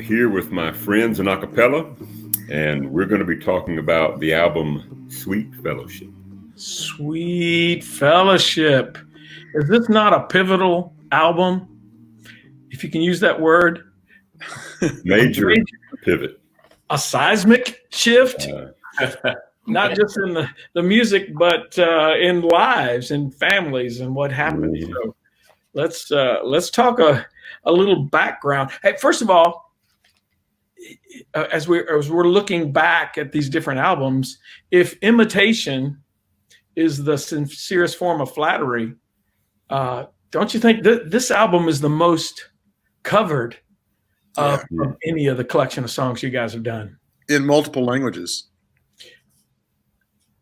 here with my friends in Acappella, and we're going to be talking about the album Sweet Fellowship. Sweet Fellowship. Is this not a pivotal album? If you can use that word. Major pivot. A seismic shift? Not just in the music, but in lives and families and what happened. Mm-hmm. So let's talk a little background. Hey, first of all, as we're looking back at these different albums, if imitation is the sincerest form of flattery, don't you think that this album is the most covered of any of the collection of songs you guys have done? In multiple languages.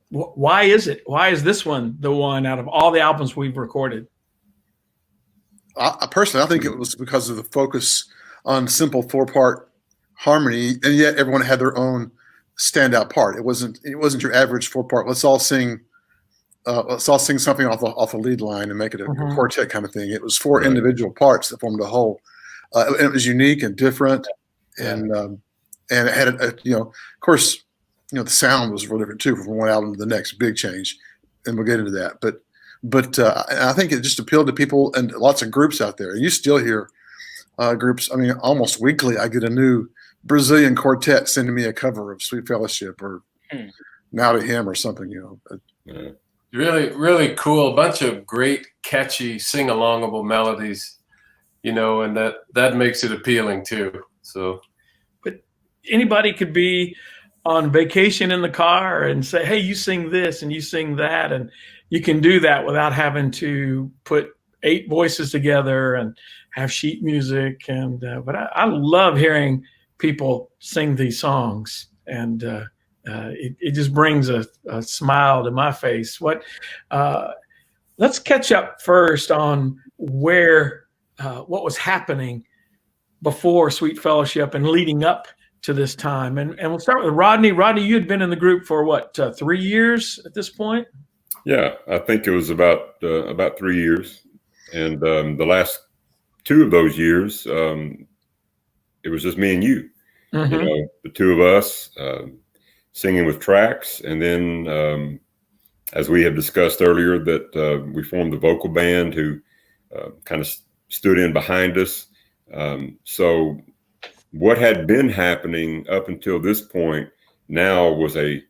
Why is it? Why is this one the one out of all the albums we've recorded? I personally think it was because of the focus on simple 4-part harmony, and yet everyone had their own standout part. It wasn't your average 4-part. Let's all sing something off the lead line and make it a quartet kind of thing. It was 4 individual parts that formed a whole. And it was unique and different, and it had of course, the sound was real different too from one album to the next. Big change, and we'll get into that. But I think it just appealed to people and lots of groups out there. You still hear groups. I mean, almost weekly, I get a new Brazilian quartet sending me a cover of Sweet Fellowship or Now to Him or something. Really, really cool. A bunch of great, catchy, sing-alongable melodies. And that makes it appealing too. So, but anybody could be on vacation in the car and say, "Hey, you sing this and you sing that," and you can do that without having to put 8 voices together and have sheet music. And but I love hearing people sing these songs, and it just brings a smile to my face. Let's catch up first on what was happening before Sweet Fellowship and leading up to this time. And we'll start with Rodney. Rodney, you had been in the group for what, 3 years at this point? Yeah, I think it was about 3 years. And the last 2 of those years, it was just me and you, the 2 of us singing with tracks. And then, as we have discussed earlier, that we formed the vocal band who kind of stood in behind us. So what had been happening up until this point now was a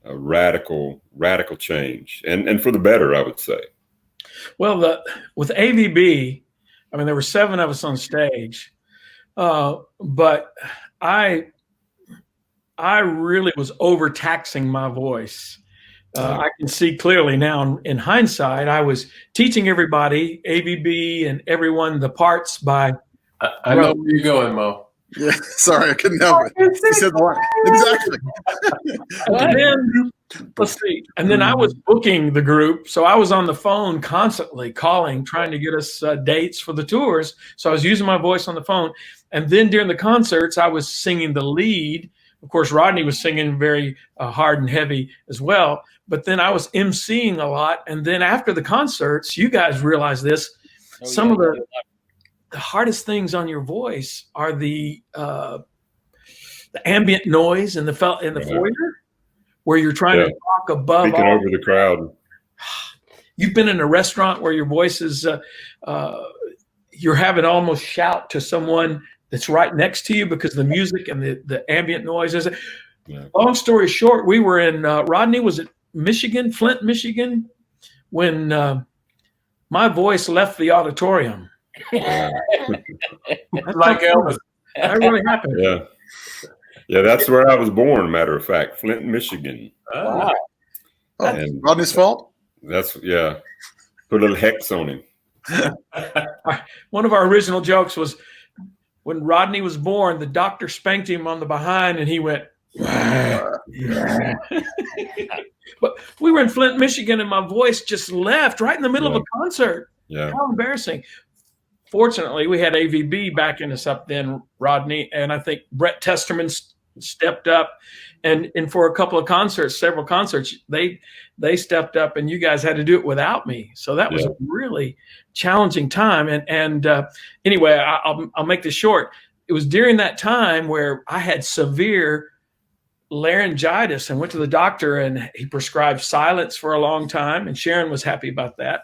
radical change, and for the better, I would say. Well, with AVB, I mean, there were 7 of us on stage, but I really was overtaxing my voice. I can see clearly now in hindsight, I was teaching everybody, AVB and everyone, the parts by. I know where you're going, Mo. Yeah, sorry, I couldn't help it. He said the line. Exactly. And then, let's see. And then I was booking the group. So I was on the phone constantly calling, trying to get us dates for the tours. So I was using my voice on the phone. And then during the concerts, I was singing the lead. Of course, Rodney was singing very hard and heavy as well. But then I was emceeing a lot. And then after the concerts, you guys realize this, some of the hardest things on your voice are the ambient noise in the foyer, where you're trying to talk above speaking over the crowd. You've been in a restaurant where your voice is you're having to almost shout to someone that's right next to you because the music and the ambient noises. Long story short, we were in Rodney, was it Michigan, Flint, Michigan, when my voice left the auditorium. Like Elvis. That really happened. Yeah, that's where I was born, matter of fact, Flint, Michigan. Wow. And Rodney's fault? That's, put a little hex on him. One of our original jokes was when Rodney was born, the doctor spanked him on the behind and he went, but we were in Flint, Michigan, and my voice just left right in the middle of a concert. Yeah. How embarrassing. Fortunately, we had AVB backing us up then, Rodney, and I think Brett Testerman stepped up, and for a couple of concerts, several concerts, they stepped up, and you guys had to do it without me. So that was a really challenging time. And anyway, I'll make this short. it was during that time where I had severe laryngitis and went to the doctor, and he prescribed silence for a long time. And Sharon was happy about that.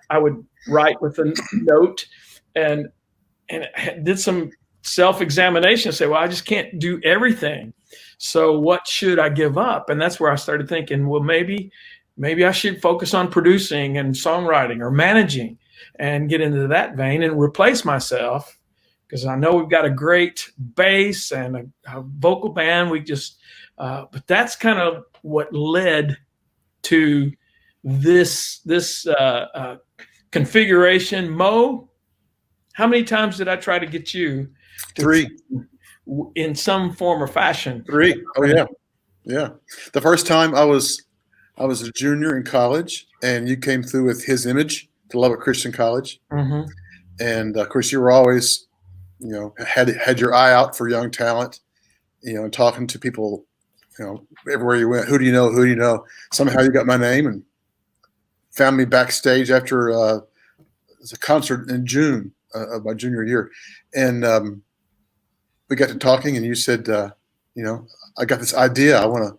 I would write with a note and did some self-examination and say, well, I just can't do everything. So what should I give up? And that's where I started thinking, well, maybe I should focus on producing and songwriting or managing and get into that vein and replace myself. Because I know we've got a great bass and a vocal band. But that's kind of what led to this configuration. Mo, how many times did I try to get you to 3 in some form or fashion? 3. Oh yeah. The first time I was a junior in college, and you came through with His Image to Lubbock Christian College, and of course you were always, had your eye out for young talent, and talking to people, everywhere you went. Who do you know? Who do you know? Somehow you got my name and found me backstage after a concert in June of my junior year, and we got to talking, and you said, I got this idea. I want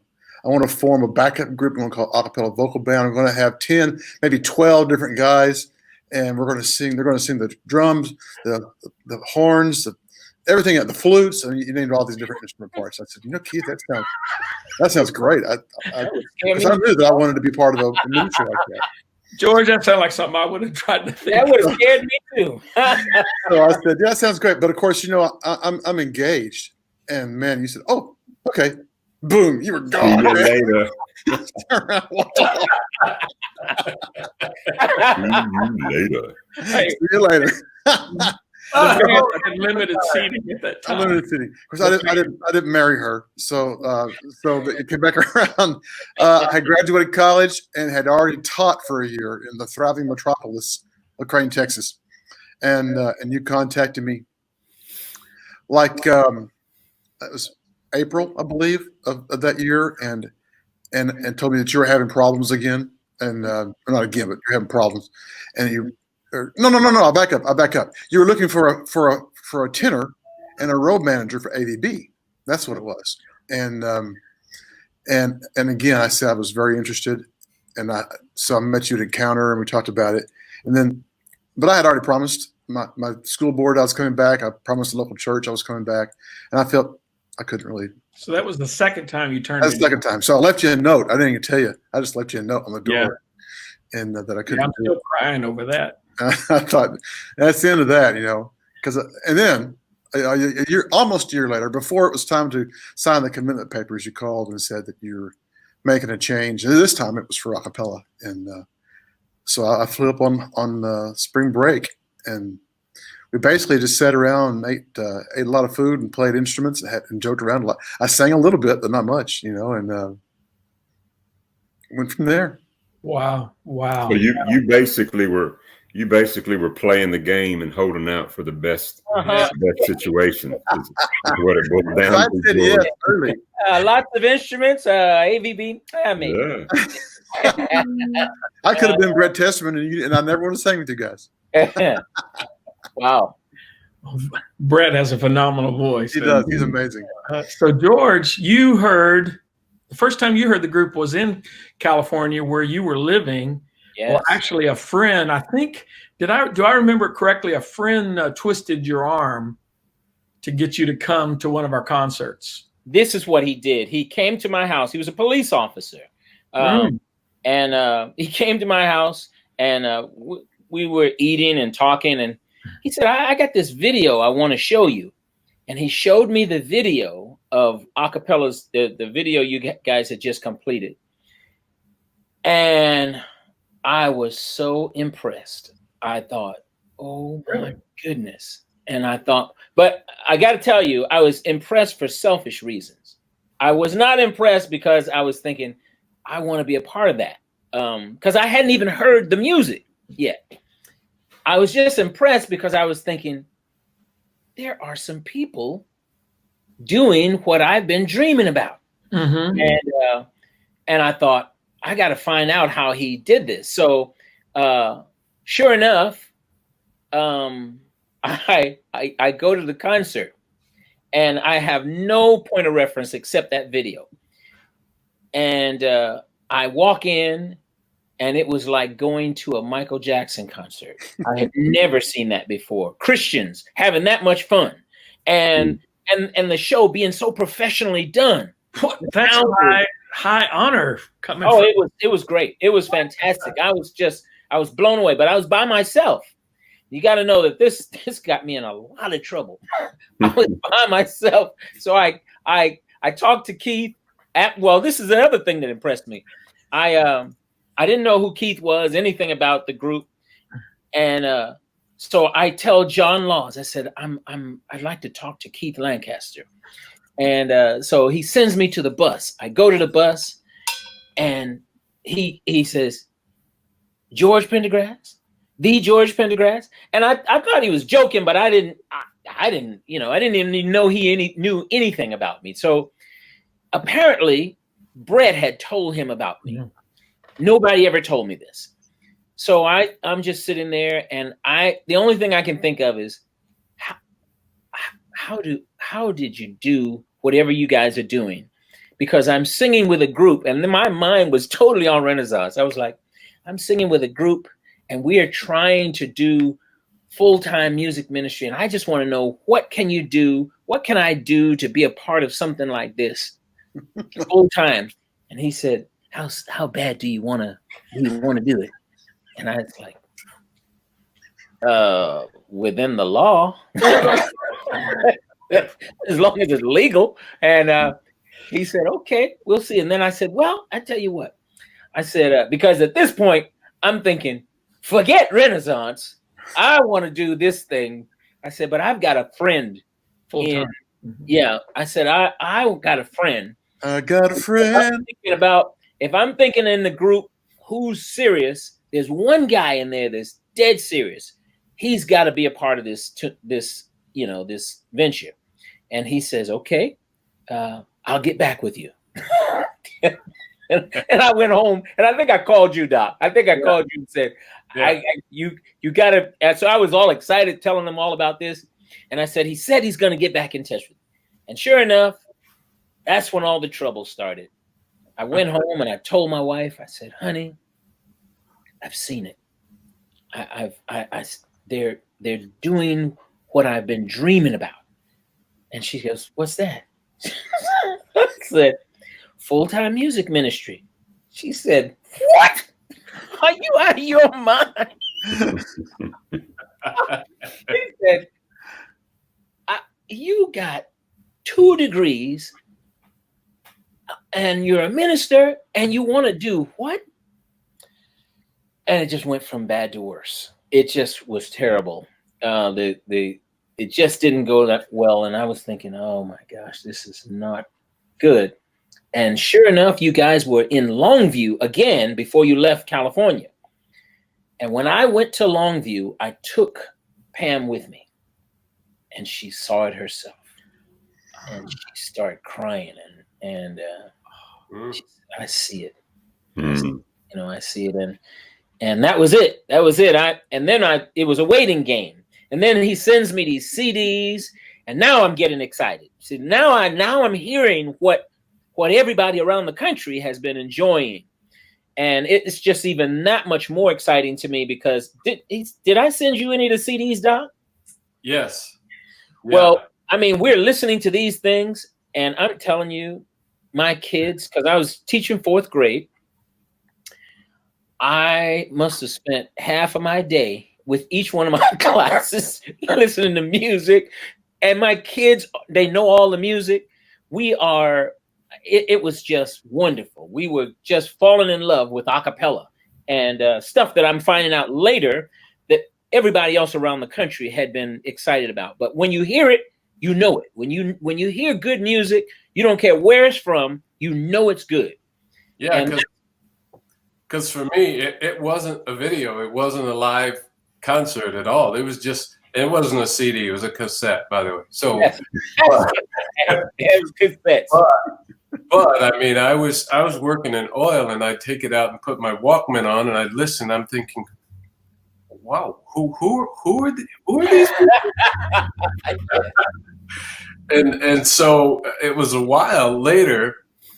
to form a backup group. I'm going to call it Acappella Vocal Band. I'm going to have 10, maybe 12 different guys, and we're going to sing. They're going to sing the drums, the horns, everything, the flutes, and you named all these different instrument parts. I said, Keith, that sounds great. Because I knew that I wanted to be part of a ministry like that. George, that sounded like something I would have tried to think. That would have scared me too. So I said, yeah, that sounds great. But of course, I'm engaged. And man, you said, oh, okay. Boom, you were gone. Later. Later. Hey, See you later. limited seating at that time. Limited seating. Of course, I didn't marry her, so it came back around. I graduated college and had already taught for a year in the thriving metropolis of Crane, Texas, and you contacted me like it was April, I believe, of that year, and told me that you were having problems again, and not again, but you're having problems, and you. No. I'll back up. You were looking for a tenor and a road manager for AVB. That's what it was. And again, I said I was very interested, and so I met you at Encounter, and we talked about it. But I had already promised my school board I was coming back. I promised the local church I was coming back, and I felt I couldn't really. So that was the second time you turned. That's the second time. So I left you a note. I didn't even tell you. I just left you a note on the door, and that I couldn't. I'm still crying over that. I thought that's the end of that, and then almost a year later, before it was time to sign the commitment papers, you called and said that you're making a change. And this time it was for Acappella. And so I flew up on spring break, and we basically just sat around and ate a lot of food and played instruments and joked around a lot. I sang a little bit, but not much, and went from there. Wow. So you basically were playing the game and holding out for the best situation. Is what it boiled down I to. said yes early. Lots of instruments, AVB. I mean, Yeah. I could have been Brett Testament, and I never would have sang with you guys. Wow. Brett has a phenomenal voice. He does. He's amazing. So George, the first time you heard the group was in California, where you were living. Yes. Well, actually, a friend, I think, do I remember it correctly? A friend twisted your arm to get you to come to one of our concerts. This is what he did. He came to my house. He was a police officer. And he came to my house, and we were eating and talking. And he said, I got this video I want to show you. And he showed me the video of Acapella's, the video you guys had just completed. And I was so impressed. I thought, oh my goodness. And I thought, but I got to tell you, I was impressed for selfish reasons. I was not impressed because I was thinking, I want to be a part of that. Because I hadn't even heard the music yet. I was just impressed because I was thinking, there are some people doing what I've been dreaming about. And I thought, I got to find out how he did this. So sure enough, I go to the concert, and I have no point of reference except that video. And I walk in, and it was like going to a Michael Jackson concert. I had never seen that before. Christians having that much fun, and the show being so professionally done. That's high honor coming. Oh, it was great. It was fantastic. I was blown away. But I was by myself. You got to know that this got me in a lot of trouble. I was by myself, so I talked to Keith. Well, this is another thing that impressed me. I didn't know who Keith was, anything about the group, and so I tell John Laws. I said, I'd like to talk to Keith Lancaster, and so he sends me to the bus. I go to the bus, and he says, George Pendergrass, the George Pendergrass, and I thought he was joking, but I didn't even know he knew anything about me. So apparently, Brett had told him about me. Nobody ever told me this. So I'm just sitting there, and the only thing I can think of is how did you do whatever you guys are doing? Because I'm singing with a group, and then my mind was totally on Renaissance. I was like, I'm singing with a group, and we are trying to do full-time music ministry, and I just want to know, what can you do? What can I do to be a part of something like this full-time? And he said, how bad do you want to do it? And I was like, within the law, as long as it's legal. And he said, okay, we'll see. And then I said, well, I tell you what, I said, because at this point I'm thinking, forget Renaissance. I want to do this thing. I said, but I've got a friend. Full-time. Yeah. I said, I got a friend. I got a friend. If I'm thinking in the group who's serious, there's one guy in there that's dead serious. He's got to be a part of this venture. And he says, okay, I'll get back with you. and I went home, and I think I called you, Doc. I think I called you and said, you got to. So I was all excited telling them all about this. And I said, he said he's going to get back in touch with me. And sure enough, that's when all the trouble started. I went home and I told my wife, I said, honey, I've seen it. They're doing what I've been dreaming about. And she goes, what's that? I said, full-time music ministry. She said, what? Are you out of your mind? She said, you got 2 degrees and you're a minister and you want to do what? And it just went from bad to worse. It just was terrible. It just didn't go that well. And I was thinking, oh my gosh, this is not good. And sure enough, you guys were in Longview again before you left California. And when I went to Longview, I took Pam with me, and she saw it herself. And she started crying, and she said, I see it. I see it. And that was it. That was it. It was a waiting game. And then he sends me these CDs, and now I'm getting excited. See, now I'm hearing what everybody around the country has been enjoying. And it's just even that much more exciting to me, because did I send you any of the CDs, Doc? Yes. Yeah. Well, I mean, we're listening to these things, and I'm telling you, my kids, because I was teaching 4th grade, I must have spent half of my day with each one of my classes listening to music. And my kids, they know all the music. It was just wonderful. We were just falling in love with Acappella and stuff that I'm finding out later that everybody else around the country had been excited about. But when you hear it, you know it. When you hear good music, you don't care where it's from, you know it's good. Yeah, because for me, it wasn't a video. It wasn't a live concert at all. It wasn't a CD. It was a cassette, by the way. So, yes. but I mean, I was working in oil, and I'd take it out and put my Walkman on, and I'd listen. I'm thinking, wow, who are these people? And so it was a while later,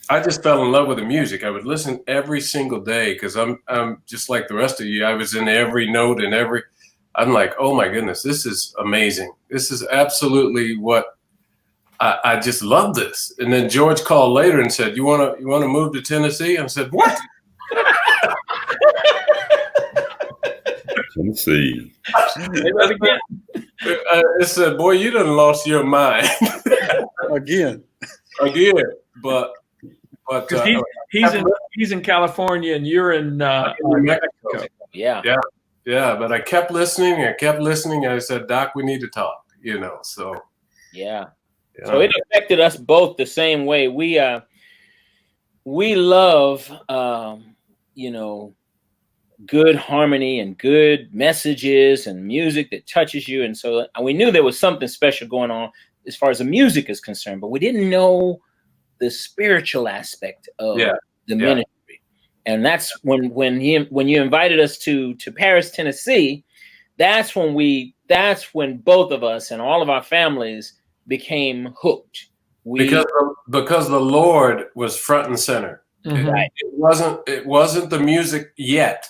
I just fell in love with the music. I would listen every single day because I'm just like the rest of you. I was in every note and I'm like, oh my goodness, this is amazing. This is absolutely what I just love this. And then George called later and said, you wanna move to Tennessee? I said, what? Tennessee. I said, boy, you done lost your mind. Again. But he's in California and you're in New Mexico. Yeah. But I kept listening. I said, Doc, we need to talk, so. Yeah. So it affected us both the same way. We love, good harmony and good messages and music that touches you. And so we knew there was something special going on as far as the music is concerned, but we didn't know the spiritual aspect of the ministry. And that's when you invited us to Paris, Tennessee, that's when both of us and all of our families became hooked. Because the Lord was front and center. Right. It wasn't the music yet.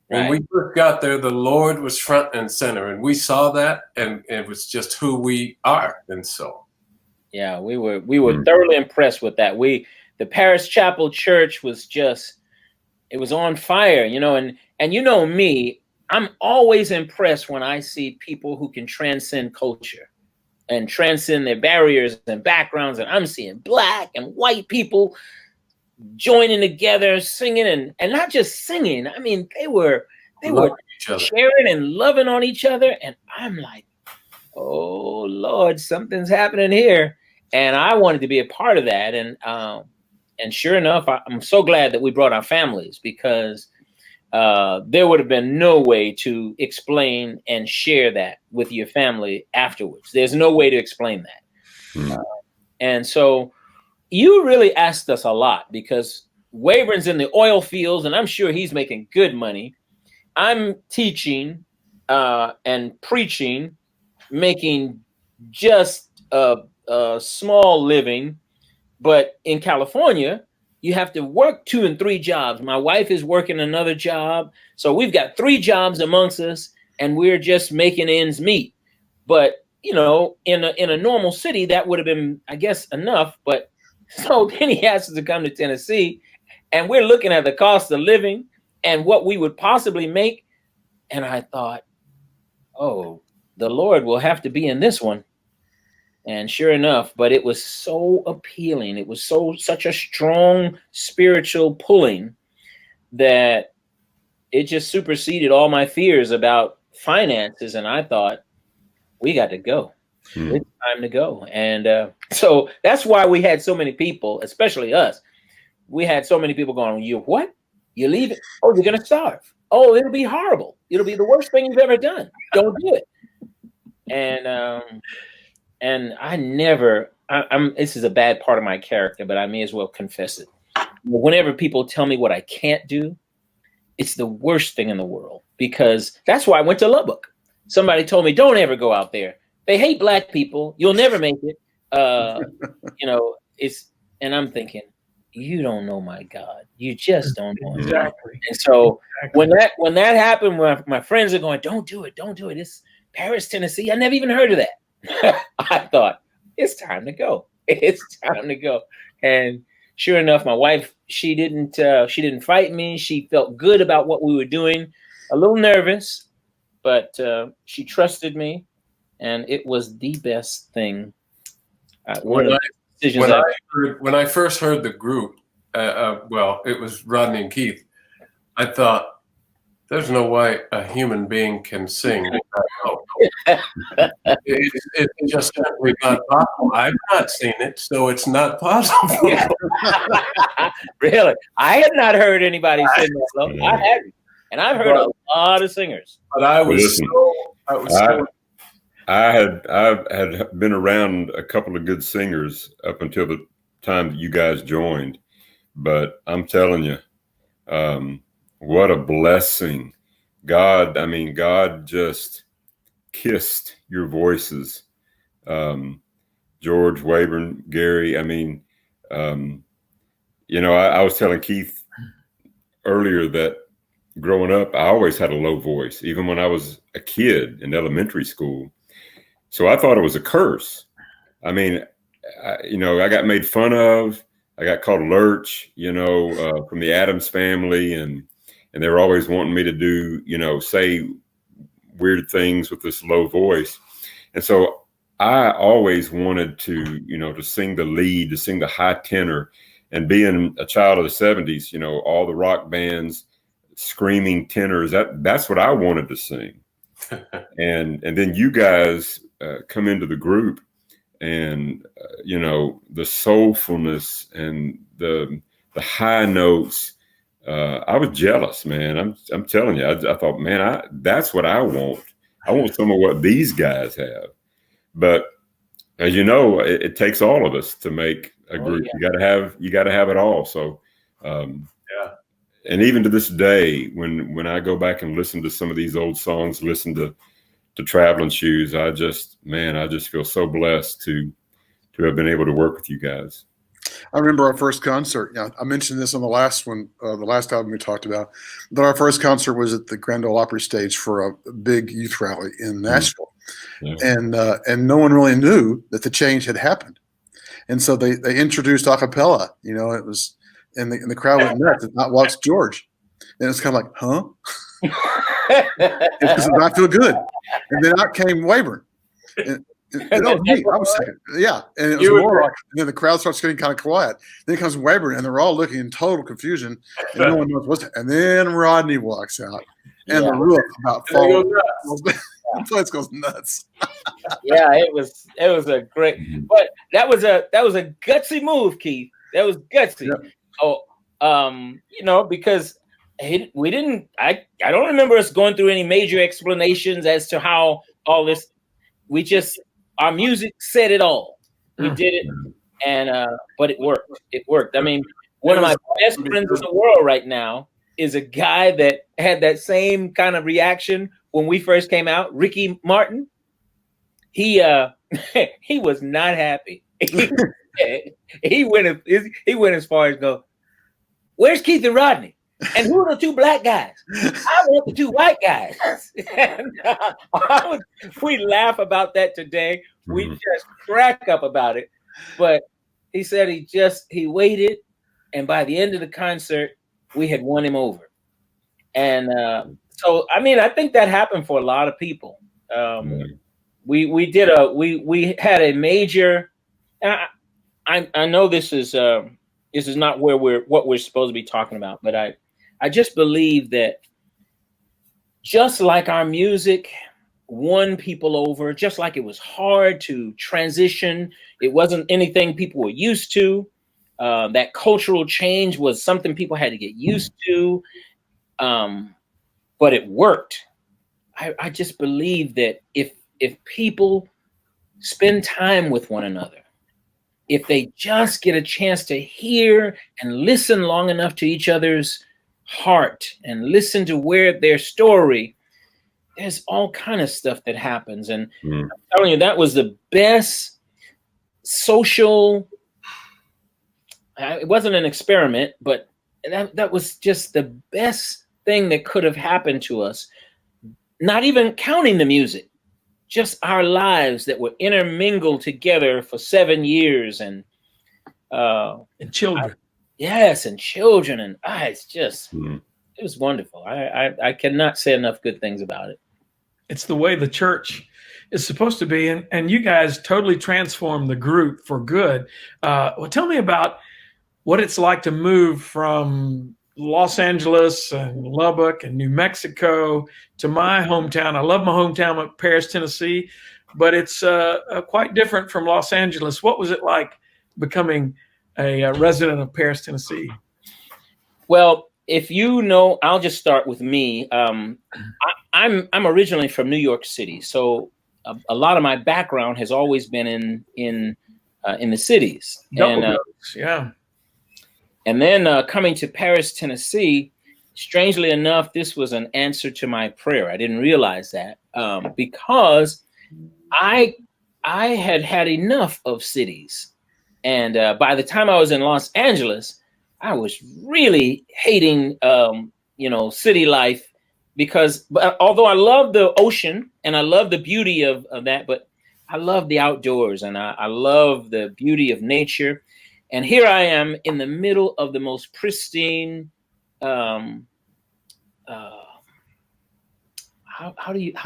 When we first got there, the Lord was front and center, and we saw that, and it was just who we are. And so, yeah, we were thoroughly impressed with that. The Paris Chapel Church was it was on fire, and me, I'm always impressed when I see people who can transcend culture and transcend their barriers and backgrounds. And I'm seeing black and white people joining together, singing and not just singing. I mean, they were sharing and loving on each other. And I'm like, oh Lord, something's happening here. And I wanted to be a part of that. And sure enough, I'm so glad that we brought our families, because there would have been no way to explain and share that with your family afterwards. There's no way to explain that. And so you really asked us a lot, because Waverin's in the oil fields, and I'm sure he's making good money. I'm teaching and preaching, making just a small living. But in California, you have to work 2 and 3 jobs. My wife is working another job. So we've got 3 jobs amongst us, and we're just making ends meet. But, in a normal city, that would have been, I guess, enough. But so then he asked us to come to Tennessee, and we're looking at the cost of living and what we would possibly make. And I thought, oh, the Lord will have to be in this one. And sure enough, but it was so appealing. It was such a strong spiritual pulling that it just superseded all my fears about finances. And I thought, we got to go. It's time to go. And so that's why we had so many people, especially us. We had so many people going, you what? You leave it? Oh, you're going to starve. Oh, it'll be horrible. It'll be the worst thing you've ever done. Don't do it. And I never, this is a bad part of my character, but I may as well confess it. Whenever people tell me what I can't do, it's the worst thing in the world, because that's why I went to Lubbock. Somebody told me, don't ever go out there. They hate black people. You'll never make it. And I'm thinking, you don't know my God. You just don't know him. Exactly. And so when that happened, my friends are going, don't do it. Don't do it. It's Paris, Tennessee. I never even heard of that. I thought, it's time to go. It's time to go. And sure enough, my wife, she didn't fight me. She felt good about what we were doing. A little nervous, but she trusted me, and it was the best thing. When I first heard the group, it was Rodney and Keith. I thought, there's no way a human being can sing. It's just simply not possible. I've not seen it, so it's not possible. Really? I had not heard anybody sing that song. I hadn't. And I've heard a lot of singers. But I had been around a couple of good singers up until the time that you guys joined. But I'm telling you, what a blessing God just kissed your voices. George, Wayburn, Gary. I was telling Keith earlier that growing up, I always had a low voice, even when I was a kid in elementary school. So I thought it was a curse. I got made fun of. I got called a lurch, from the Addams family, and they were always wanting me to do, say weird things with this low voice. And so I always wanted to, to sing the lead, to sing the high tenor. And being a child of the 70s, all the rock bands, screaming tenors, that's what I wanted to sing. and then you guys come into the group, and the soulfulness and the high notes. I was jealous, man. I'm telling you. I thought, man, that's what I want. I want some of what these guys have. But as you know, it takes all of us to make a group. Yeah. You got to have it all. So, and even to this day, when I go back and listen to some of these old songs, listen to Traveling Shoes, I just feel so blessed to have been able to work with you guys. I remember our first concert. Yeah, I mentioned this on the last one, the last album we talked about. But our first concert was at the Grand Ole Opry stage for a big youth rally in Nashville, and no one really knew that the change had happened. And so they introduced Acappella. It was, and the crowd went nuts. And out walks George, and it's kind of like, huh? Because I feel good. And then out came Wayburn. And that was me. I was second. Yeah. And it was more like, and then the crowd starts getting kind of quiet. Then comes Wayburn, and they're all looking in total confusion, and no one knows what's happening. And then Rodney walks out, and the roof about falls. The place goes nuts. Yeah, it was a great, but that was a gutsy move, Keith. That was gutsy. Yeah. Because we didn't. I don't remember us going through any major explanations as to how all this. We just, our music said it all. We did it, and but it worked. It worked. I mean, one of my best friends in the world right now is a guy that had that same kind of reaction when we first came out. Ricky Martin. He was not happy. he went as far as go, where's Keith and Rodney? And who are the two black guys? I want the two white guys. And, we laugh about that today. We just crack up about it. But he said he waited, and by the end of the concert, we had won him over. And so, I think that happened for a lot of people. We had a major. I know this is not what we're supposed to be talking about, but I just believe that just like our music won people over, just like it was hard to transition, it wasn't anything people were used to. That cultural change was something people had to get used to, but it worked. I just believe that if people spend time with one another, if they just get a chance to hear and listen long enough to each other's heart and listen to their story, there's all kind of stuff that happens. And I'm telling you, that was the best social, it wasn't an experiment, but that was just the best thing that could have happened to us. Not even counting the music, just our lives that were intermingled together for 7 years, and children. Yes, and children, and it's just, it was wonderful. I cannot say enough good things about it. It's the way the church is supposed to be, and you guys totally transformed the group for good. Well, tell me about what it's like to move from Los Angeles and Lubbock and New Mexico to my hometown. I love my hometown of Paris, Tennessee, but it's quite different from Los Angeles. What was it like becoming a resident of Paris, Tennessee? Well, if you know, I'll just start with me. I'm originally from New York City, so a lot of my background has always been in the cities. Yeah. And then coming to Paris, Tennessee, strangely enough, this was an answer to my prayer. I didn't realize that because I had had enough of cities. And by the time I was in Los Angeles, I was really hating, city life because although I love the ocean and I love the beauty of that, but I love the outdoors and I love the beauty of nature. And here I am in the middle of the most pristine, how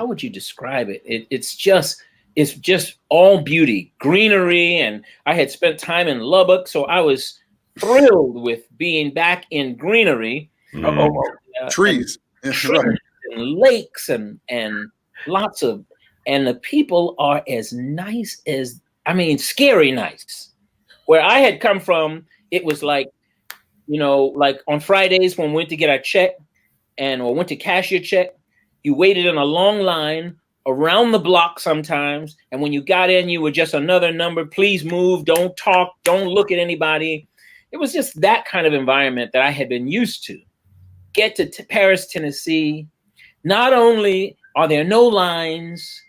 would you describe it? It's just all beauty, greenery, and I had spent time in Lubbock, so I was thrilled with being back in greenery. Trees, and lakes, and lots of, and the people are as nice as, scary nice. Where I had come from, it was like, like on Fridays when we went to get our check or went to cash your check, you waited in a long line around the block sometimes. And when you got in, you were just another number. Please move. Don't talk. Don't look at anybody. It was just that kind of environment that I had been used to. Get to Paris, Tennessee. Not only are there no lines,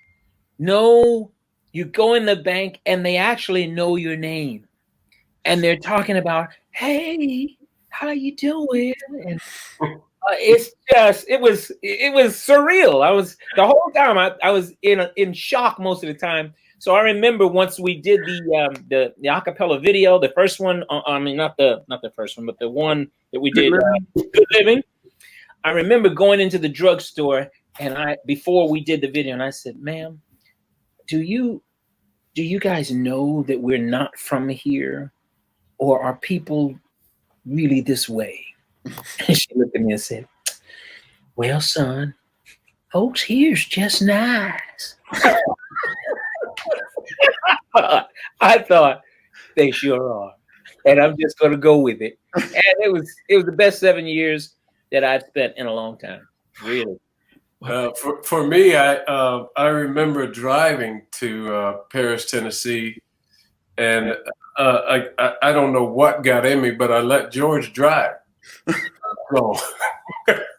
you go in the bank and they actually know your name. And they're talking about, hey, how you doing? And it was surreal. The whole time I was in shock most of the time. So I remember once we did the Acappella video, the first one. Not the first one, but the one that we did, Good Living. I remember going into the drugstore and before we did the video, and I said, "Ma'am, do you guys know that we're not from here, or are people really this way?" And she looked at me and said, "Well, son, folks here's just nice." I thought they sure are, and I'm just going to go with it. And it was the best 7 years that I've spent in a long time, really. For me, I remember driving to Paris, Tennessee, and I don't know what got in me, but I let George drive.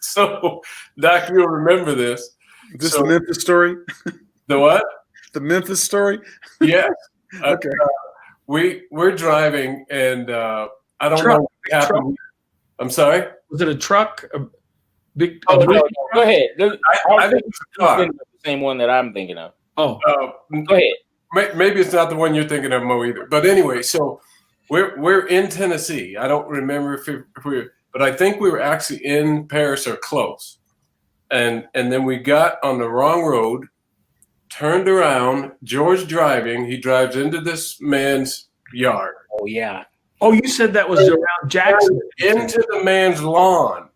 So, Doc, you'll remember this. Is this the Memphis story? The what? The Memphis story? Yes. Okay. We're driving, and I don't know what happened. I'm sorry? Was it a truck? A big? No, go ahead. I think it's a car. The same one that I'm thinking of. Oh, go ahead. Maybe it's not the one you're thinking of, Mo, either. But anyway, so we're in Tennessee. I don't remember if we were, but I think we were actually in Paris or close. And then we got on the wrong road, turned around, George driving. He drives into this man's yard. Oh, yeah. Oh, you said that was around Jackson. Into the man's lawn.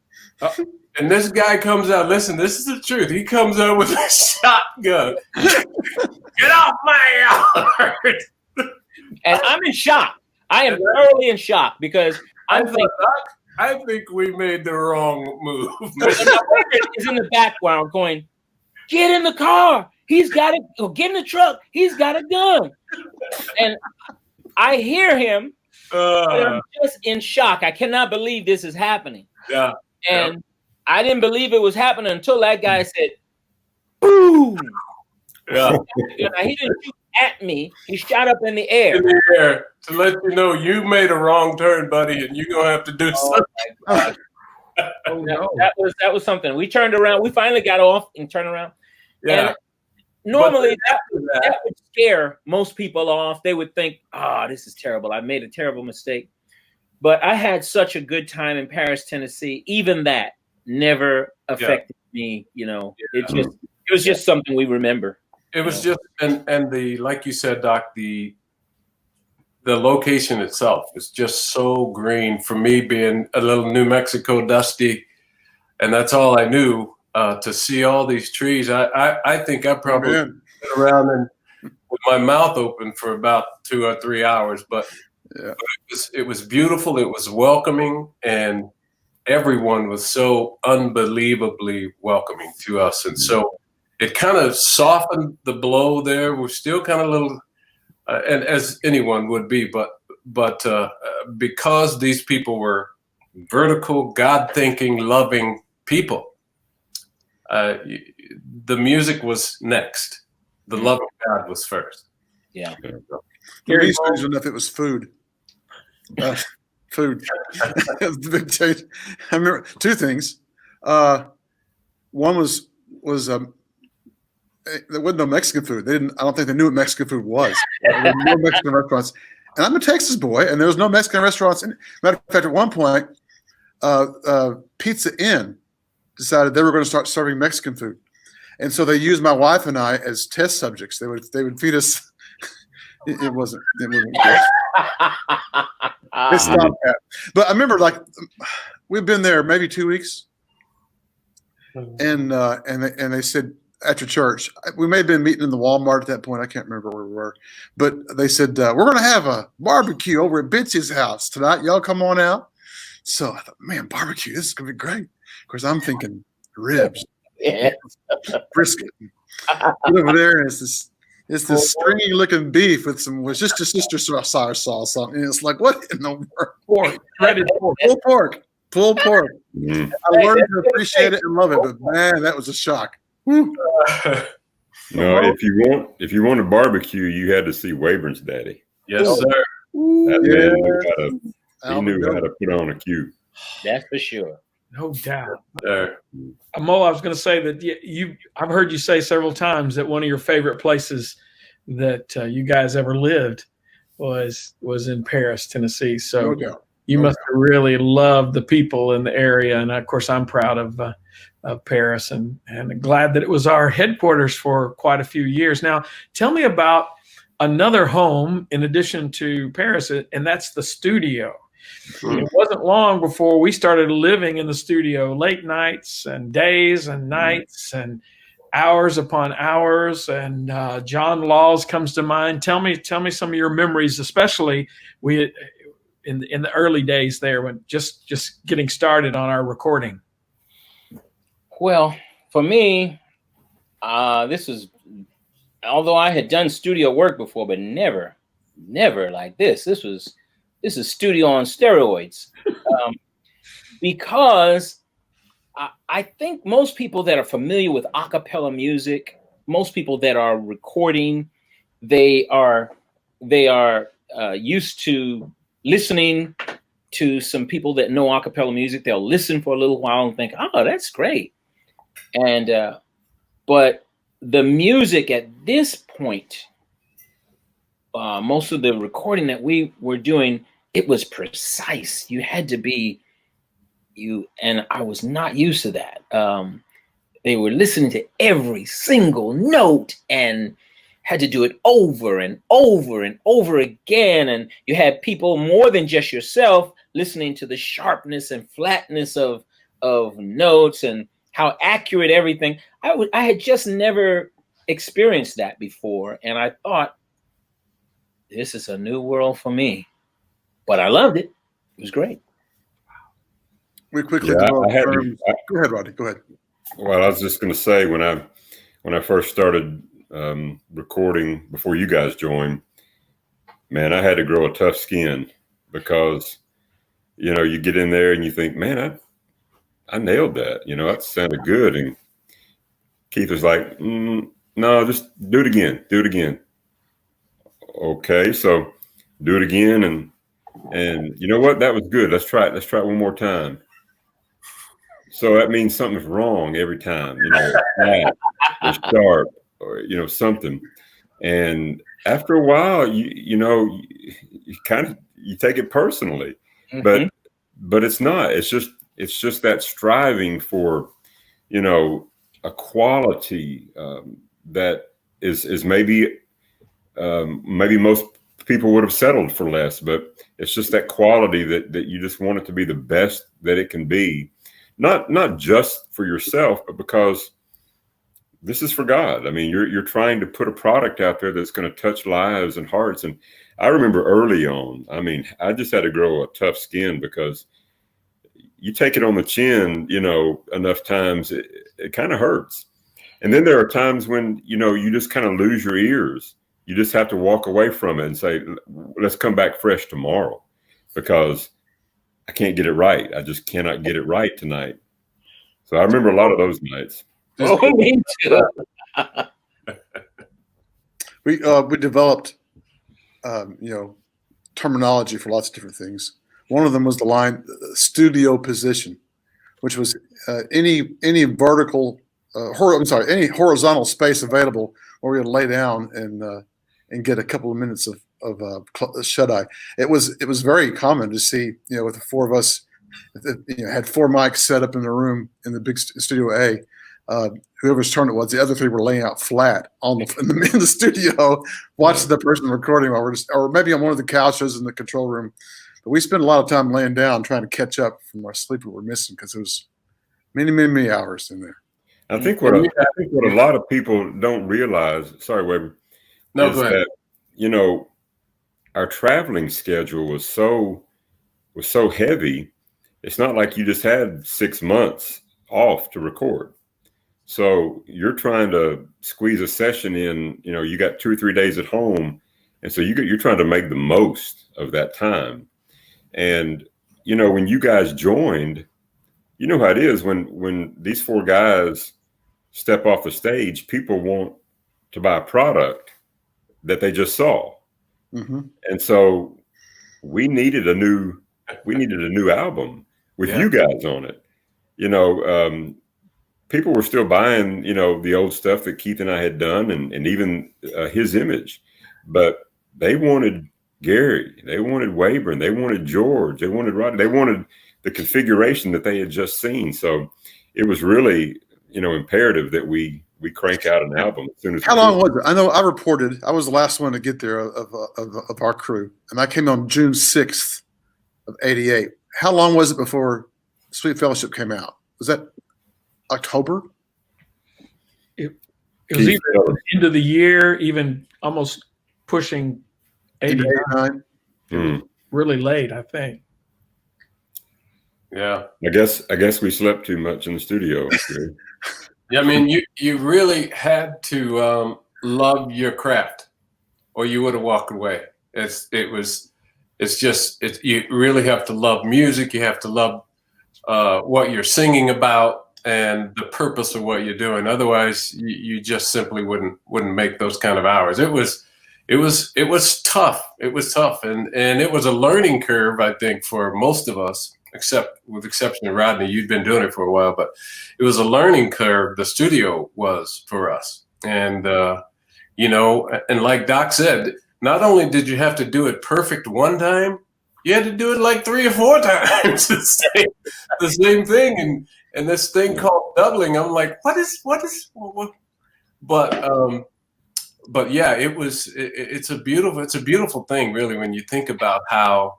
And this guy comes out. Listen, this is the truth. He comes out with a shotgun. Get off my yard. And I'm in shock. I am thoroughly in shock because I think we made the wrong move. Is in the background going, "Get in the car. He's got it. Get in the truck. He's got a gun." And I hear him. And I'm just in shock. I cannot believe this is happening. Yeah. And I didn't believe it was happening until that guy said, "Boom." Yeah. He didn't shoot at me. He shot up in the air. In the air to let you know you made a wrong turn, buddy, and you're gonna have to do something. My God. That was something. We turned around. We finally got off and turned around. Yeah. And normally that would scare most people off. They would think, this is terrible. I made a terrible mistake. But I had such a good time in Paris, Tennessee. Even that never affected me. It was just something we remember. It was just, and the, like you said, Doc, the location itself was just so green for me, being a little New Mexico dusty, and that's all I knew. To see all these trees, I think I probably been around and with my mouth open for about 2 or 3 hours, but it was beautiful. It was welcoming, and everyone was so unbelievably welcoming to us, and so it kind of softened the blow there. We're still kind of a little, and as anyone would be, but because these people were vertical, God-thinking, loving people. The music was next. The love of God was first. Yeah. For me, strange enough, it was food. Food. It was the big change. I remember two things. One was there wasn't no Mexican food. They didn't. I don't think they knew what Mexican food was. There were no Mexican restaurants. And I'm a Texas boy, and there was no Mexican restaurants. Matter of fact, at one point, Pizza Inn decided they were going to start serving Mexican food, and so they used my wife and I as test subjects. They would feed us. It wasn't good. It stopped that. But I remember, like, we've been there maybe 2 weeks, and they said after church, we may have been meeting in the Walmart at that point. I can't remember where we were, but they said we're going to have a barbecue over at Bitsy's house tonight. Y'all come on out. So I thought, man, barbecue, this is going to be great. Of course, I'm thinking ribs, brisket. Get over there, and it's this stringy looking beef with just sister sour sauce on it. And it's like, what in the world? Pork, shredded pork. Pulled pork. Mm. I learned to appreciate it and love it, but man, that was a shock. Woo. No, if you want a barbecue, you had to see Wavern's daddy. Yes, sir. That man knew how to put on a cue. That's for sure. No doubt. Mo, I was going to say that I've heard you say several times that one of your favorite places that you guys ever lived was in Paris, Tennessee. So you must have really loved the people in the area. And of course, I'm proud of Paris and glad that it was our headquarters for quite a few years. Now, tell me about another home in addition to Paris, and that's the studio. It wasn't long before we started living in the studio, late nights and days and nights and hours upon hours. And John Laws comes to mind. Tell me some of your memories, especially in the early days there when just getting started on our recording. Well, for me, this was, although I had done studio work before, but never like this. This is studio on steroids, because I think most people that are familiar with a cappella music, most people that are recording, they are used to listening to some people that know a cappella music. They'll listen for a little while and think, "Oh, that's great," and but the music at this point, most of the recording that we were doing, it was precise. You had to be and I was not used to that. They were listening to every single note and had to do it over and over and over again. And you had people more than just yourself listening to the sharpness and flatness of notes and how accurate everything. I had just never experienced that before, and I thought, this is a new world for me. But I loved it. It was great. We quickly developed terms. Go ahead, Rodney. Go ahead. Well, I was just going to say, when I first started recording before you guys joined, man, I had to grow a tough skin because, you get in there and you think, man, I nailed that. That sounded good. And Keith was like, no, just do it again. Do it again. Okay, so do it again, and you know what? That was good. Let's try it. Let's try it one more time. So that means something's wrong every time. Flat or sharp or something. And after a while, you take it personally, but it's not. It's just that striving for a quality that is maybe most people would have settled for less, but it's just that quality that you just want it to be the best that it can be, not just for yourself, but because this is for God. I mean, you're trying to put a product out there that's going to touch lives and hearts. And I remember early on, I mean, I just had to grow a tough skin because you take it on the chin, enough times, it kind of hurts. And then there are times when, you just kind of lose your ears. You just have to walk away from it and say, let's come back fresh tomorrow, because I can't get it right. I just cannot get it right tonight. So I remember a lot of those nights. Oh, me too. We developed, terminology for lots of different things. One of them was the line studio position, which was any vertical, any horizontal space available where we would lay down and get a couple of minutes of shut eye. It was very common to see, with the four of us, had four mics set up in the room in the big studio A. Whoever's turn it was, the other three were laying out flat in the studio, watching the person recording, or maybe on one of the couches in the control room. But we spent a lot of time laying down trying to catch up from our sleep we were missing, because there was many, many, many hours in there. I think what a lot of people don't realize, sorry, Weber, No, is go ahead. that, our traveling schedule was so heavy. It's not like you just had 6 months off to record. So you're trying to squeeze a session in, you got 2 or 3 days at home. And so you're trying to make the most of that time. And, when you guys joined, you know how it is when these four guys step off the stage, people want to buy a product that they just saw. Mm-hmm. And so we needed a new album with you guys on it. People were still buying, the old stuff that Keith and I had done, and even his image, but they wanted Gary, they wanted Wayburn, they wanted George, they wanted Rodney, they wanted the configuration that they had just seen. So it was really, imperative that we crank out an album as soon as. How long was it? I know I reported. I was the last one to get there of our crew, and I came on June 6th of '88. How long was it before Sweet Fellowship came out? Was that October? It was either end of the year, even almost pushing 89. Really late, I think. Yeah. I guess we slept too much in the studio. Yeah, I mean, you really had to love your craft, or you would have walked away. You really have to love music. You have to love what you're singing about and the purpose of what you're doing. Otherwise, you just simply wouldn't make those kind of hours. It was tough. It was tough, and it was a learning curve, I think, for most of us, with exception of Rodney. You'd been doing it for a while, but it was a learning curve. The studio was for us, and and like Doc said, not only did you have to do it perfect one time, you had to do it like 3 or 4 times the same thing, and this thing called doubling. I'm like, what? But yeah, it's a beautiful thing, really, when you think about how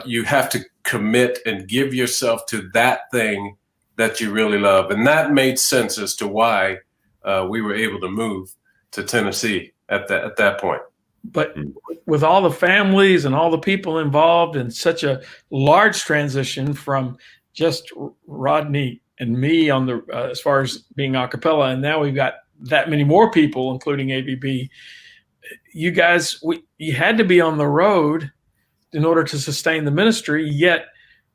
you have to commit and give yourself to that thing that you really love. And that made sense as to why we were able to move to Tennessee at that point. But with all the families and all the people involved in such a large transition from just Rodney and me on the as far as being a cappella, and now we've got that many more people, including ABB. You guys, you had to be on the road in order to sustain the ministry. Yet,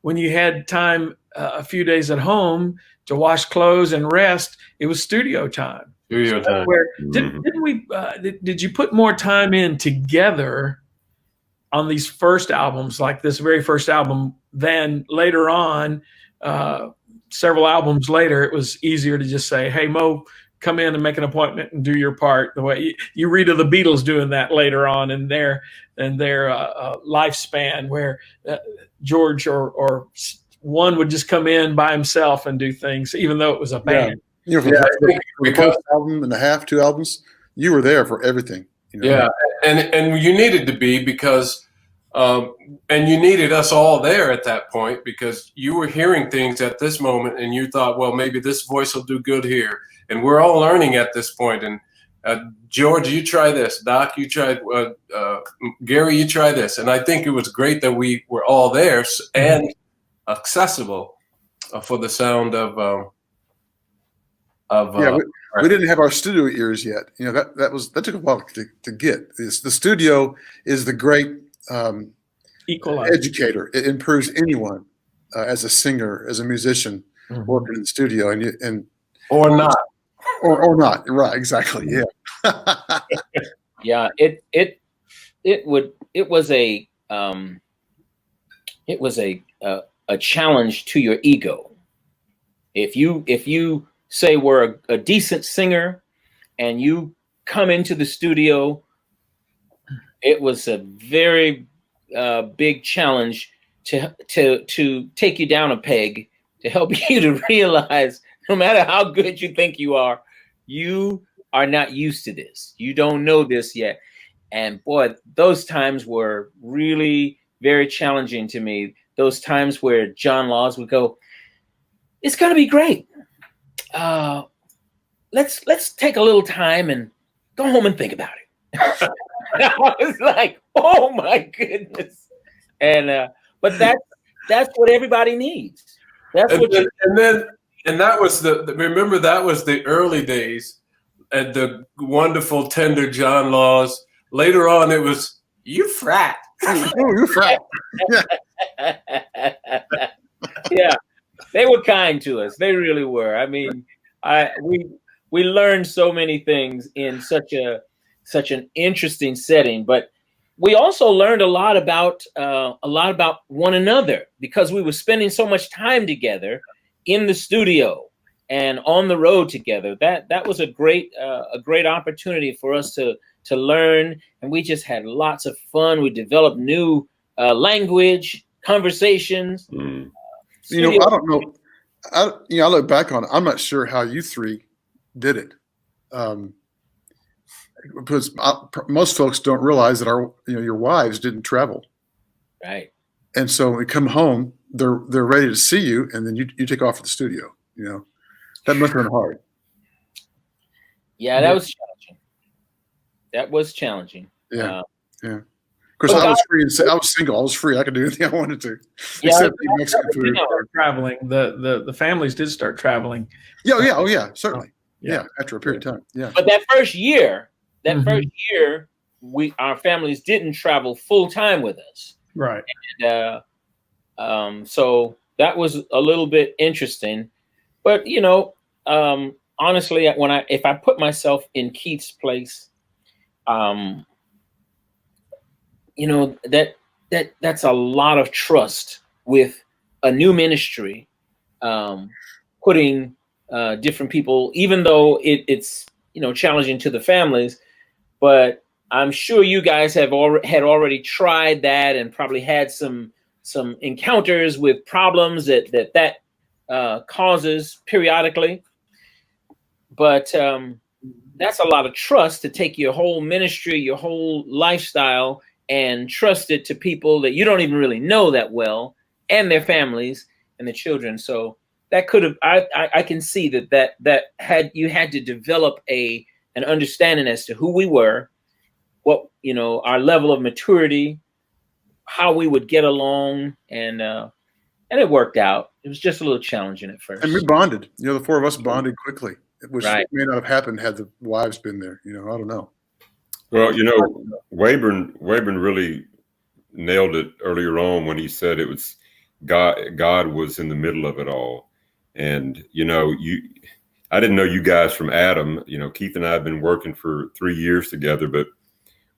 when you had time, a few days at home to wash clothes and rest, it was studio time. Time. Did you put more time in together on these first albums, like this very first album, than later on? Several albums later, it was easier to just say, "Hey, Mo, come in and make an appointment and do your part." The way you read of the Beatles doing that later on in their lifespan, where George or one would just come in by himself and do things, even though it was a band. For the first album and a half, 2 albums, you were there for everything. Yeah, and you needed to be, because and you needed us all there at that point, because you were hearing things at this moment and you thought, well, maybe this voice will do good here. And we're all learning at this point. And George, you try this. Doc, you try. Gary, you try this. And I think it was great that we were all there and accessible for the sound of. We didn't have our studio ears yet. That took a while to get. The studio is the great Equalizer. educator. It improves anyone as a singer, as a musician, working in the studio, Or not. or not. Right? Exactly. Yeah. Yeah. It was a challenge to your ego. If you say we're a decent singer and you come into the studio, it was a very big challenge to take you down a peg, to help you to realize no matter how good you think you are not used to this. You don't know this yet. And boy, those times were really very challenging to me. Those times where John Laws would go, "It's going to be great. Let's take a little time and go home and think about it." I was like, "Oh my goodness!" And but that's what everybody needs. That's what. And that was remember that was the early days, and the wonderful tender John Laws. Later on, it was you frat. You frat. Yeah, they were kind to us. They really were. I mean, we learned so many things in such an interesting setting, but we also learned a lot about one another because we were spending so much time together in the studio and on the road together. That was a great opportunity for us to learn, and we just had lots of fun. We developed new language, conversations. I don't know. I look back on it. I'm not sure how you three did it, because most folks don't realize that your wives didn't travel, right? And so when we come home, they're ready to see you, and then you take off to the studio. That must have been hard. Yeah, that was challenging. That was challenging. Yeah. Of course, I was free. I was single. I was free. I could do anything I wanted to, except eat Mexican food. Traveling. The families did start traveling. Yeah. Oh, yeah. Certainly. Yeah. After a period of time. Yeah. But that first year, our families didn't travel full time with us. Right. And so that was a little bit interesting. But honestly, if I put myself in Keith's place, that's a lot of trust with a new ministry, putting different people, even though it's challenging to the families, but I'm sure you guys had already tried that and probably had some encounters with problems that causes periodically. But that's a lot of trust to take your whole ministry, your whole lifestyle, and trust it to people that you don't even really know that well, and their families and the children. So that could have, I can see that you had to develop an understanding as to who we were, what, our level of maturity, how we would get along, and it worked out. It was just a little challenging at first. And we bonded. The four of us bonded quickly, which right. may not have happened had the wives been there. I don't know. Well, Wayburn really nailed it earlier on when he said it was God was in the middle of it all. And, I didn't know you guys from Adam. Keith and I have been working for 3 years together, but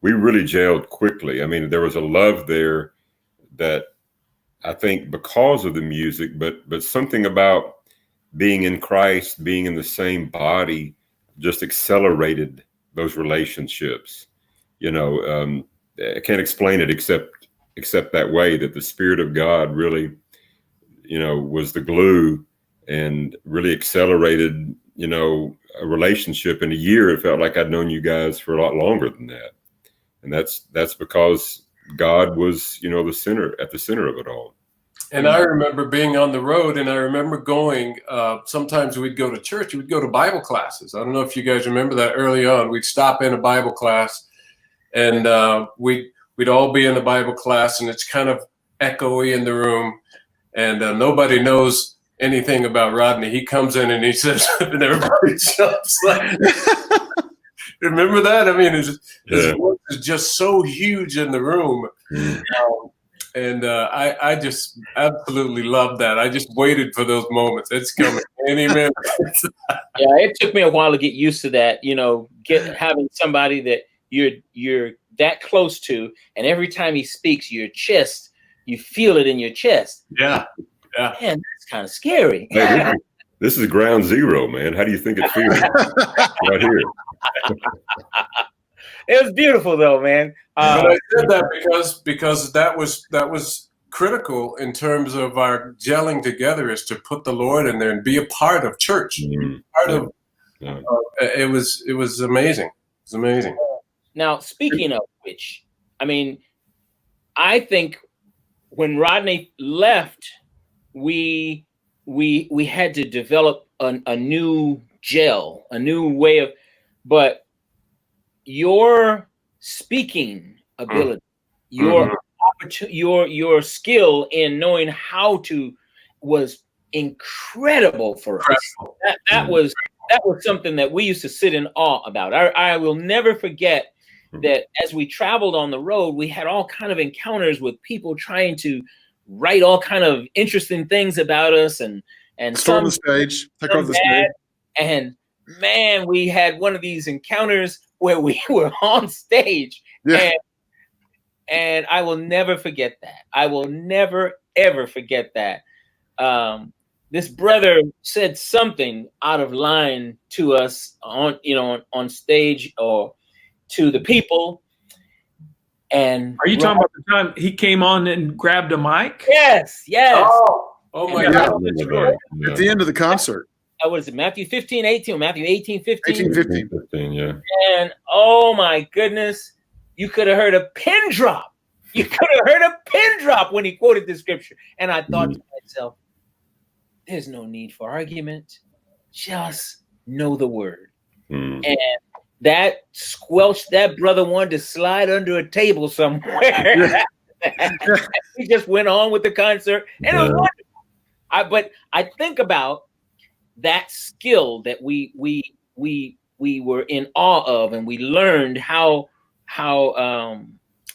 we really gelled quickly. I mean, there was a love there that I think because of the music, but something about being in Christ, being in the same body, just accelerated those relationships. I can't explain it except that way, that the Spirit of God really, was the glue and really accelerated, a relationship. In a year, it felt like I'd known you guys for a lot longer than that. And that's because God was, at the center of it all. And I remember being on the road, and I remember going, sometimes we'd go to church, we'd go to Bible classes. I don't know if you guys remember that early on. We'd stop in a Bible class, and we'd all be in the Bible class, and it's kind of echoey in the room, and nobody knows anything about Rodney. He comes in and he says, and everybody jumps. Remember that? I mean, his voice is just so huge in the room. And I just absolutely love that. I just waited for those moments. It's coming any minute. Yeah, it took me a while to get used to that. You know, having somebody that you're that close to, and every time he speaks, you feel it in your chest. Yeah. Man, that's kind of scary. Hey, this is ground zero, man. How do you think it feels right here? It was beautiful, though, man. But I said that because that was critical in terms of our gelling together, is to put the Lord in there and be a part of church. It was amazing. It was amazing. Now, speaking of which, I mean, I think when Rodney left, we had to develop a new gel, a new way of, but your speaking ability, your skill in knowing how to was incredible for us. That was something that we used to sit in awe about. I will never forget that as we traveled on the road, we had all kind of encounters with people trying to write all kind of interesting things about us and storm the stage, take over the stage. And man, we had one of these encounters where we were on stage, and I will never forget that. I will never ever forget that. This brother said something out of line to us on stage or to the people. And are you talking about the time he came on and grabbed a mic? Yes. Oh my God. At the end of the concert. What is it, Matthew 15:18, Matthew 18:15? 18:15, yeah. And oh my goodness, you could have heard a pin drop. You could have heard a pin drop when he quoted the scripture. And I thought to myself, there's no need for argument. Just know the word. And that squelched that brother wanted to slide under a table somewhere. He just went on with the concert, and it was wonderful. But I think about that skill that we were in awe of, and we learned how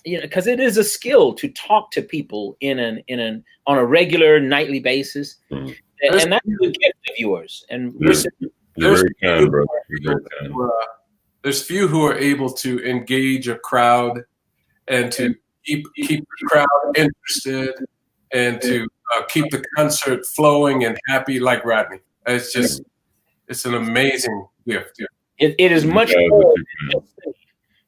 because it is a skill to talk to people on a regular nightly basis, and that's a gift of yours. And you're very kind, brother. You're very kind. There's few who are able to engage a crowd and to keep the crowd interested and to keep the concert flowing and happy like Rodney. It's an amazing gift. It is much more.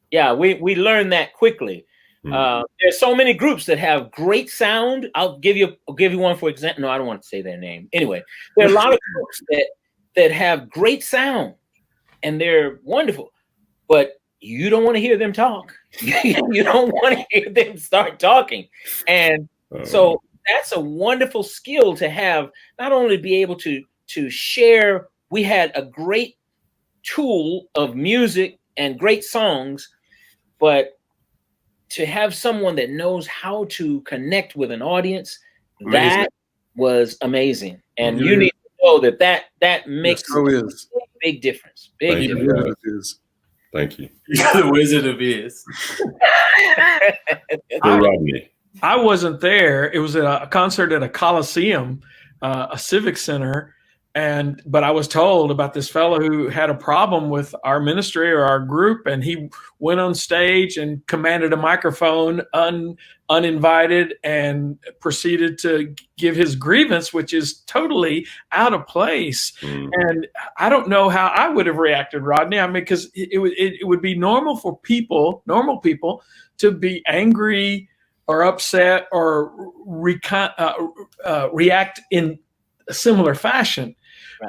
Yeah, we learned that quickly. There's so many groups that have great sound. I'll give you one for example. No, I don't want to say their name. Anyway, there are a lot of groups that have great sound, and they're wonderful, but you don't want to hear them talk. You don't want to hear them start talking, and so that's a wonderful skill to have. Not only be able to share. We had a great tool of music and great songs, but to have someone that knows how to connect with an audience, that was amazing. And you need to know that makes a big difference. Big difference. Thank you. You're the Wizard of Iz. I wasn't there. It was a concert at a Coliseum, a civic center. But I was told about this fellow who had a problem with our ministry or our group, and he went on stage and commanded a microphone uninvited and proceeded to give his grievance, which is totally out of place. And I don't know how I would have reacted, Rodney. I mean, because it would be normal for normal people to be angry or upset or react in a similar fashion.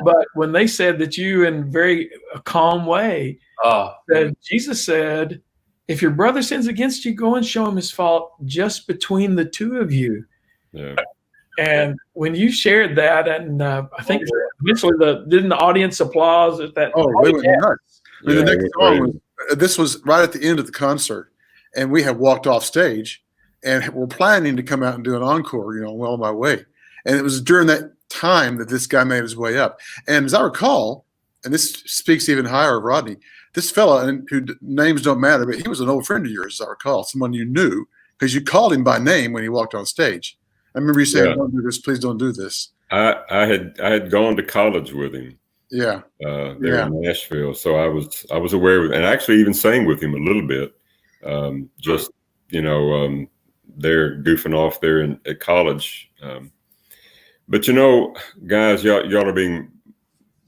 But when they said that you, in very calm way, that Jesus said, if your brother sins against you, go and show him his fault just between the two of you. Yeah. And when you shared that, and I think eventually didn't the audience applause at that? Oh, they went nuts. I mean, the next song this was right at the end of the concert, and we had walked off stage, and we're planning to come out and do an encore, well on my way. And it was during that time that this guy made his way up. And as I recall, and this speaks even higher of Rodney, this fella, and who names don't matter, but he was an old friend of yours, as I recall, someone you knew. because you called him by name when he walked on stage. I remember you saying, Yeah. "Don't do this, please don't do this." I had gone to college with him. Yeah. There in Nashville, so I was aware of it, and I actually even sang with him a little bit. Just they're goofing off there at college. But guys, y'all are being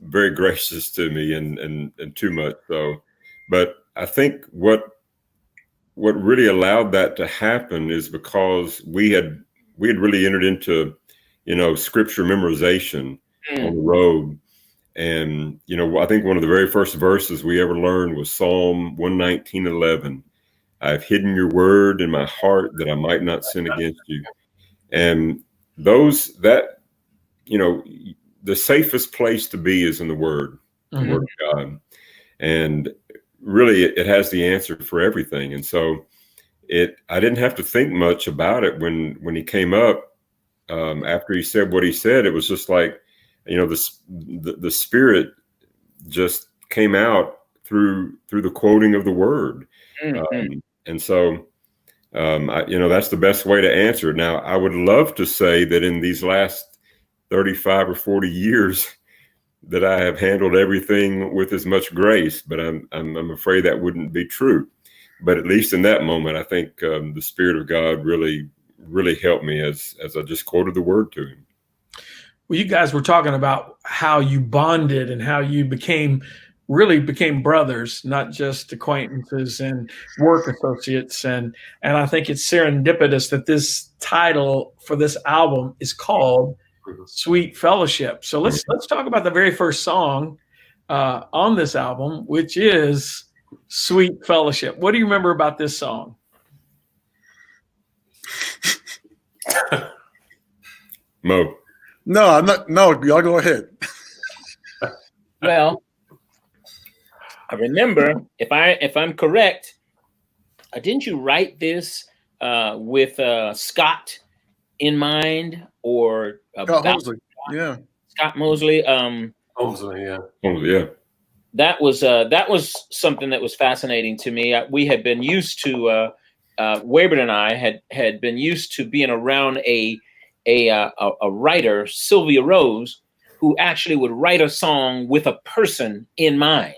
very gracious to me and too much so. But I think what really allowed that to happen is because we had really entered into scripture memorization on the road. And I think one of the very first verses we ever learned was Psalm 119:11. I've hidden your word in my heart that I might not sin against you. And the safest place to be is in the word, the word of God. And really it has the answer for everything. And so I didn't have to think much about it when he came up. After he said what he said, it was just like, the Spirit just came out through the quoting of the word. And so, that's the best way to answer it. Now, I would love to say that in these last 35 or 40 years that I have handled everything with as much grace, but I'm afraid that wouldn't be true. But at least in that moment, I think the Spirit of God really, really helped me as I just quoted the word to him. Well, you guys were talking about how you bonded and how you became brothers, not just acquaintances and work associates. And I think it's serendipitous that this title for this album is called Sweet Fellowship. So let's talk about the very first song on this album, which is Sweet Fellowship. What do you remember about this song? Mo. No, I'm not. No, y'all go ahead. Well, I remember, if I'm correct, didn't you write this with Scott in mind, or Scott Mosley? Yeah, Scott Mosley. Mosley, yeah. Yeah. That was something that was fascinating to me. We had been used to Wayburn and I had been used to being around a writer, Sylvia Rose, who actually would write a song with a person in mind.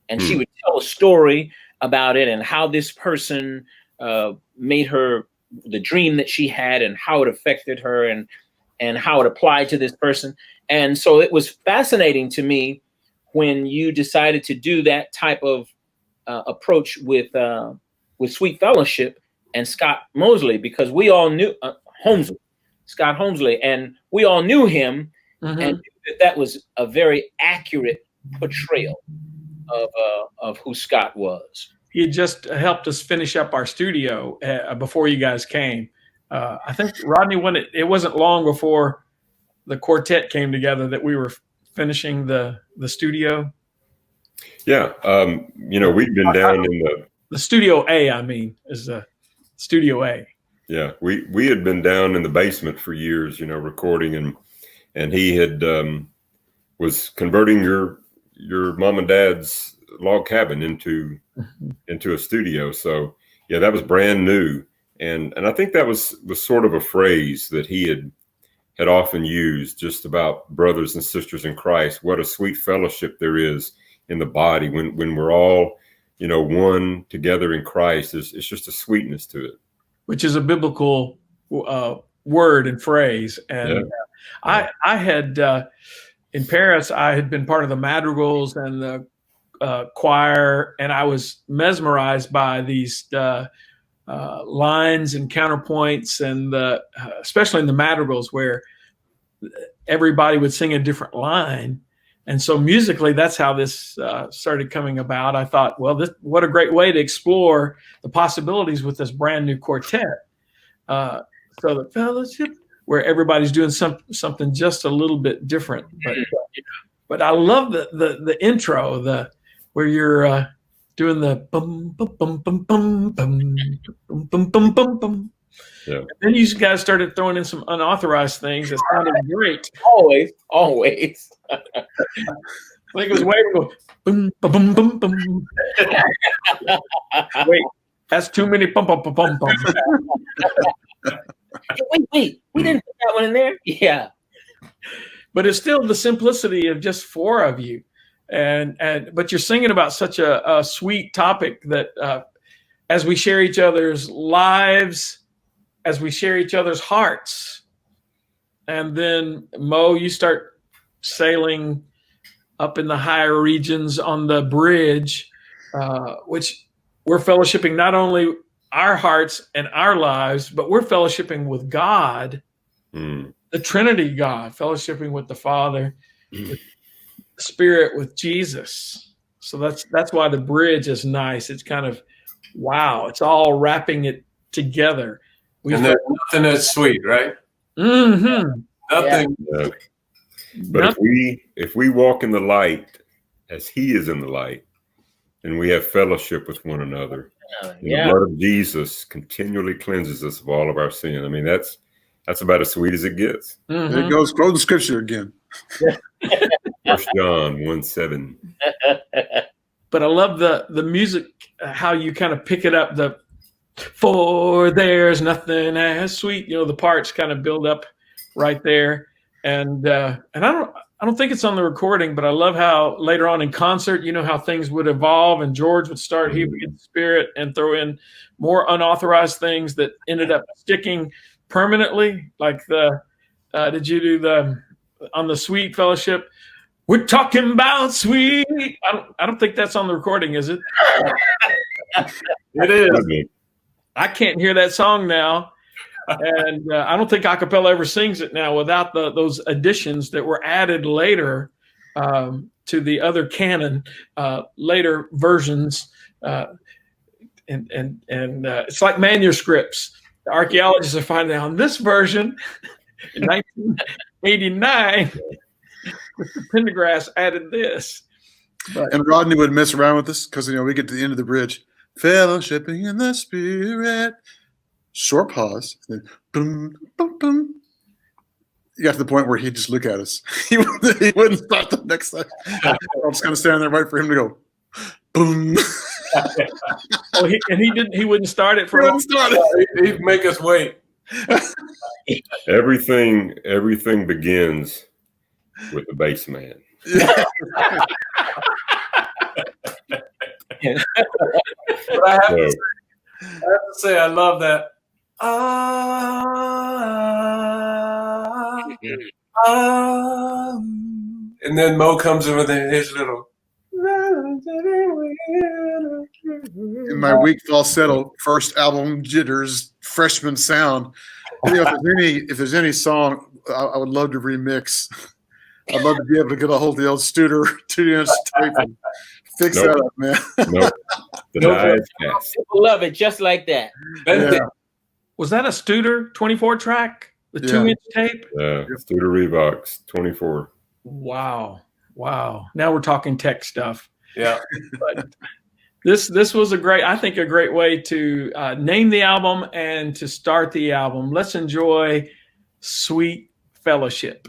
And she would tell a story about it and how this person made her, the dream that she had and how it affected her and how it applied to this person. And so it was fascinating to me when you decided to do that type of approach with Sweet Fellowship and Scott Mosley, because we all knew Scott Holmesley, and we all knew him, and knew that was a very accurate portrayal of who Scott was. He had just helped us finish up our studio before you guys came. I think, Rodney, when it wasn't long before the quartet came together that we were finishing the studio. Yeah. We'd been down in the Studio A, I mean, is the Studio A. Yeah, we had been down in the basement for years, recording, and he had was converting your mom and dad's log cabin into a studio. So yeah, that was brand new, and I think that was sort of a phrase that he had often used, just about brothers and sisters in Christ. What a sweet fellowship there is in the body when we're all one together in Christ. It's just a sweetness to it. Which is a biblical word and phrase. And I had, in Paris, I had been part of the madrigals and the choir, and I was mesmerized by these lines and counterpoints, and especially in the madrigals where everybody would sing a different line. And so musically, that's how this started coming about. I thought, well, what a great way to explore the possibilities with this brand new quartet. So the fellowship, where everybody's doing something just a little bit different. But I love the intro, where you're doing the bum bum bum bum bum bum bum bum bum bum. Yeah. And then you guys started throwing in some unauthorized things that sounded great. Always. I think it was way to go boom, boom, boom, boom. Wait, That's too many pum pum pum pum pum. Wait, we didn't put that one in there. Yeah, But it's still the simplicity of just four of you, but you're singing about such a sweet topic that as we share each other's lives, as we share each other's hearts, and then Mo, you start sailing up in the higher regions on the bridge, which we're fellowshipping not only our hearts and our lives, but we're fellowshipping with God, the Trinity God, fellowshipping with the Father, with the Spirit, with Jesus. So that's why the bridge is nice. It's kind of, wow, it's all wrapping it together. And there's nothing that's sweet, right? Mm-hmm. Nothing. Yeah. But if we walk in the light as He is in the light, then we have fellowship with one another. The blood of Jesus continually cleanses us of all of our sin. I mean, that's about as sweet as it gets. Mm-hmm. There it goes. Quote the scripture again. 1 John 1:7. But I love the music, how you kind of pick it up. For there's nothing as sweet. The parts kind of build up right there. And I don't think it's on the recording, but I love how later on in concert, how things would evolve, and George would start, he would get the Spirit and throw in more unauthorized things that ended up sticking permanently. Like did you do on the Sweet Fellowship? We're talking about sweet. I don't think that's on the recording, is it? It is. I can't hear that song now. And I don't think Acappella ever sings it now without those additions that were added later to the other canon, later versions. And it's like manuscripts. The archaeologists are finding out on this version in 1989, Mr. Pendergrass added this. And Rodney would mess around with us because, we get to the end of the bridge. Fellowshipping in the Spirit. Short pause. And then boom, boom, boom. You got to the point where he'd just look at us. He wouldn't stop the next time. I was kind of standing there right for him to go boom. He wouldn't start it for He wouldn't start it. He'd make us wait. Everything begins with the bass man. But I have to say, I love that. And then Mo comes in with his little. In my weak falsetto first album jitters freshman sound. If there's any song I would love to remix, I'd love to be able to get a hold of the old Studer 2-inch tape and fix that up, man. Nope. People love it just like that. Yeah. Was that a Studer 24 track? The 2-inch tape? Yeah, Studer Revox 24. Wow. Now we're talking tech stuff. Yeah. But this was a great way to name the album and to start the album. Let's enjoy Sweet Fellowship.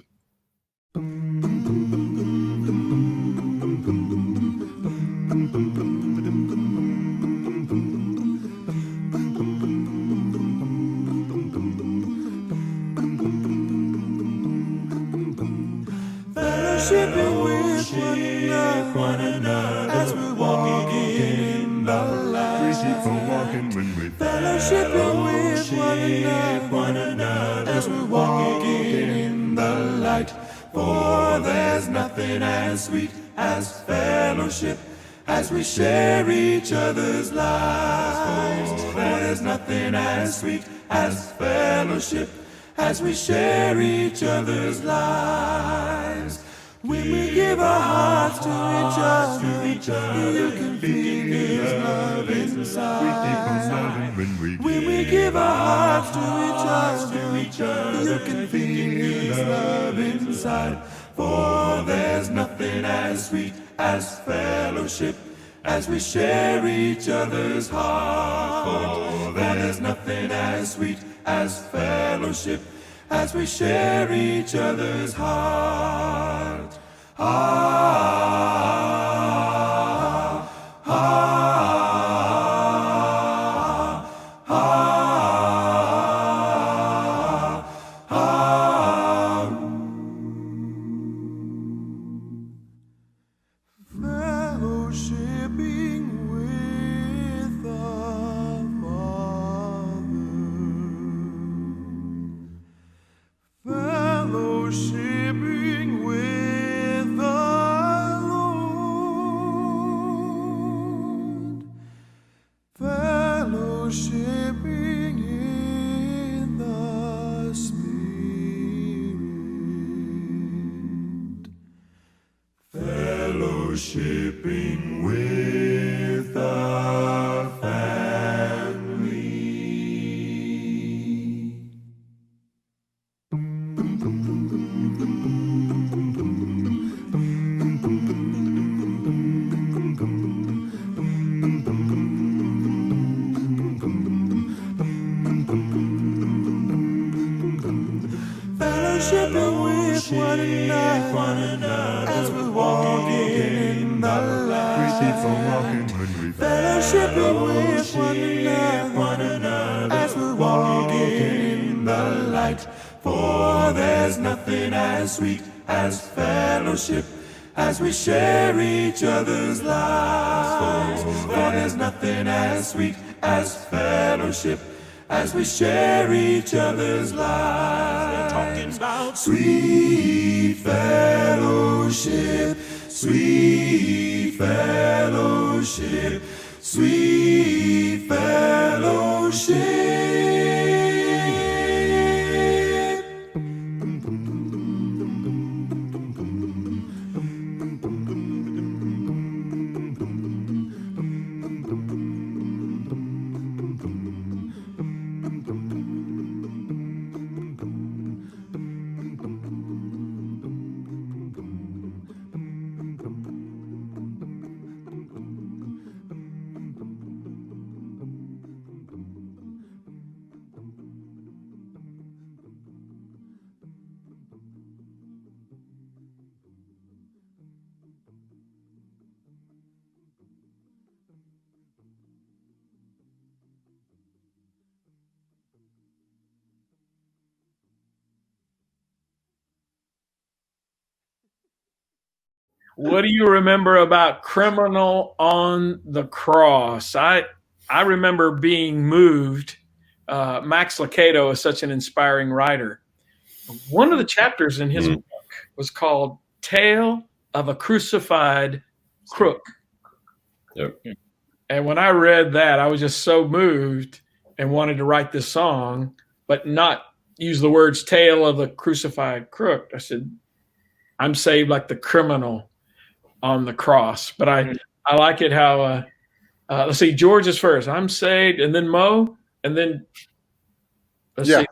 Fellowshipping with one another as we're walking in the light. Fellowshipping with one another as we're walking in the light. For there's nothing as sweet as fellowship as we share each other's lives. For there's nothing as sweet as fellowship as we share each other's lives. When we give our hearts to each other, you can feel His love inside. When we give our hearts to each other, you can feel His love inside. For there's nothing as sweet as fellowship as we share each other's heart. For there's nothing as sweet as fellowship as we share each other's heart. fellowshipping with the Lord, fellowshipping in the Spirit, fellowshipping with the family. Fellowshipping with one another as we're walking in the light. Fellowshipping with one another as we're walking in the light. For there's nothing as sweet as fellowship as we share each other's lives. For there's nothing as sweet as fellowship as we share each other's lives. They're talking about sweet fellowship, sweet fellowship, sweet fellowship. What do you remember about Criminal on the Cross? I remember being moved. Max Lucado is such an inspiring writer. One of the chapters in his book was called Tale of a Crucified Crook. Yep. And when I read that, I was just so moved and wanted to write this song, but not use the words Tale of a Crucified Crook. I said, I'm saved like the criminal on the cross. But I like it how, let's see, George is first. I'm saved, and then Mo, and then let's see.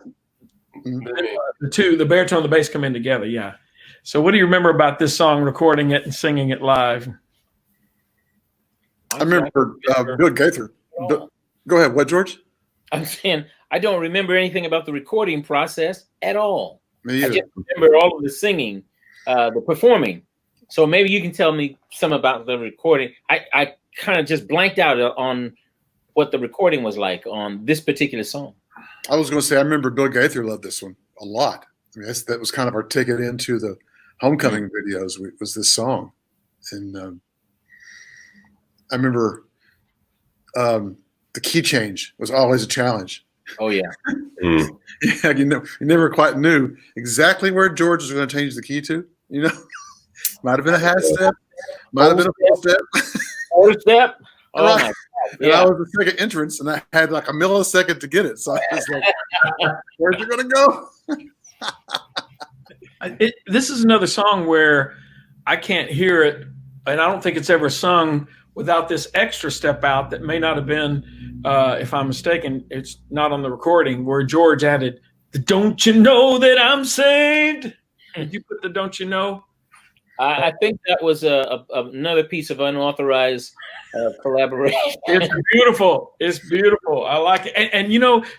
The baritone and the bass come in together. Yeah. So what do you remember about this song, recording it and singing it live? I remember Bill Gaither. Go ahead. What, George? I'm saying I don't remember anything about the recording process at all. Me either. I just remember all of the singing, the performing. So maybe you can tell me some about the recording. I kind of just blanked out on what the recording was like on this particular song. I was going to say, I remember Bill Gaither loved this one a lot. I mean, that was kind of our ticket into the homecoming videos, was this song. And I remember the key change was always a challenge. Oh, yeah. Yeah, you never quite knew exactly where George was going to change the key to. Might have been a half step, might have been a full step. Full step? Oh, Right. my God. And Yeah. I was the second entrance, and I had like a millisecond to get it. So I was like, where's it going to go? This is another song where I can't hear it, and I don't think it's ever sung without this extra step out that may not have been, if I'm mistaken, it's not on the recording, where George added the "Don't you know that I'm saved?" Did you put the "Don't you know"? I think that was another piece of unauthorized collaboration. It's beautiful. It's beautiful. I like it. And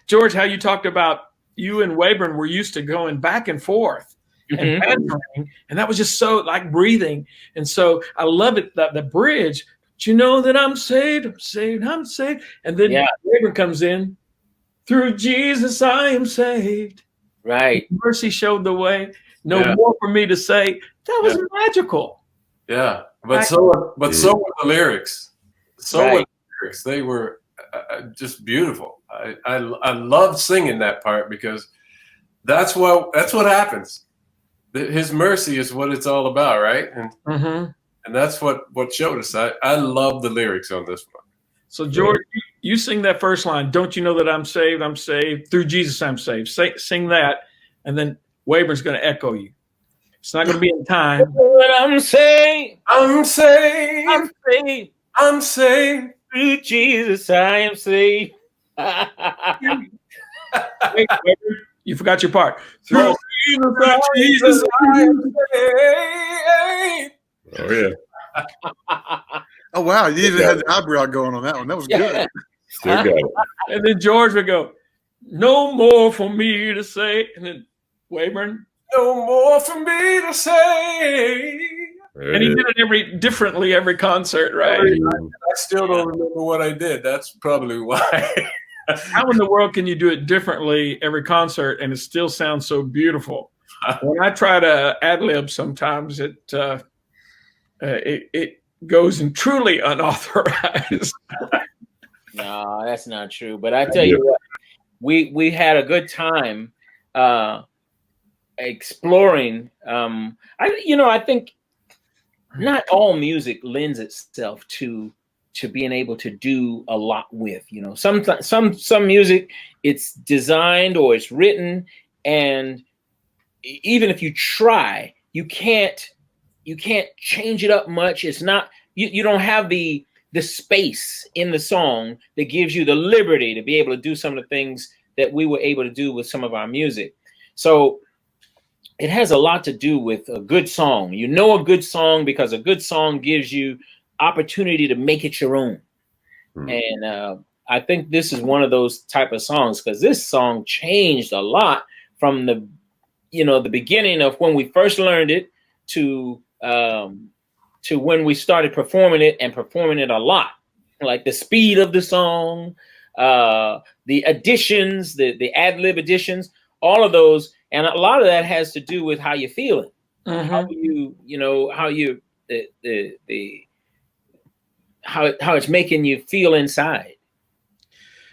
George, how you talked about you and Wayburn were used to going back and forth and bantering, and that was just so like breathing. And so I love it, that the bridge, "Do you know that I'm saved? I'm saved. I'm saved." And then Wayburn comes in, "Through Jesus I am saved. Right. Mercy showed the way. No more for me to say." That was magical. Yeah, but so were the lyrics. So were the lyrics. They were just beautiful. I loved singing that part because that's what happens. His mercy is what it's all about, right? Mm-hmm. And that's what showed us. I love the lyrics on this one. So George, you sing that first line. Don't you know that I'm saved? I'm saved through Jesus. I'm saved. Sing that, and then Waburn's going to echo you. It's not going to be in time. I'm saved. I'm saved. I'm saved. I'm saved. Through Jesus, I am saved. Wait, you forgot your part. Through Jesus, I am saved. Oh yeah. Oh wow, you even had the eyebrow going on that one. That was good. Still got it. And then George would go, "No more for me to say." And then Wayburn, No more for me to say. and he did it differently every concert, right? I still don't remember what I did. That's probably why. How in the world can you do it differently every concert and it still sounds so beautiful? When I try to ad lib, sometimes it goes in truly unauthorized. No, that's not true. But I tell you what, we had a good time exploring. I think not all music lends itself to being able to do a lot with. Some music, it's designed or it's written, and even if you try, you can't change it up much. It's not you don't have the space in the song that gives you the liberty to be able to do some of the things that we were able to do with some of our music. So it has a lot to do with a good song. You know a good song because a good song gives you opportunity to make it your own. And I think this is one of those type of songs, because this song changed a lot from the beginning of when we first learned it to when we started performing it a lot. Like the speed of the song, the additions, the ad-lib additions, all of those. And a lot of that has to do with how you're feeling, how it's making you feel inside.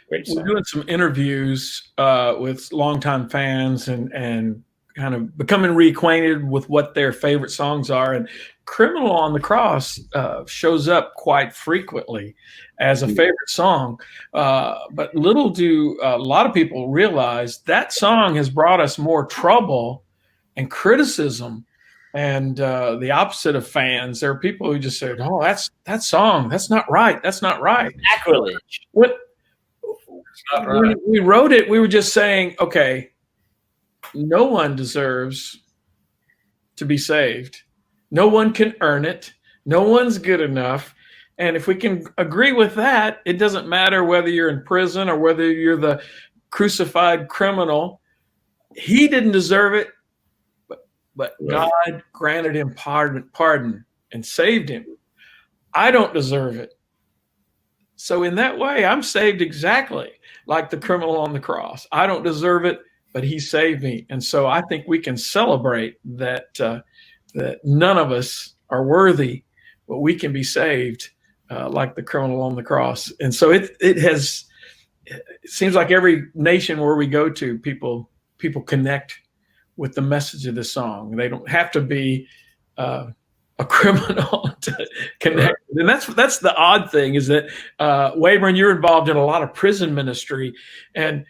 We're doing some interviews with longtime fans and kind of becoming reacquainted with what their favorite songs are. And "Criminal on the Cross" shows up quite frequently as a favorite song. But little do a lot of people realize that song has brought us more trouble and criticism. And the opposite of fans, there are people who just said, "Oh, that song, that's not right. That's not right." Sacrilege. When Right. we wrote it, we were just saying, okay, no one deserves to be saved. No one can earn it. No one's good enough. And if we can agree with that, it doesn't matter whether you're in prison or whether you're the crucified criminal. He didn't deserve it, but God granted him pardon and saved him. I don't deserve it. So in that way, I'm saved exactly like the criminal on the cross. I don't deserve it, but he saved me. And so I think we can celebrate that that none of us are worthy, but we can be saved like the criminal on the cross. And so it seems like every nation where we go to, people connect with the message of the song. They don't have to be a criminal to connect. Right. And that's the odd thing, is that Wayburn, you're involved in a lot of prison ministry, and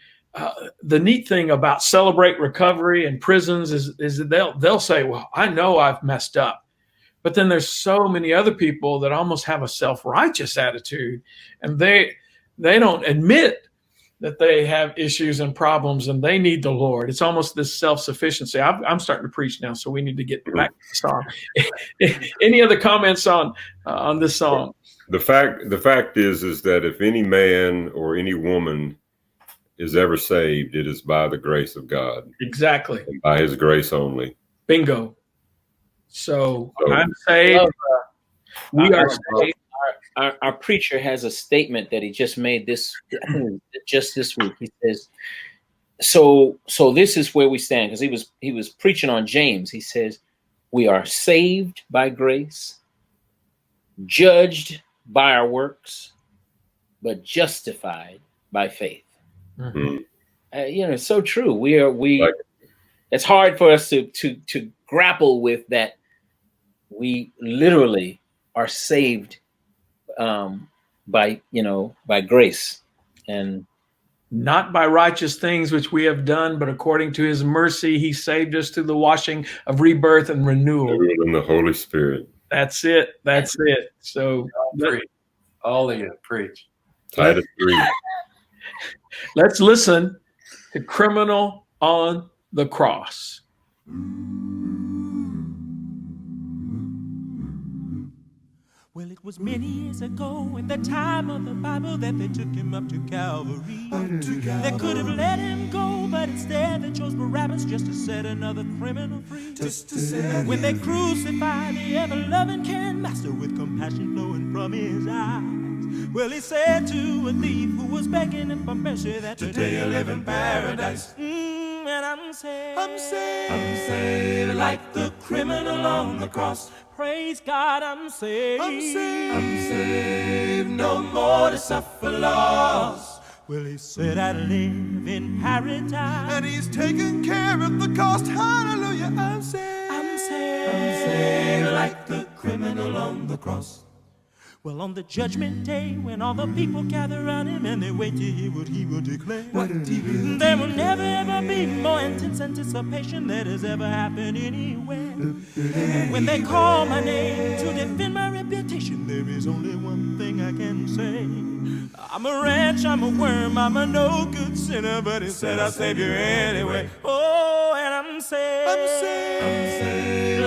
the neat thing about Celebrate Recovery and prisons is that they'll say, "Well, I know I've messed up," but then there's so many other people that almost have a self-righteous attitude, and they don't admit that they have issues and problems and they need the Lord. It's almost this self-sufficiency. I'm starting to preach now, so we need to get back to the song. Any other comments on this song? The fact is that if any man or any woman is ever saved, it is by the grace of God. Exactly. And by his grace only. Bingo. So I'm saved. We are saved. Our preacher has a statement that he just made just this week. He says, so this is where we stand, because he was preaching on James. He says, we are saved by grace, judged by our works, but justified by faith. Mm-hmm. It's so true. It's hard for us to grapple with that we literally are saved by grace, and not by righteous things which we have done, but according to his mercy, he saved us through the washing of rebirth and renewal. In the Holy Spirit. That's it. That's it. So all of you preach. Titus 3. Let's listen to Criminal on the Cross. Well, it was many years ago in the time of the Bible that they took him up to Calvary. They could have let him go, but instead they chose Barabbas just to set another criminal free. When they crucified the ever-loving King Master with compassion flowing from his eyes, well, he said to a thief who was begging him for mercy that today I live in paradise. And I'm saved like the criminal on the cross. Praise God, I'm saved. I'm saved, no more to suffer loss. Well, he said I'd live in paradise, and he's taking care of the cost. Hallelujah, I'm saved. I'm saved like the criminal on the cross. Well, on the judgment day, when all the people gather around him and they wait to hear what he will declare, there will never ever be more intense anticipation that has ever happened anywhere. When they call my name to defend my reputation, there is only one thing I can say. I'm a wretch, I'm a worm, I'm a no good sinner, but he said I'll save you anyway. Oh, and I'm saved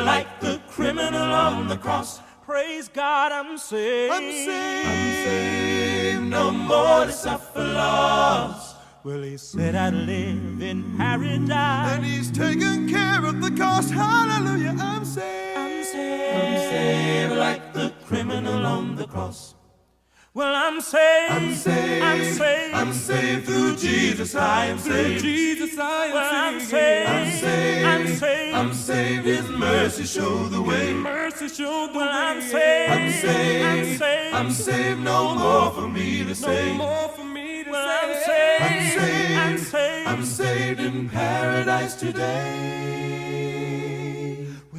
like the criminal on the cross. Praise God, I'm saved. I'm saved, no more to suffer loss. Well, he said I'd live in paradise, and he's taking care of the cost. Hallelujah, I'm saved. I'm saved like the criminal on the cross. Well, I'm saved. I'm saved. I'm saved. I'm saved through Jesus. I am saved. Through Jesus, I am well, I'm saved. I'm saved. I'm saved. I'm saved. His mercy showed the way. Mercy showed the way. I'm saved. I'm saved. I'm saved. I'm saved. No more for me to save. No more for me to well, I'm saved. I'm saved. I'm saved. I'm saved in paradise today.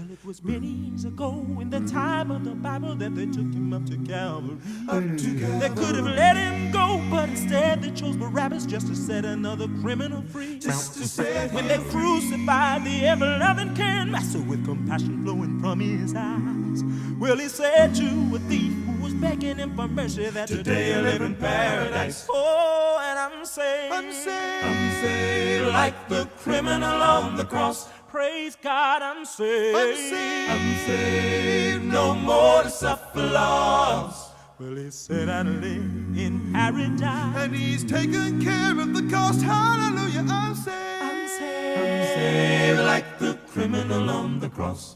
It was many years ago in the time of the Bible that they took him up to Calvary. They could have let him go, but instead they chose Barabbas just to set another criminal free. When they crucified the ever-loving King Master with compassion flowing from his eyes, well, he said to a thief who was begging him for mercy that today I live in paradise. Oh, and I'm saved. I'm saved. I'm saved like the criminal on the cross. Praise God, I'm saved. I'm saved. I'm saved. No more to suffer loss. Well, he said I'd live in paradise, and he's taking care of the cost. Hallelujah, I'm saved. I'm saved. I'm saved like the criminal on the cross.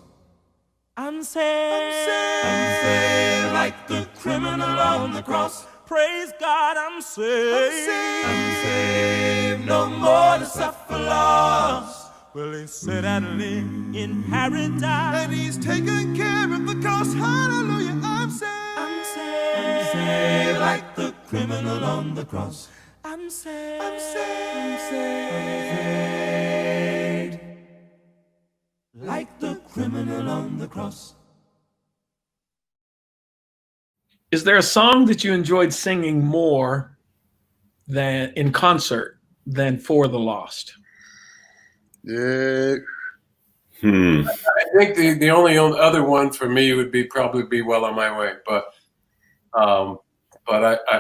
I'm saved. I'm saved. I'm saved like the criminal on the cross. Praise God, I'm saved. I'm saved. I'm saved. No more to suffer loss. Well, he said I'd live in paradise, and he's taking care of the cost. Hallelujah, I'm saved. I'm saved. I'm saved like the criminal on the cross. I'm saved. I'm saved. I'm saved like the criminal on the cross. Is there a song that you enjoyed singing more than in concert than For the Lost? Yeah. I think the only other one for me would probably be Well on My Way, but I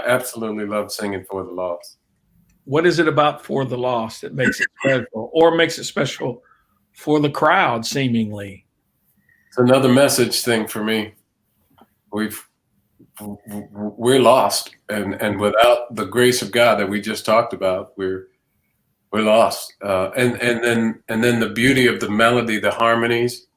absolutely love singing For the Lost. What is it about For the Lost that makes it special, or makes it special for the crowd, seemingly? It's another message thing for me. We're lost, and without the grace of God that we just talked about, we're lost. And then the beauty of the melody, the harmonies,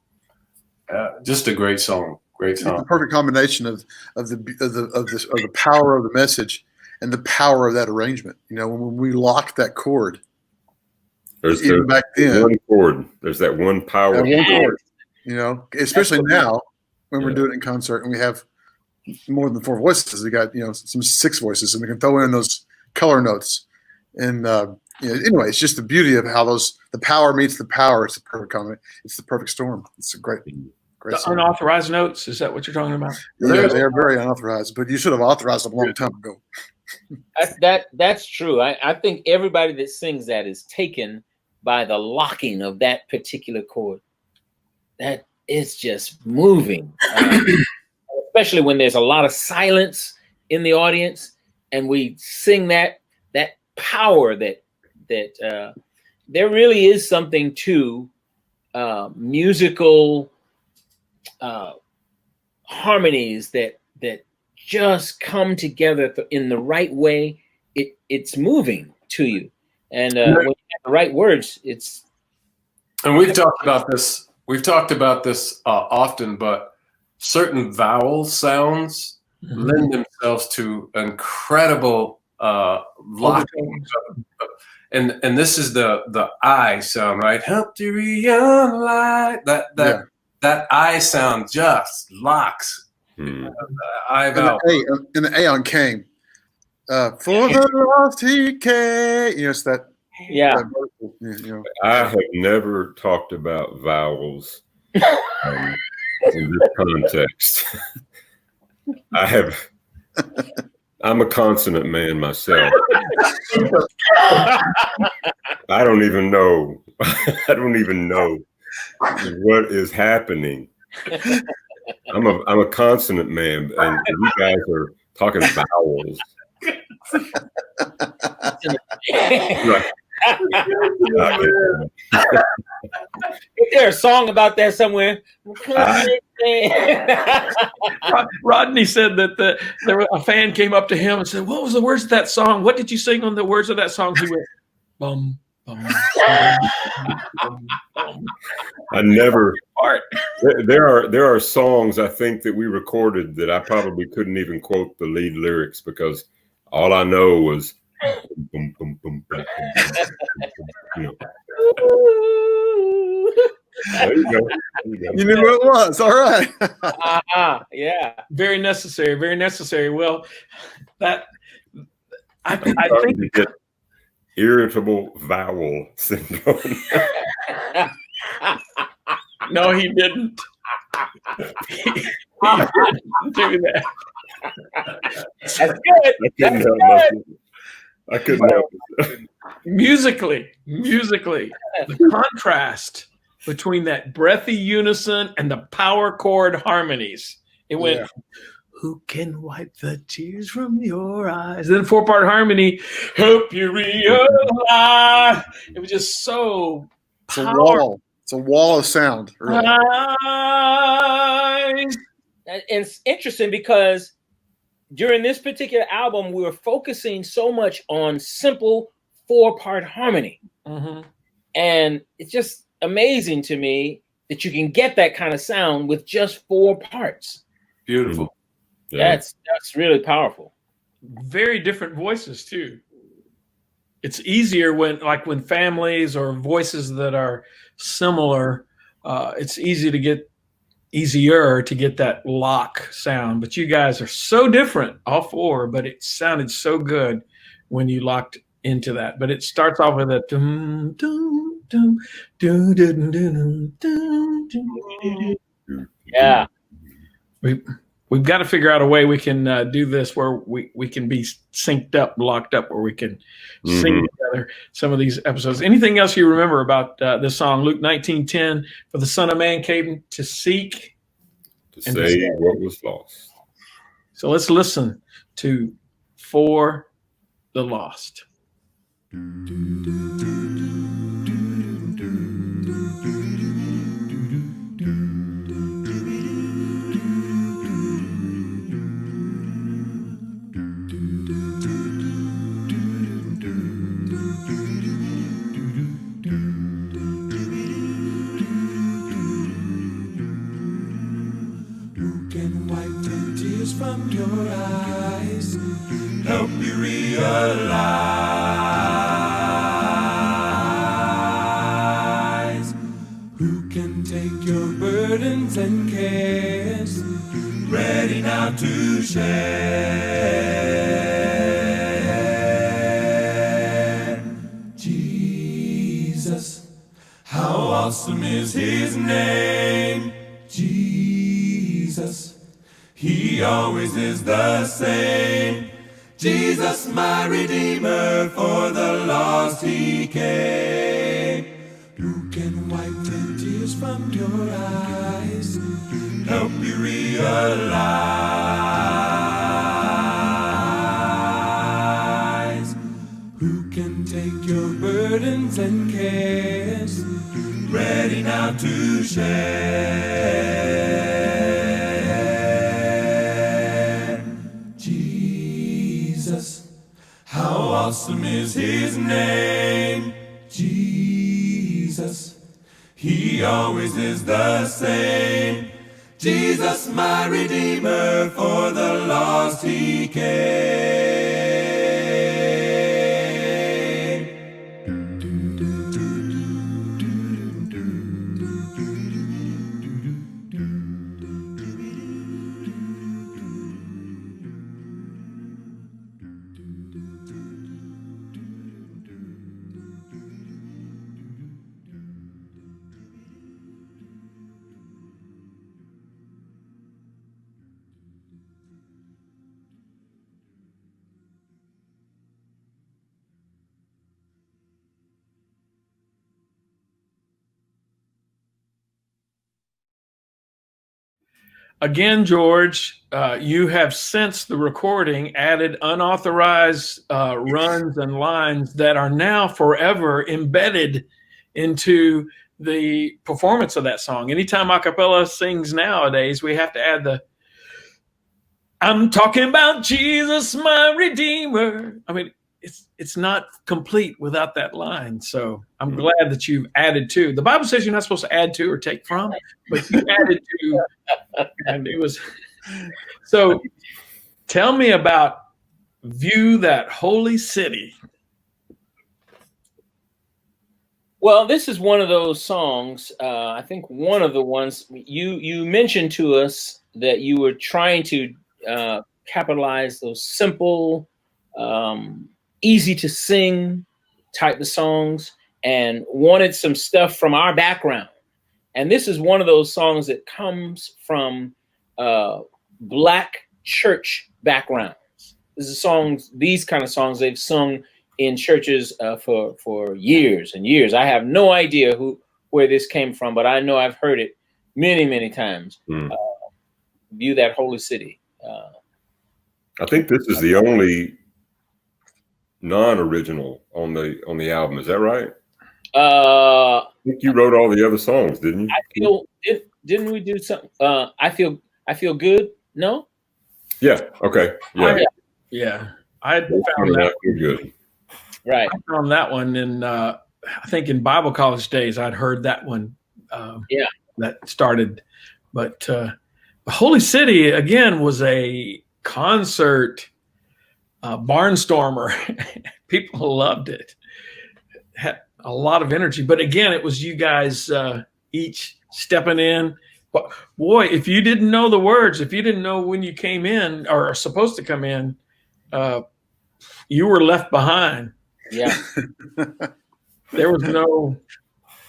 just a great song. Great song. It's the perfect combination of the power of the message and the power of that arrangement. You know, when we lock that chord, even back then, one chord. There's that one power. That one chord. You know, especially now when we're doing it in concert and we have more than 4 voices. We got some 6 voices, and we can throw in those color notes. And Anyway, it's just the beauty of how the power meets the power. It's a perfect combination. It's the perfect storm. It's a great The song. unauthorized notes, is that what you're talking about? Yeah, they are very unauthorized, but you should have authorized them a long time ago. That's true. I think everybody that sings that is taken by the locking of that particular chord. That is just moving, especially when there's a lot of silence in the audience, and we sing that power that there really is something to musical harmonies that just come together in the right way. It's moving to you, and when you have the right words, it's. And we've talked about this. We've talked about this often, but certain vowel sounds lend themselves to incredible locking. And this is the I sound, right? Help to realize that I sound just locks. I vowel. And the A on came. For the lost he came. It's that. Yeah. I have never talked about vowels in this context. I'm a consonant man myself. I don't even know what is happening. I'm a consonant man, and you guys are talking vowels. Is there a song about that somewhere? Rodney said that a fan came up to him and said, "What was the words of that song? What did you sing on the words of that song?" He went, "Bum, bum, bum, bum." I never. Art. There are songs I think that we recorded that I probably couldn't even quote the lead lyrics because all I know was. Boom, boom, boom, boom, boom, There you go. You knew what it was. All right. Yeah. Very necessary. Very necessary. Well, that I think to get irritable vowel syndrome. No, he didn't. He didn't do that. That's good. I couldn't help it. Musically, the contrast between that breathy unison and the power chord harmonies. It went, "Who can wipe the tears from your eyes?" Then 4-part harmony, "Help you realize." It was just so powerful. It's a wall of sound. Really. And it's interesting because during this particular album, we were focusing so much on simple 4-part harmony. Mm-hmm. And it's just amazing to me that you can get that kind of sound with just 4 parts. Beautiful. Yeah. That's really powerful. Very different voices too. It's easier when families or voices that are similar, it's easier to get that lock sound. But you guys are so different, all 4, but it sounded so good when you locked into that. But it starts off with a dum dum dum dum dum dum dum. Yeah. We've got to figure out a way we can do this where we can be synced up, locked up, where we can sing together some of these episodes. Anything else you remember about this song, Luke 19:10, for the Son of Man came to seek to save what was lost. So let's listen to For the Lost. From your eyes, help you realize who can take your burdens and cares, ready now to share. awesome is his name, Jesus. He always is the same. Jesus, my Redeemer, for the lost he came. Who can wipe the tears from your eyes? Help you realize. Who can take your burdens and cares? Ready now to share. Jesus, how awesome is his name, Jesus. He always is the same. Jesus, my Redeemer, for the lost he came. Again, George, you have since the recording added unauthorized runs and lines that are now forever embedded into the performance of that song. Anytime Acappella sings nowadays, we have to add the "I'm talking about Jesus, my Redeemer." I mean, it's not complete without that line. So I'm glad that you've added to. The Bible says you're not supposed to add to or take from, but you added to. And it was so. Tell me about "View That Holy City." Well, this is one of those songs. I think one of the ones you mentioned to us that you were trying to capitalize those simple, easy to sing type of songs, and wanted some stuff from our background. And this is one of those songs that comes from Black church backgrounds. This is songs, these kind of songs they've sung in churches for years and years. I have no idea where this came from, but I know I've heard it many, many times. View That Holy City. I think this is the only non-original on the album. Is that right? I think you wrote all the other songs, didn't you? Didn't we do something? I feel good. No. Yeah. Okay. Yeah. Yeah. I found that good. Right. I found that one in I think in Bible college days. I'd heard that one. That started, but Holy City again was a concert barnstormer. People loved it. Had a lot of energy, but again, it was you guys each stepping in. But boy, if you didn't know the words, if you didn't know when you came in or are supposed to come in, you were left behind. Yeah. There was no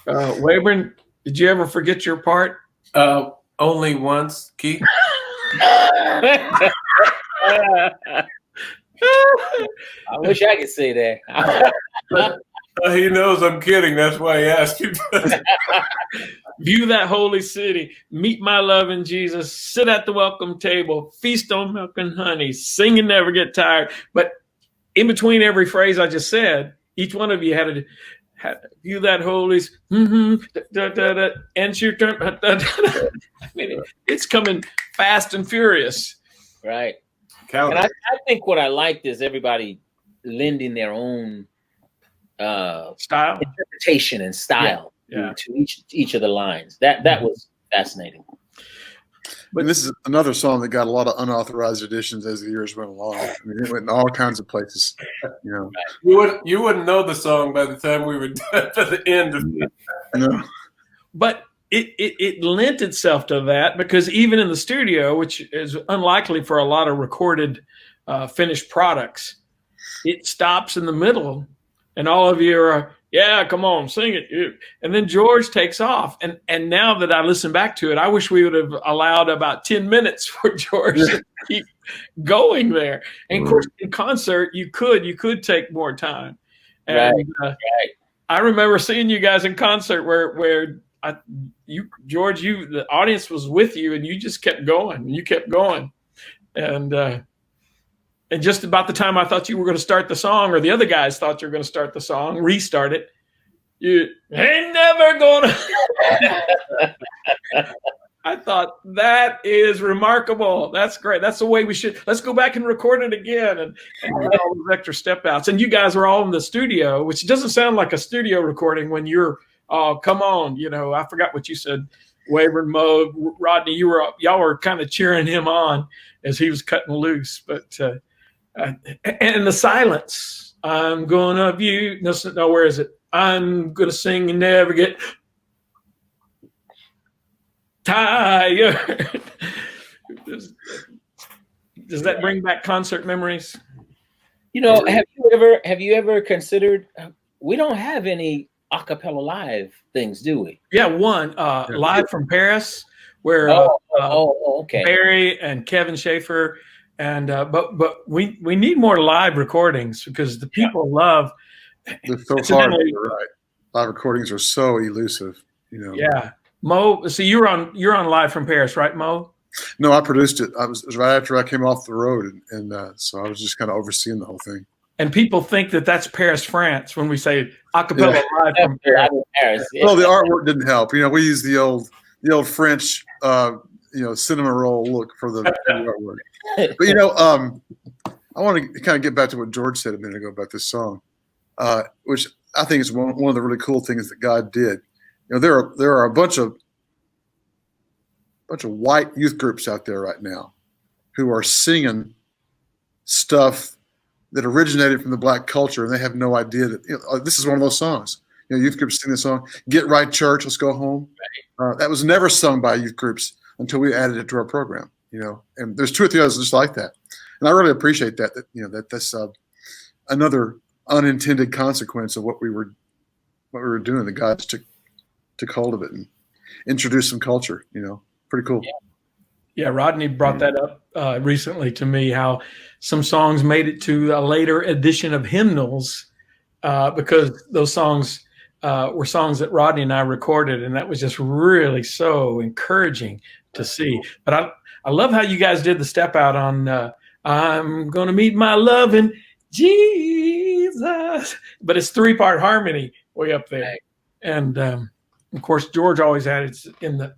Wayburn. Did you ever forget your part? Only once, Keith. I wish I could say that. He knows I'm kidding. That's why he asked you. View that holy city. Meet my love in Jesus. Sit at the welcome table. Feast on milk and honey. Sing and never get tired. But in between every phrase I just said, each one of you had to view that holy. Answer your turn. I mean, it's coming fast and furious. Right. And I think what I liked is everybody lending their own style, interpretation, and style to each of the lines. That was fascinating. But this is another song that got a lot of unauthorized editions as the years went along. I mean, it went in all kinds of places. You know, you wouldn't know the song by the time we were done at the end of it. No. But it lent itself to that, because even in the studio, which is unlikely for a lot of recorded finished products, it stops in the middle, and all of you are Yeah, come on, sing it. And then George takes off. And now that I listen back to it, I wish we would have allowed about 10 minutes for George to keep going there. And of course, in concert, you could take more time. And Right. I remember seeing you guys in concert where George, the audience was with you, and you just kept going. You kept going, and just about the time I thought you were going to start the song, or the other guys thought you were going to start the song, restart it. You ain't never gonna. I thought that is remarkable. That's great. That's the way we should. Let's go back and record it again, and add all those extra step outs. And you guys were all in the studio, which doesn't sound like a studio recording when you're. Oh, come on! I forgot what you said. Wavering Mo, Rodney, y'all were kind of cheering him on as he was cutting loose. But and the silence. I'm gonna view. No, where is it? I'm gonna sing and never get tired. Does that bring back concert memories? Have you ever considered? We don't have any Acappella live things, do we? Yeah, one live from Paris, where okay. Barry and Kevin Schaefer, and but we need more live recordings because the people love. They're so hard. You're right. Live recordings are so elusive. Yeah, Mo. So you're on Live from Paris, right, Mo? No, I produced it. It was right after I came off the road, and so I was just kind of overseeing the whole thing. And people think that that's Paris, France, when we say Acappella live from Paris. Well, the artwork didn't help. We used the old French, cinema roll look for the artwork. But I want to kind of get back to what George said a minute ago about this song, which I think is one of the really cool things that God did. There are a bunch of white youth groups out there right now who are singing stuff that originated from the black culture, and they have no idea that this is one of those songs. Youth groups sing the song "Get Right, Church, Let's Go Home." That was never sung by youth groups until we added it to our program. And there's 2 or 3 others just like that, and I really appreciate that. That's another unintended consequence of what we were doing. The guys took hold of it and introduced some culture. Pretty cool. Yeah, Rodney brought that up recently to me, how some songs made it to a later edition of hymnals because those songs were songs that Rodney and I recorded, and that was just really so encouraging to see. But I love how you guys did the step out on I'm going to meet my love in Jesus. But it's 3-part harmony way up there. Right. And, of course, George always had it in the,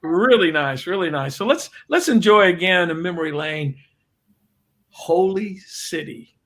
really nice, really nice. So let's enjoy again in memory lane, Holy City.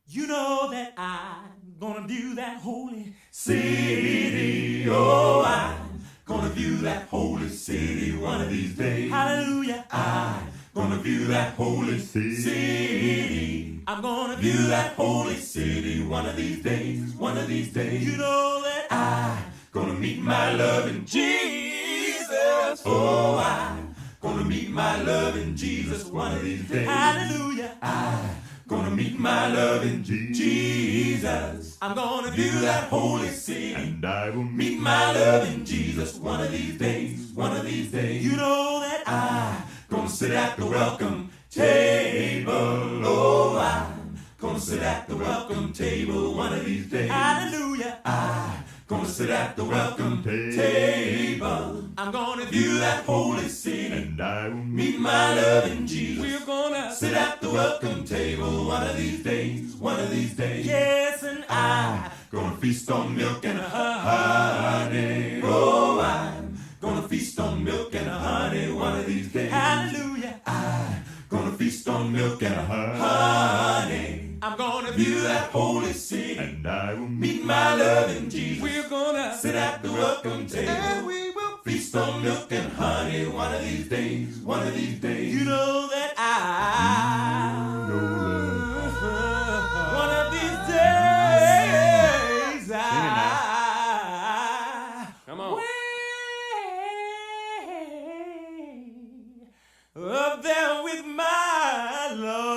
You know that I'm gonna view that holy city. Oh, I'm gonna view that holy city one of these days. Hallelujah. I'm gonna view that holy city. I'm gonna view that holy city one of these days. One of these days. You know that I'm gonna meet my love in Jesus. Oh, I'm gonna meet my love in Jesus one of these days. Hallelujah. I'm gonna meet my love in Jesus. I'm gonna view that holy city, and I will meet my love in Jesus one of these days. One of these days. You know that I'm gonna sit at the welcome table. Oh, I'm gonna sit at the welcome table one of these days. Hallelujah. I'm gonna sit at the welcome table. I'm gonna view that holy city, and I will meet my love in Jesus. We're gonna sit at the welcome table one of these days. One of these days. Yes, and I'm gonna feast on milk and honey. Oh, I'm gonna feast on milk and honey one of these days. Hallelujah. I'm gonna feast on milk and honey. I'm gonna view that holy city, and I will meet my love in Jesus. We're gonna sit at the welcome table, and we will feast on milk and honey one of these days. One of these days. You know that one of these days Come on. Up there with my Lord.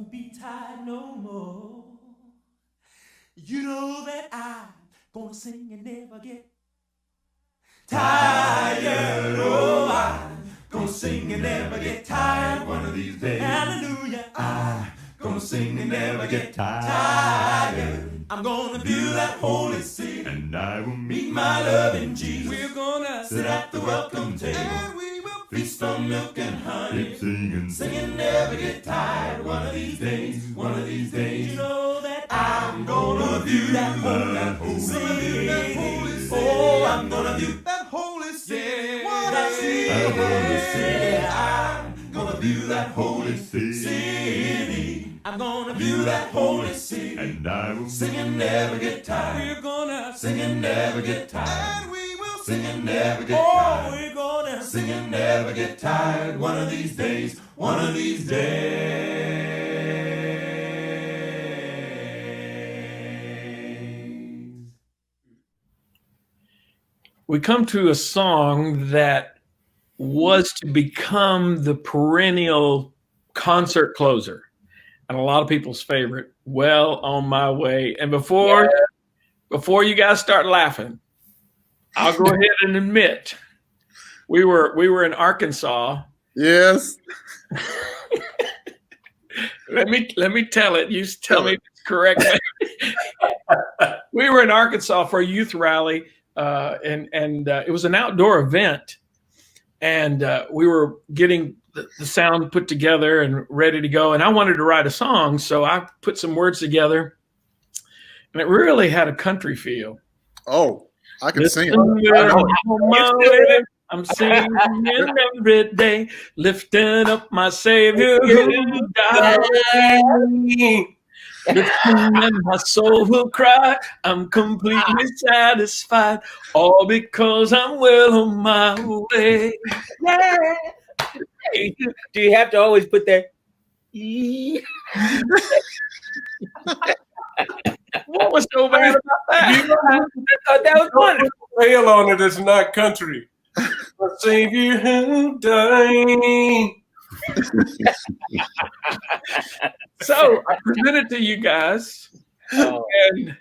won't be tired no more. You know that I'm gonna sing and never get tired. Oh, I'm gonna sing and never get tired one of these days. Hallelujah. I'm gonna sing and never get tired. I'm gonna do that holy sin, and I will meet my loving Jesus. We're gonna sit at the welcome table, and we will feast on milk and honey. Keep singing, singing, never get tired. One of these days, one of these days. You know that I'm gonna view that holy sin. Oh, I'm gonna view that holy sin. What I see, I'm gonna view that holy sin. I'm gonna view that holy city, and I will sing and never get tired. We're gonna sing and never get tired. And we will sing and never get tired. Oh, we're gonna sing and never get tired. One of these days, one of these days. We come to a song that was to become the perennial concert closer. And a lot of people's favorite, Well on My Way. And before you guys start laughing, I'll go ahead and admit we were in Arkansas. Yes. Let me tell it. You tell me if it's correct. We were in Arkansas for a youth rally, and it was an outdoor event, and we were getting the sound put together and ready to go. And I wanted to write a song, so I put some words together, and it really had a country feel. Oh, I can sing it. I'm singing every day, lifting up my Savior who died. And my soul will cry, I'm completely satisfied, all because I'm well on my way. Yeah. Do you have to always put that? What was so bad about that? I thought that was funny. Rail on it is not country. The Savior who died. So I presented to you guys, and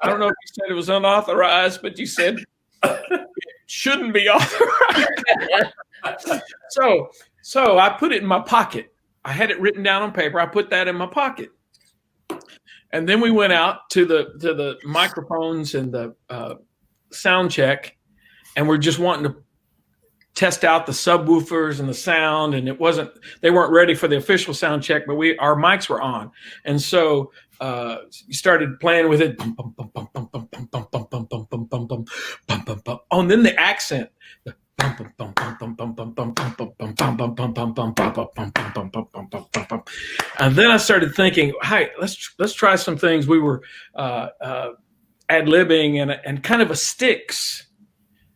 I don't know if you said it was unauthorized, but you said it shouldn't be authorized. So I put it in my pocket. I had it written down on paper. I put that in my pocket. And then we went out to the microphones and the sound check, and we're just wanting to test out the subwoofers and the sound. And they weren't ready for the official sound check, but our mics were on. And so you started playing with it. Oh, and then the accent. And then I started thinking, hey, let's try some things. We were ad-libbing and kind of a Styx,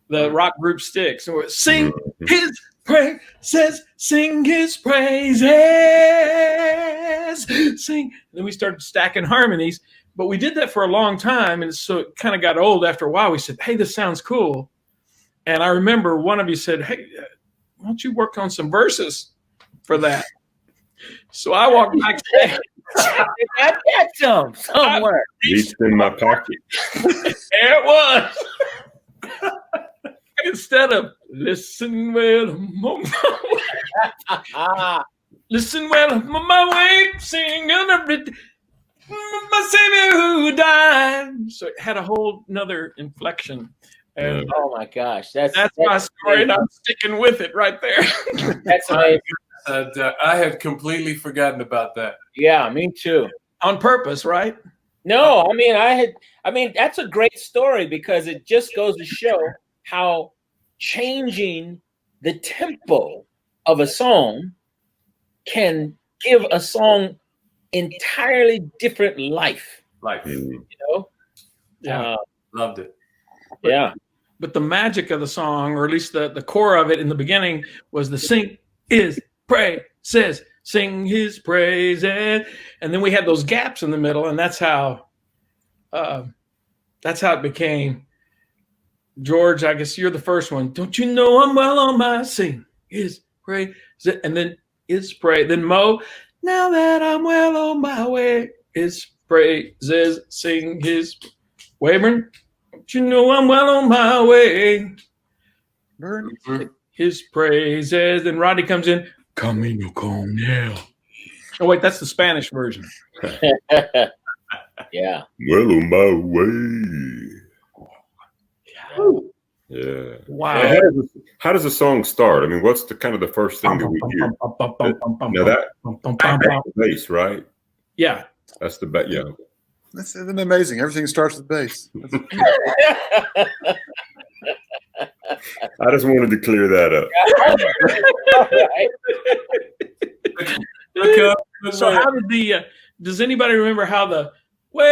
the rock group Styx. And we're sing his praises, sing his praises, sing. And then we started stacking harmonies, but we did that for a long time. And so it kind of got old after a while. We said, hey, this sounds cool. And I remember one of you said, hey, why don't you work on some verses for that? So I walked backstage. I got some somewhere. Reached in my pocket. There it was. Instead of listen well, I'm on my way. Listen well, I'm on my way, singing every day. My Savior who died. So it had a whole nother inflection. And oh my gosh, that's my story, and I'm sticking with it right there. That's amazing. I had completely forgotten about that. Yeah, me too. On purpose, right? No, I mean that's a great story because it just goes to show how changing the tempo of a song can give a song entirely different life. You know? Yeah. Loved it. Yeah. But the magic of the song, or at least the core of it in the beginning, was the sing is praises, sing his praises. And then we had those gaps in the middle, and that's how it became. George, I guess you're the first one. Don't you know I'm well on my sing is praise, and then is pray. Then Mo, Now that I'm well on my way, his praises sing his. Wayburn, don't you know I'm well on my way? Burn. His praises. Then Rodney comes in. Camino con él. Oh wait, that's the Spanish version. Yeah. Well on my way. Yeah. Wow. How does a song start? I mean, what's the kind of the first thing that we hear? Now that's the bass, right? Yeah. That's the bass. Yeah. That's amazing. Everything starts with bass. I just wanted to clear that up. Look up. So how did does anybody remember how the way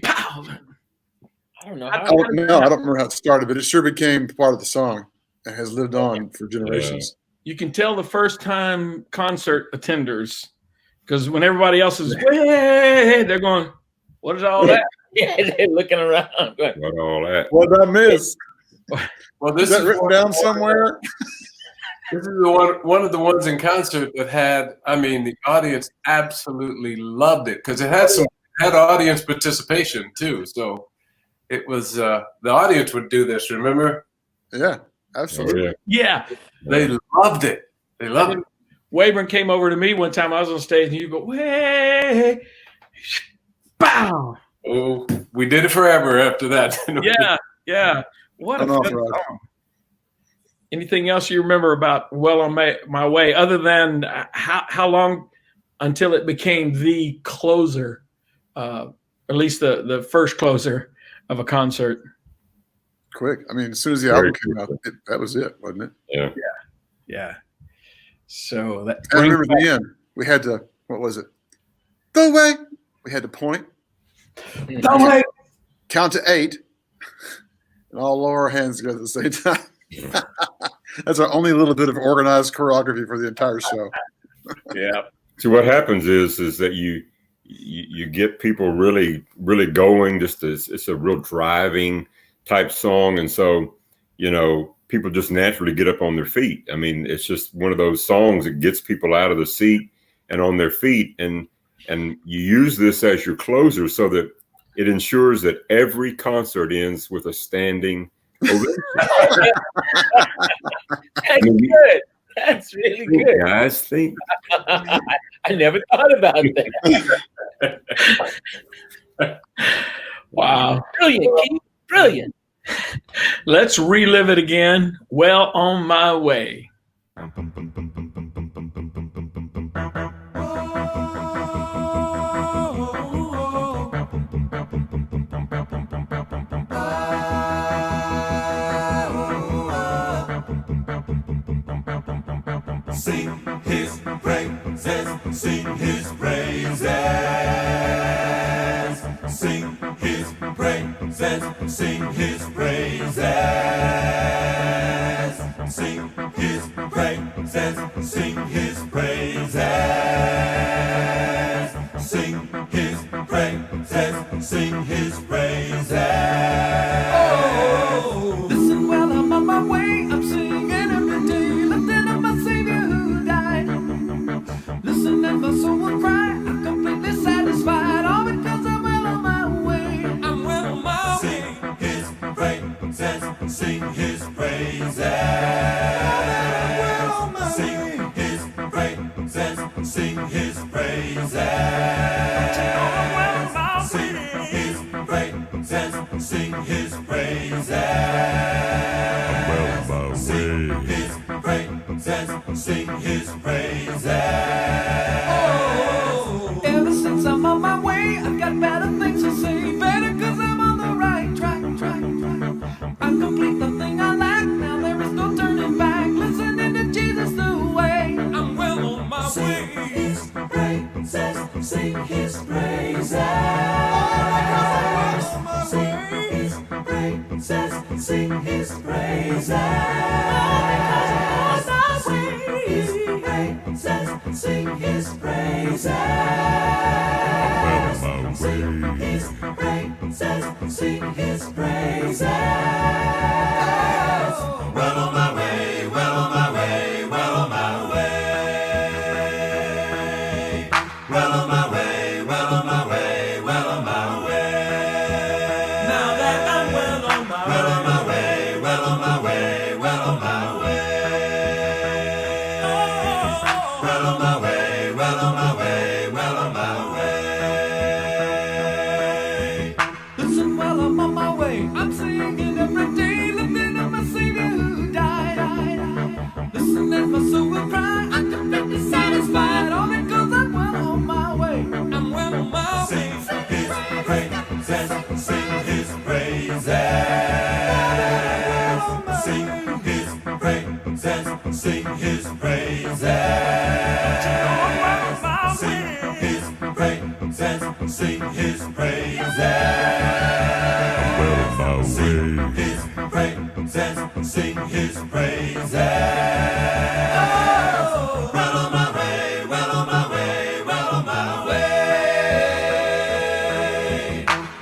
pow? I don't know. I don't remember how it started, but it sure became part of the song and has lived on for generations. You can tell the first time concert attenders, because when everybody else is way, they're going, what is all that? Yeah, they're looking around. What all that? What did I miss? Well, this Is that written down somewhere? This is one of the ones in concert that had, I mean, the audience absolutely loved it because it had audience participation too. So it was the audience would do this. Remember? Yeah, absolutely. Oh, yeah. Yeah. They loved it. They loved it. Wayburn came over to me one time. I was on stage, and you go, way, bow. Oh, we did it forever after that. Yeah. What a fun song. Anything else you remember about Well on My Way, other than how long until it became the closer, at least the first closer of a concert? Quick. I mean, as soon as the album came out, that was it, wasn't it? Yeah. So that. I remember the end. We had to. What was it? The way. We had to point. The way. Count to 8, and all lower our hands together at the same time. That's our only little bit of organized choreography for the entire show. Yeah. So what happens is that you get people really going. It's a real driving type song, and so people just naturally get up on their feet. I mean, it's just one of those songs that gets people out of the seat and on their feet, and you use this as your closer so that it ensures that every concert ends with a standing ovation. That's good. That's really good. Guys, think. I never thought about that. Wow. Brilliant, Keith. Brilliant. Let's relive it again. Well on My Way. Sing his praises, sing his praises. Sing his praises, sing his praises. Sing his praises, sing his praises. Sing his praises, sing his praises. Oh, listen while I'm on my way, I'm singing every day, lifting up my Savior who died. Listen and my soul will cry, I'm completely satisfied, all because I'm well on my way. I'm well on my way. Sing his praises, sing his praises. Sing his praises, sing his praises. Sing his praises, sing his praises. Sing his praises. Oh, ever since I'm on my way, I've got better things to say. Better 'cause I'm on the right track. I'm complete the thing I like. Now there is no turning back. Listening to Jesus the way. I'm well on my way. Sing his praises. Sing his praises. Sing his praises. Sing his praises. Sing his praises. Sing his praises. Sing his praises. Well on my way, well on my way, well on my way. praises, sing his praises. Sing his praises, sing his praises. Sing his praises, sing his praises. Oh, well on my way, well on my way, well on my way.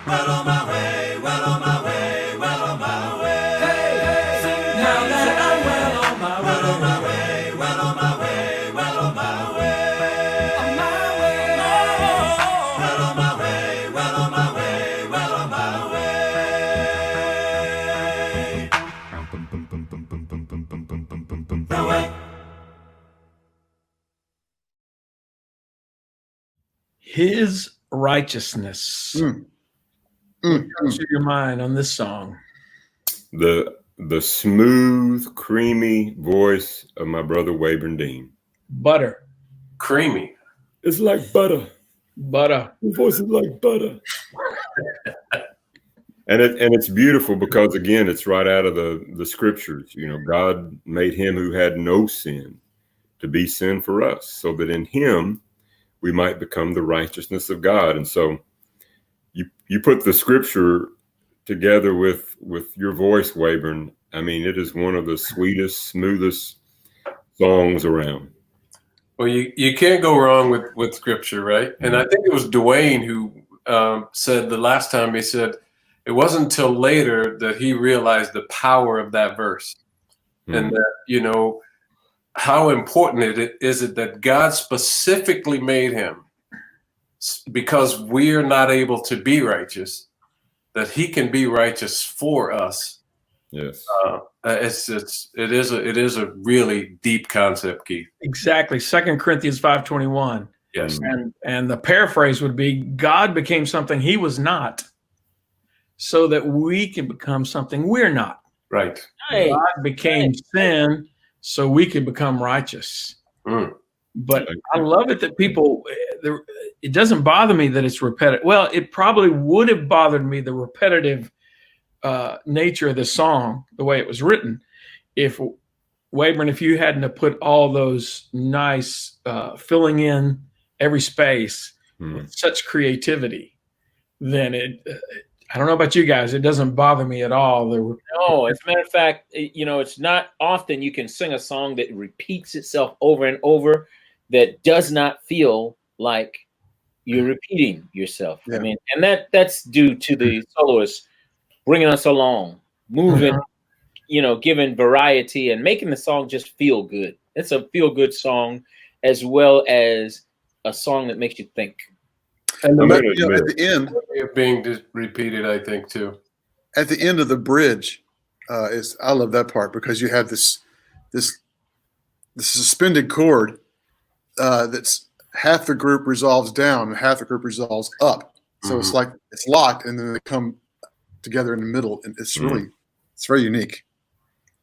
Well on my way, well on my way, well on my way. Hey, now that I'm well on my way, well on my way, well on my way, well on my way. On my way. Well on my way, well on my way, well on my way. The way. His righteousness. What comes to your mind on this song? The smooth, creamy voice of my brother Wayburn Dean. Butter. Creamy. It's like butter. Butter. His voice is like butter. And it's beautiful because, again, it's right out of the scriptures. You know, God made him who had no sin to be sin for us, so that in him we might become the righteousness of God. And so you put the scripture together with your voice, Wayburn. I mean, it is one of the sweetest, smoothest songs around. Well, you can't go wrong with scripture, right? And I think it was Dwayne who said the last time, he said, it wasn't until later that he realized the power of that verse. And that, you know, how important is it that God specifically made him because we are not able to be righteous, that he can be righteous for us. Yes. It is a really deep concept, Keith. Exactly. 2 Corinthians 5:21. Yes. And the paraphrase would be, God became something he was not, so that we can become something we're not. Right. Hey, God became sin so we could become righteous. But I love it that people, it doesn't bother me that it's repetitive. Well, it probably would have bothered me, the repetitive nature of the song, the way it was written, if Wayburn, if you hadn't have put all those nice filling in every space with such creativity, then I don't know about you guys, it doesn't bother me at all. No, as a matter of fact, you know, it's not often you can sing a song that repeats itself over and over that does not feel like you're repeating yourself. Yeah. I mean, and that's due to the soloist bringing us along, moving, you know, giving variety and making the song just feel good. It's a feel good song as well as a song that makes you think. And at the end, being repeated, I think too. At the end of the bridge, I love that part because you have this suspended chord that's half the group resolves down and half the group resolves up. So it's like it's locked, and then they come together in the middle, and it's very unique.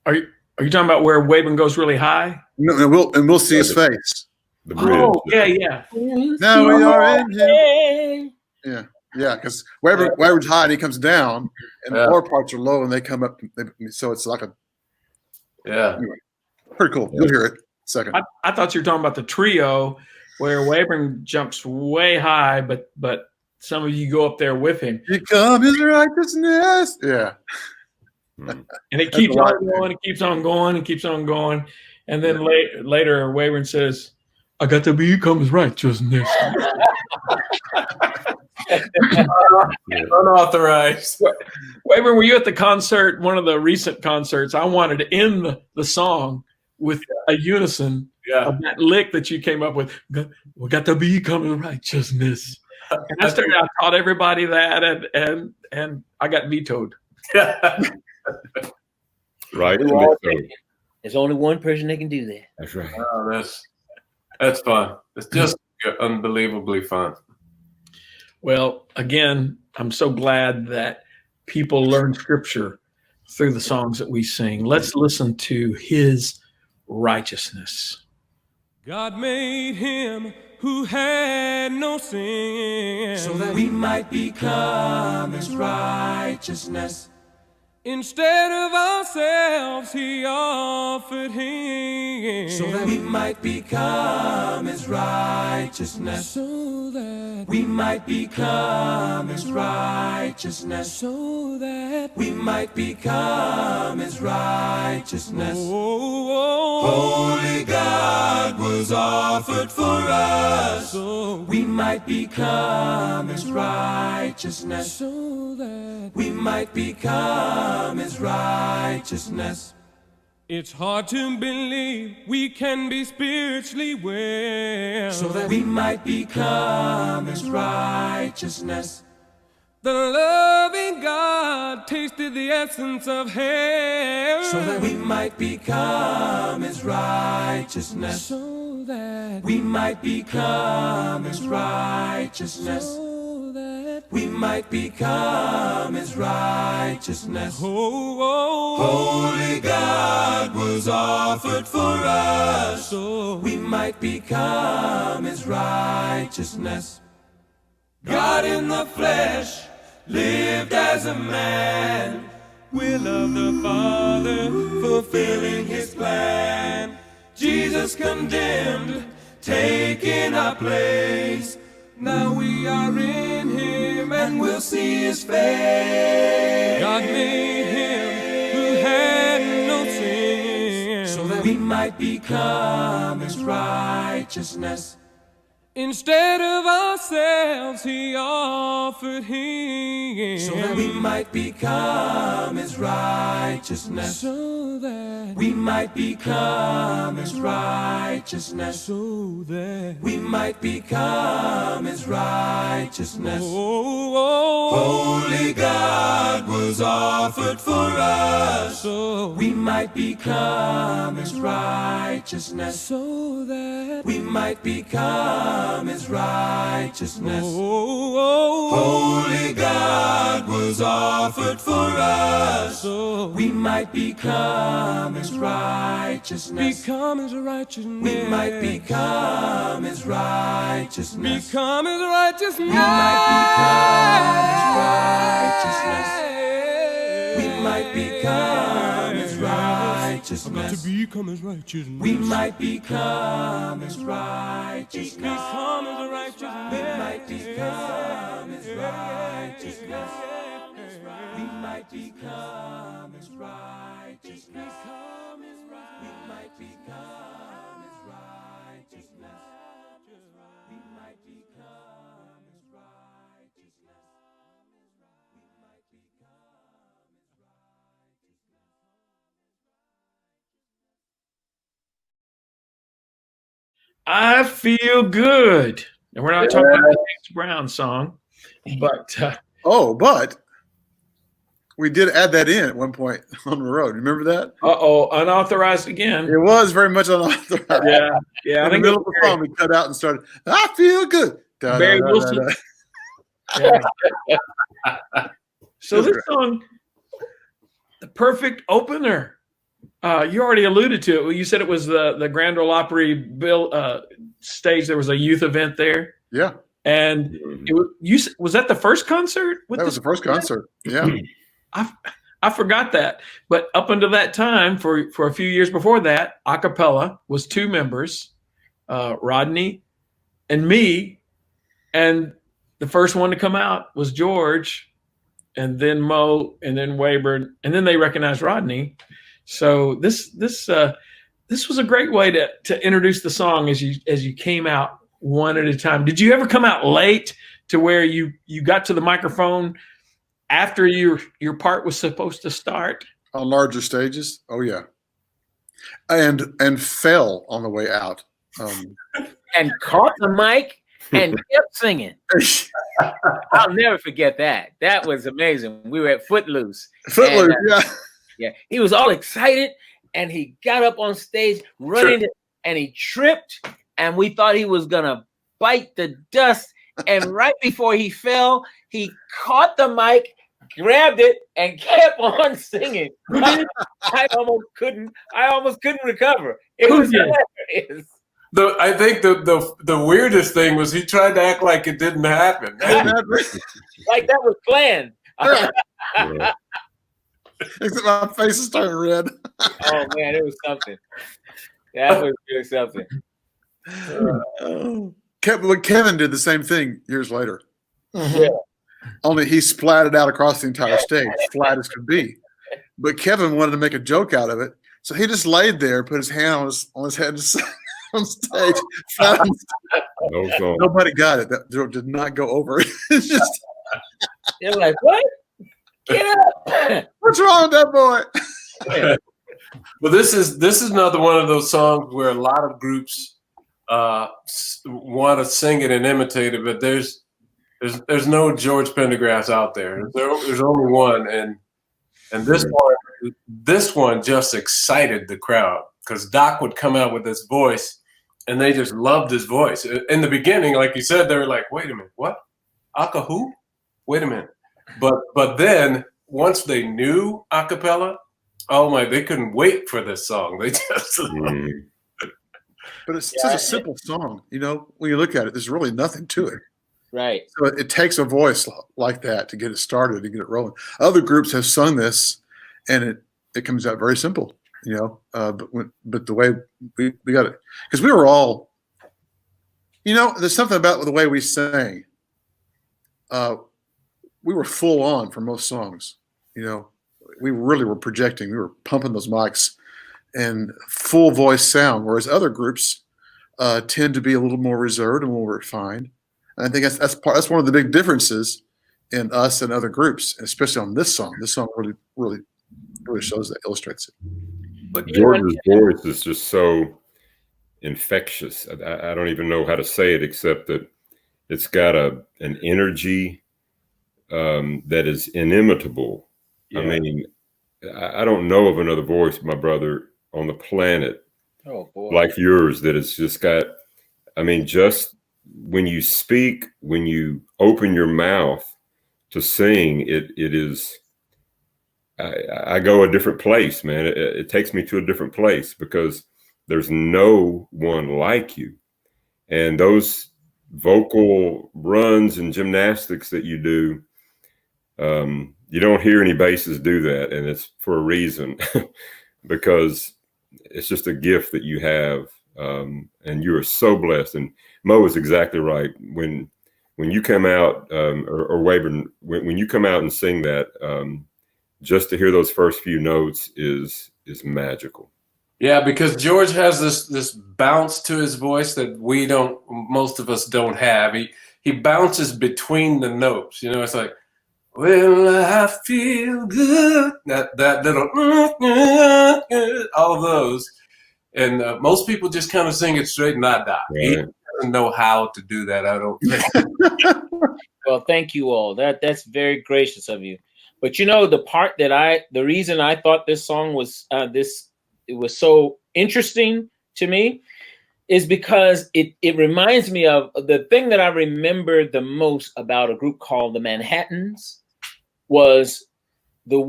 Are you talking about where Wayburn goes really high? No, and we'll see his face. The bridge. Oh, yeah. Now we are in him. Yeah, because Waybur's high and he comes down, and the lower parts are low and they come up. So it's like anyway, pretty cool. You'll hear it. Second. I thought you were talking about the trio where Wayburn jumps way high, but some of you go up there with him. Become his righteousness. Yeah. And it keeps on going, it keeps on going, it keeps on going. And then later Wayburn says, I got to become his righteousness. Unauthorized. Wayburn, were you at the concert, one of the recent concerts? I wanted to end the song with a unison of that lick that you came up with. We got to become his righteousness. And I taught everybody that, and I got vetoed. Right. There's only one person that can do that. That's right. Oh, that's fun. It's just unbelievably fun. Well, again, I'm so glad that people learn scripture through the songs that we sing. Let's listen to his righteousness. God made him who had no sin, so that we might become his righteousness. Instead of ourselves, he offered him, so that we might become his righteousness. So that we might become his righteousness. So that we might become his righteousness. Holy God was offered for us, so we might become his righteousness. So that we might become his righteousness. It's hard to believe we can be spiritually well, so that we might become his righteousness. The loving God tasted the essence of hell, so that we might become his righteousness. So that we might become his righteousness. So that we might become his righteousness. Holy God was offered for us, so we might become his righteousness. God in the flesh lived as a man, will of the Father, fulfilling his plan. Jesus condemned, taking our place. Now we are in him and we'll see his face. God made him who had no sin, so that we might become his righteousness. Instead of ourselves, he offered him, so that we might become his righteousness. So that we might become his righteousness. So that we might become his righteousness. Holy God was offered for us, so we might become his righteousness. So that we might become his righteousness. Holy God was offered for us, so we might become his righteousness. Become his righteousness. We might become his righteousness. Become his righteousness. We might become his righteousness. We might become his righteousness. To become his righteousness. We might become his righteousness. Become his righteousness. We might become his righteousness. We might become his righteousness. We might become his righteousness. We might become his righteousness. I feel good. And we're not talking about the James Brown song, but but we did add that in at one point on the road. Remember that? Unauthorized again. It was very much unauthorized. Yeah. In the middle of the song, we cut out and started, I feel good. Barry Wilson. Yeah. So this song, the perfect opener. You already alluded to it. Well, you said it was the Grand Ole Opry stage. There was a youth event there. Yeah. And was that the first concert? That was the first concert. Yeah. I forgot that. But up until that time, for a few years before that, Acappella was 2 members, Rodney and me. And the first one to come out was George, and then Mo, and then Wayburn, and then they recognized Rodney. So this was a great way to introduce the song as you came out one at a time. Did you ever come out late to where you got to the microphone after your part was supposed to start? On larger stages? Oh yeah. And fell on the way out. And caught the mic and kept singing. I'll never forget that. That was amazing. We were at Footloose. Yeah. Yeah, he was all excited, and he got up on stage, running, and he tripped, and we thought he was gonna bite the dust. And right before he fell, he caught the mic, grabbed it, and kept on singing. I almost couldn't recover. It was hilarious. I think the weirdest thing was he tried to act like it didn't happen. Like that was planned. Except my face is turning red. Oh man, it was something. That was really something. Kevin did the same thing years later. Yeah. Only he splatted out across the entire stage, flat as could be. But Kevin wanted to make a joke out of it, so he just laid there, put his hand on his head on stage. Flat on stage. No song. Nobody got it. That joke did not go over. It's just, They're like, what? Get up! what's wrong with that boy? But this is another one of those songs where a lot of groups want to sing it and imitate it, but there's no George Pendergrass out there. There's only one, and this one just excited the crowd because Doc would come out with this voice, and they just loved his voice. In the beginning, like you said, they were like, "Wait a minute, what? Aka who? Wait a minute." But then once they knew Acappella, oh my, they couldn't wait for this song. They just But it's such a simple song, you know. When you look at it, there's really nothing to it. Right. So it takes a voice like that to get it started, to get it rolling. Other groups have sung this, and it comes out very simple, you know. But the way we got it, because we were all, you know, there's something about the way we sang. We were full on for most songs, you know. We really were projecting. We were pumping those mics and full voice sound, whereas other groups tend to be a little more reserved and more refined. And I think that's one of the big differences in us and other groups, especially on this song. This song really shows that, illustrates it. But George's voice is just so infectious. I don't even know how to say it except that it's got an energy that is inimitable. Yeah. I mean, I don't know of another voice, my brother, on the planet like yours that it's just got, I mean, just when you speak, when you open your mouth to sing, it is, I go a different place, man. It takes me to a different place because there's no one like you. And those vocal runs and gymnastics that you do, you don't hear any basses do that, and it's for a reason because it's just a gift that you have, and you are so blessed. And Mo is exactly right. When you come out, or Wayburn, when you come out and sing that, just to hear those first few notes is magical. Yeah, because George has this bounce to his voice that most of us don't have. He bounces between the notes. You know, it's like, well, I feel good. That little, all of those. And most people just kind of sing it straight, not that. Right. He doesn't know how to do that, I don't think. Well, thank you all. That's very gracious of you. But you know, the reason I thought this song was it was so interesting to me is because it reminds me of the thing that I remember the most about a group called the Manhattans was the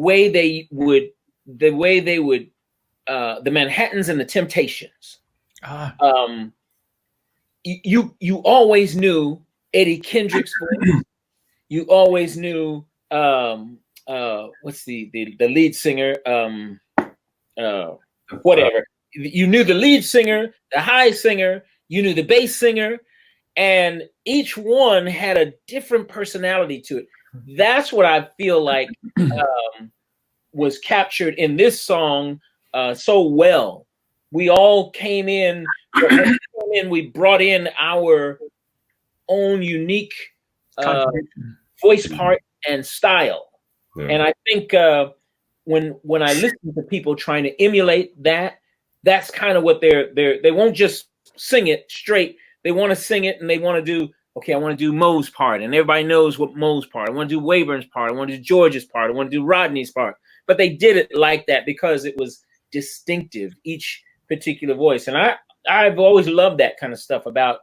Manhattans and the Temptations. You always knew Eddie Kendrick's voice. You always knew what's the lead singer, whatever. You knew the lead singer, the high singer, you knew the bass singer, and each one had a different personality to it. That's what I feel like was captured in this song so well. We all came in, we brought in our own unique voice part and style. Yeah. And I think when I listen to people trying to emulate that, that's kind of what they won't just sing it straight. They want to sing it and they want to do, okay, I want to do Mo's part, and everybody knows what Mo's part. I want to do Wayburn's part. I want to do George's part. I want to do Rodney's part. But they did it like that because it was distinctive, each particular voice. And I've always loved that kind of stuff about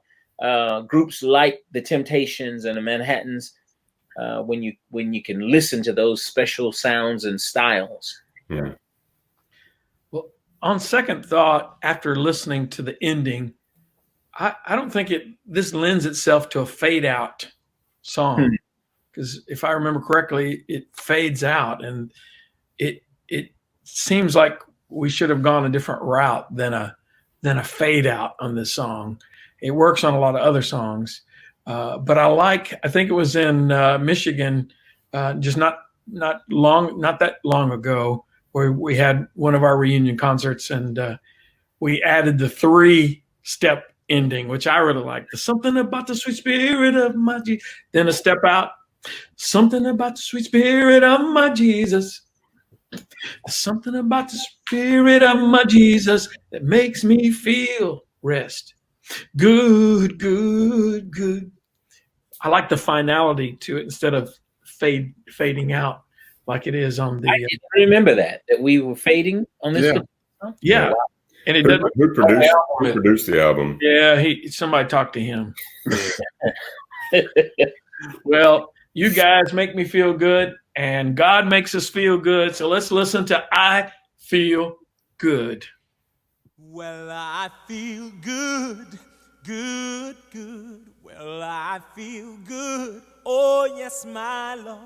groups like the Temptations and the Manhattans, when you can listen to those special sounds and styles. Yeah. Well, on second thought, after listening to the ending, I don't think this lends itself to a fade out song, because if I remember correctly, it fades out and seems like we should have gone a different route than a fade out on this song. It works on a lot of other songs, but I think it was in Michigan, just not that long ago, where we had one of our reunion concerts, and we added the 3-step ending, which I really like. There's something about the sweet spirit of my Jesus. Then a step out. Something about the sweet spirit of my Jesus. Something about the spirit of my Jesus that makes me feel rest. Good, good, good. I like the finality to it instead of fading out like it is on the. I didn't remember that we were fading on this. Yeah. And it doesn't. Who produced the album? Yeah, somebody talked to him. Well, you guys make me feel good, and God makes us feel good. So let's listen to I Feel Good. Well, I feel good, good, good. Well, I feel good. Oh, yes, my Lord.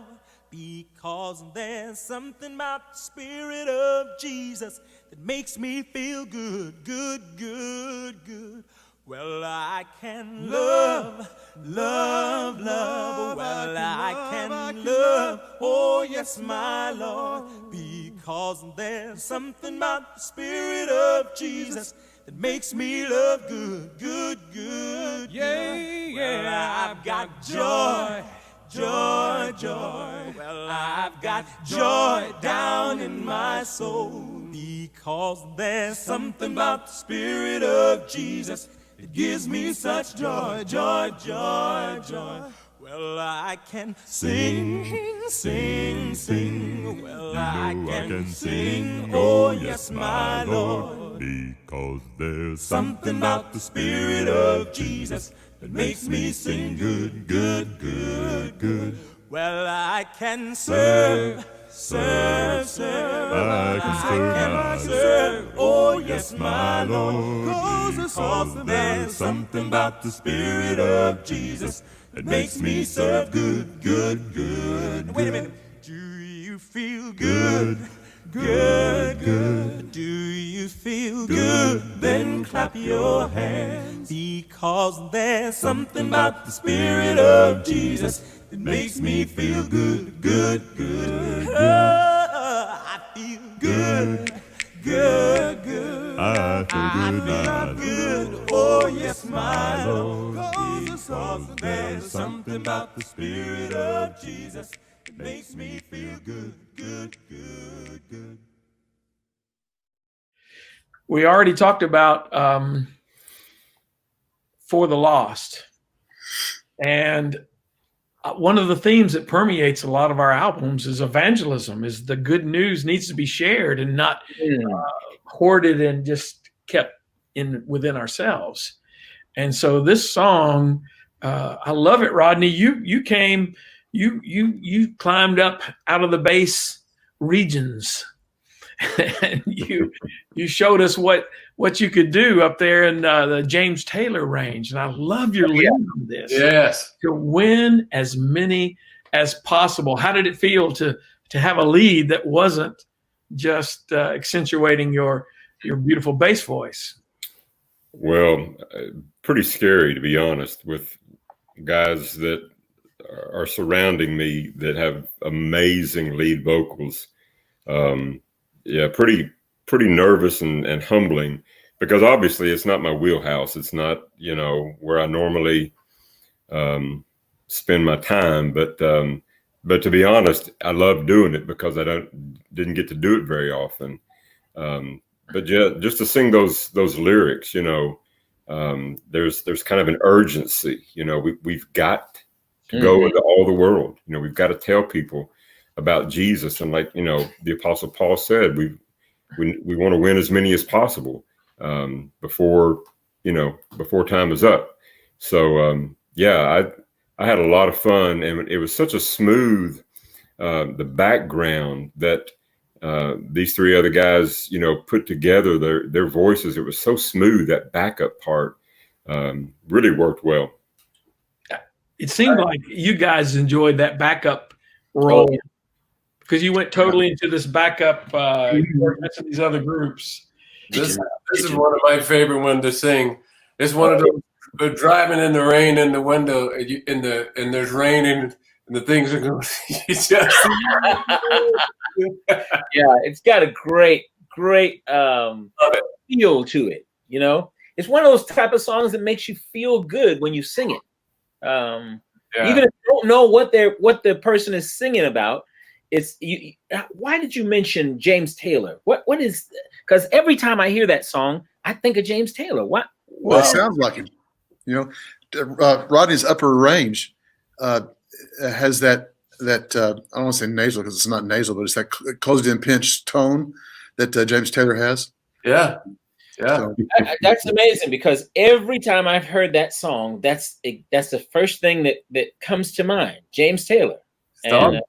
Because there's something about the Spirit of Jesus that makes me feel good, good, good, good. Well, I can love, love, love. Well, I can love, oh, yes, my Lord. Because there's something about the Spirit of Jesus that makes me love good, good, good. Yeah, yeah. Well, I've got joy. Joy, joy. Well, I've got joy down in my soul because there's something about the Spirit of Jesus that gives me such joy, joy, joy, joy. Well, I can sing, sing, sing. Well, I can sing, oh yes, my Lord, because there's something about the Spirit of Jesus that makes me sing good, good, good, good. Well, I can serve, serve, serve. I can serve, oh yes, my Lord. Because there's something about the Spirit of Jesus that makes me serve good, good, good. Wait a minute. Do you feel good? Good, good. Do you feel good? Then clap your hands. Because there's something about the Spirit of Jesus that makes me feel good, good, good, good. I feel good, good, good. I feel good, oh yes, my Lord. Because there's something about the Spirit of Jesus that makes me feel good, good, good, good. We already talked about For the Lost. And one of the themes that permeates a lot of our albums is evangelism, is the good news needs to be shared and not hoarded and just kept within ourselves. And so this song, I love it, Rodney. You came, you climbed up out of the base regions, and you showed us what you could do up there in the James Taylor range. And I love your lead on this. Yes. To win as many as possible. How did it feel to have a lead that wasn't just accentuating your beautiful bass voice? Well, pretty scary, to be honest, with guys that are surrounding me that have amazing lead vocals. Yeah, pretty nervous and humbling, because obviously it's not my wheelhouse. It's not, where I normally spend my time. But to be honest, I love doing it because I didn't get to do it very often. But yeah, just to sing those lyrics, there's kind of an urgency. We've got to go into all the world. We've got to tell people about Jesus, and like the Apostle Paul said, we want to win as many as possible before time is up. So yeah, I had a lot of fun, and it was such a smooth the background that these 3 other guys put together, their voices. It was so smooth. That backup part really worked well. It seemed like you guys enjoyed that backup role because you went totally into this backup, these other groups. This is one of my favorite ones to sing. It's one of those driving in the rain in the window, and there's rain and the things are going. Yeah, it's got a great feel to it. You know, it's one of those type of songs that makes you feel good when you sing it. Even if you don't know what the person is singing about, it's you. Why did you mention James Taylor? What is? Because every time I hear that song, I think of James Taylor. What? Well, it sounds like him. You know, Rodney's upper range has that I don't want to say nasal because it's not nasal, but it's that closed-in pinch tone that James Taylor has. Yeah. So. That's amazing because every time I've heard that song, that's the first thing that comes to mind. James Taylor. And,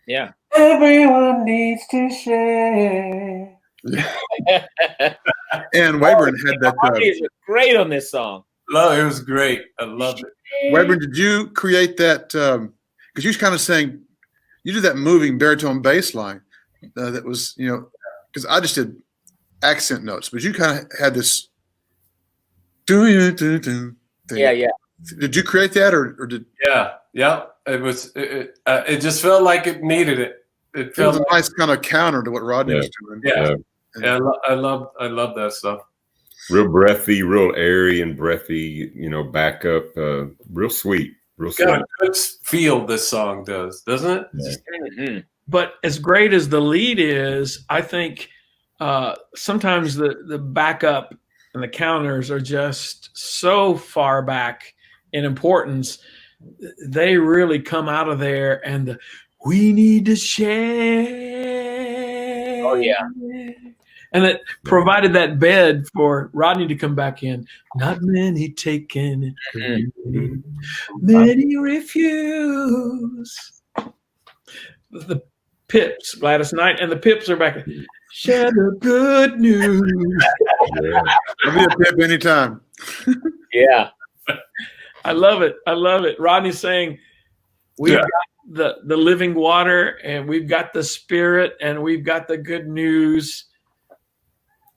yeah. Everyone needs to share. And Wayburn had that. Is great on this song. No, it was great. I loved it. Wayburn, did you create that? Because you kind of saying you did that moving baritone bass line that was, you know, because I just did accent notes, but you kind of had this thing. Yeah. Did you create that or did? Yeah. It was. It just felt like it needed it. It was felt a nice kind of counter to what Rodney was doing. Yeah. I love that stuff. Real breathy, real airy and breathy, you know, backup, real sweet, real sweet. Got a good feel this song does, doesn't it? Yeah. Mm-hmm. But as great as the lead is, I think sometimes the backup and the counters are just so far back in importance. They really come out of there, and we need to share. Oh yeah. And it provided that bed for Rodney to come back in. Not many taken it, many refuse. The Pips, Gladys Knight, and the Pips are back. Share the good news. I'll be a Pip anytime. Yeah. I love it. Rodney's saying we've got the living water, and we've got the Spirit, and we've got the good news.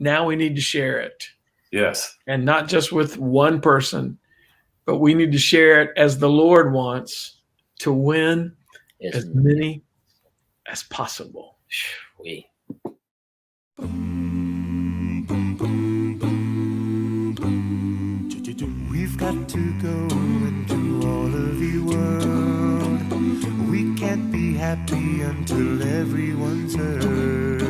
Now we need to share it. Yes. And not just with one person, but we need to share it as the Lord wants to win as many as possible. We. We've got to go into all of the world. We can't be happy until everyone's heard.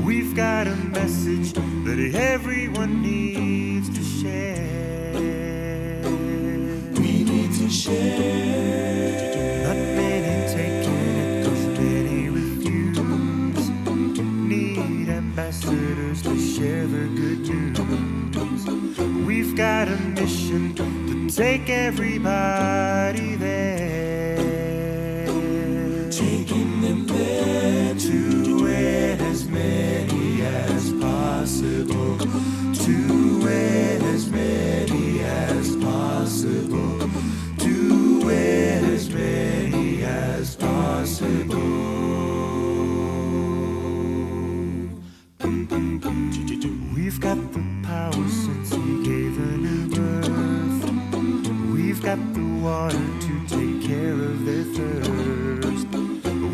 We've got a message that everyone needs to share. We need to share. Not many taking it, 'cause many refuse. Need ambassadors to share the good news. We've got a mission to take everybody there. Taking them there to win as many as possible. To win as many as possible. To win as many as possible. We've got the power since he gave a new birth. We've got the water to take care of their thirst.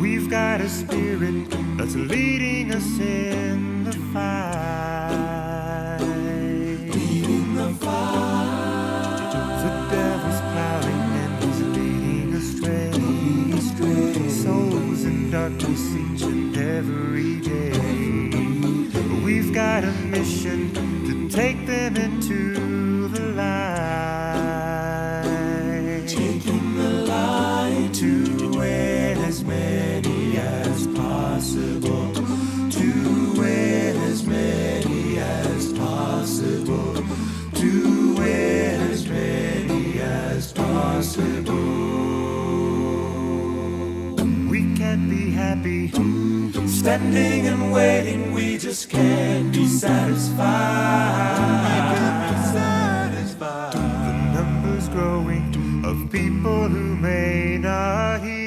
We've got a spirit that's leading us in the fight. Leading the fight. The devil's prowling and he's leading astray. Souls in darkness each and every day. We've got a mission to take them into the light. Taking the light to win as many as possible. To win as many as possible. To win as many as possible. We can't be happy standing and waiting, we just can't be satisfied. The numbers growing of people who may not hear.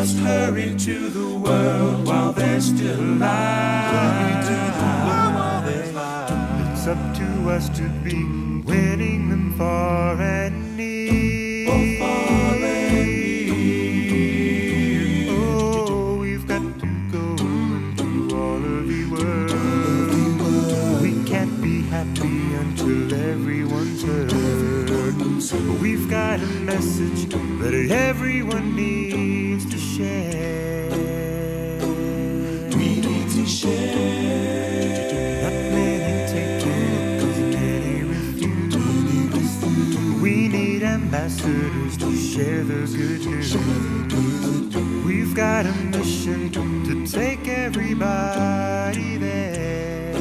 must hurry to the world while there's still life. It's up to us to be winning them far and near. Oh, we've got to go into all of the world. We can't be happy until everyone's heard. We've got a message that everyone needs to share. We need to share. Not many take it, 'cause many refuse. We need ambassadors to share the good news. We've got a mission to take everybody there.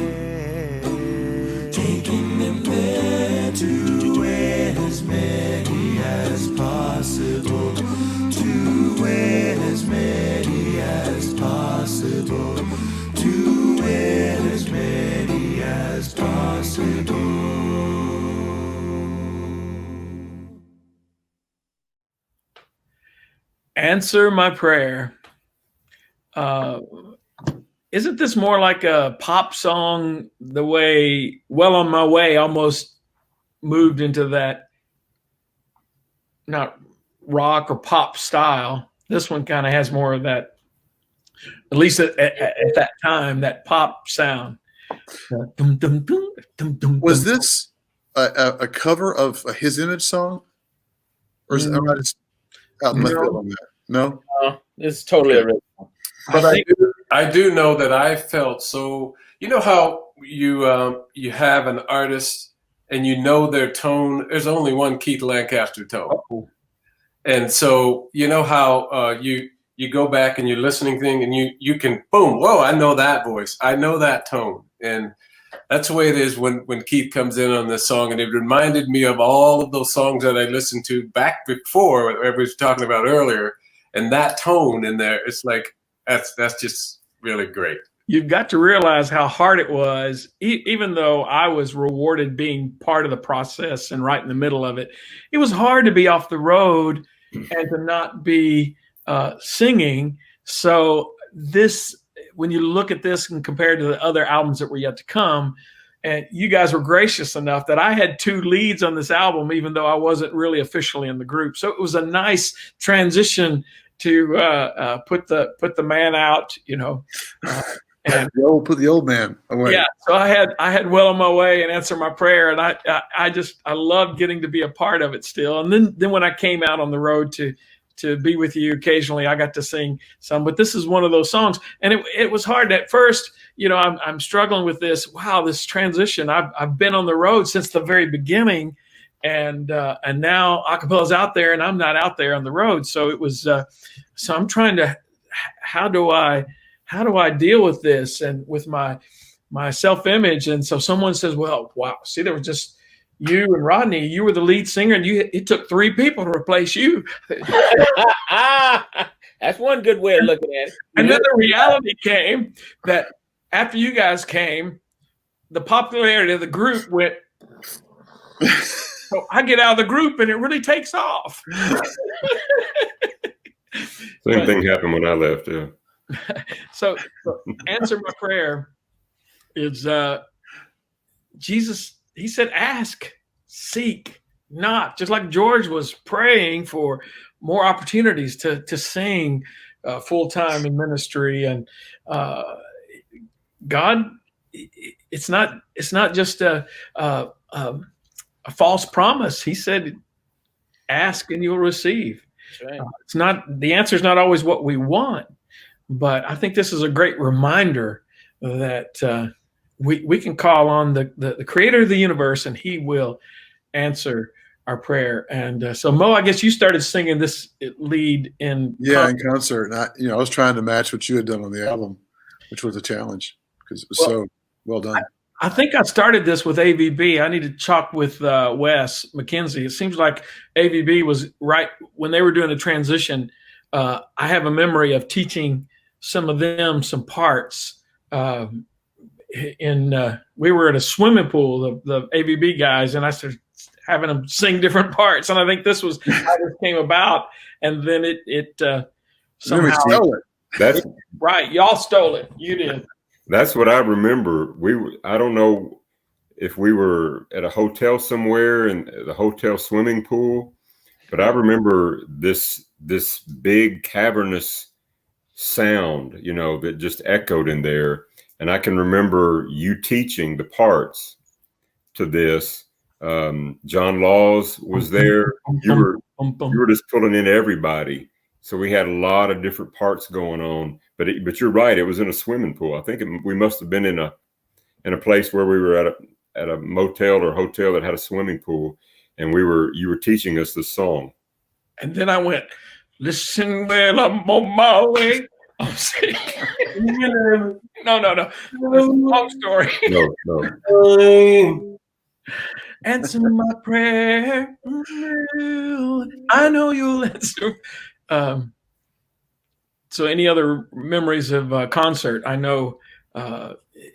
Taking them there to win as many as possible. To win as many as possible. To win as many as possible. Answer my prayer. Isn't this more like a pop song, the way Well on My Way almost moved into that, not rock or pop style? This one kind of has more of that, at least at that time, that pop sound. Was this a cover of a His Image song? Or is it, am I just out in left field on that? No? It's totally original. But I do know that I felt so. You know how you have an artist and you know their tone. There's only one Keith Lancaster tone, and so you know how you go back and you're listening thing and you can boom, whoa, I know that voice, I know that tone, and that's the way it is when Keith comes in on this song, and it reminded me of all of those songs that I listened to back before, what everybody was talking about earlier, and that tone in there, it's like. That's just really great. You've got to realize how hard it was, even though I was rewarded being part of the process and right in the middle of it. It was hard to be off the road and to not be singing. So this, when you look at this and compare to the other albums that were yet to come, and you guys were gracious enough that I had 2 leads on this album, even though I wasn't really officially in the group. So it was a nice transition to put the man out, you know, and Put the old man away. Yeah, so I had Well on My Way and Answer My Prayer, and I loved getting to be a part of it still. And then when I came out on the road to be with you occasionally, I got to sing some. But this is one of those songs, and it was hard at first. You know, I'm struggling with this. Wow, this transition. I've been on the road since the very beginning. And now Acapella's out there and I'm not out there on the road. So it was, so I'm trying to, how do I deal with this and with my self-image? And so someone says, well, wow, see, there was just you and Rodney, you were the lead singer and it took 3 people to replace you. That's one good way of looking at it. And then the reality came that after you guys came, the popularity of the group went, so I get out of the group and it really takes off. Same thing happened when I left. Yeah. So Answer My Prayer is Jesus. He said, ask, seek, knock. Just like George was praying for more opportunities to sing full time in ministry, and God, it's not just a false promise. He said, ask and you'll receive. That's right. It's not, the answer is not always what we want, but I think this is a great reminder that we can call on the creator of the universe and he will answer our prayer. And so Mo, I guess you started singing this lead in in concert. And I was trying to match what you had done on the album, which was a challenge because it was so well done. I think I started this with AVB. I need to talk with Wes McKenzie. It seems like AVB was right when they were doing the transition. I have a memory of teaching some of them some parts. We were at a swimming pool, the AVB guys, and I started having them sing different parts. And I think this was how this came about. And then it Then we somehow. stole it. That's Right. Y'all stole it. You did. that's what I remember. I don't know if we were at a hotel somewhere in the hotel swimming pool, but I remember this big cavernous sound, that just echoed in there. And I can remember you teaching the parts to this. John Laws was there. You were just pulling in everybody. So we had a lot of different parts going on. But you're right. It was in a swimming pool. I think we must have been in a place where we were at a motel or hotel that had a swimming pool, and you were teaching us this song. And then I went, listen, well, I'm on my way. I'm saying, no. That's a long story. No. Answer my prayer. I know you'll answer. So any other memories of concert? I know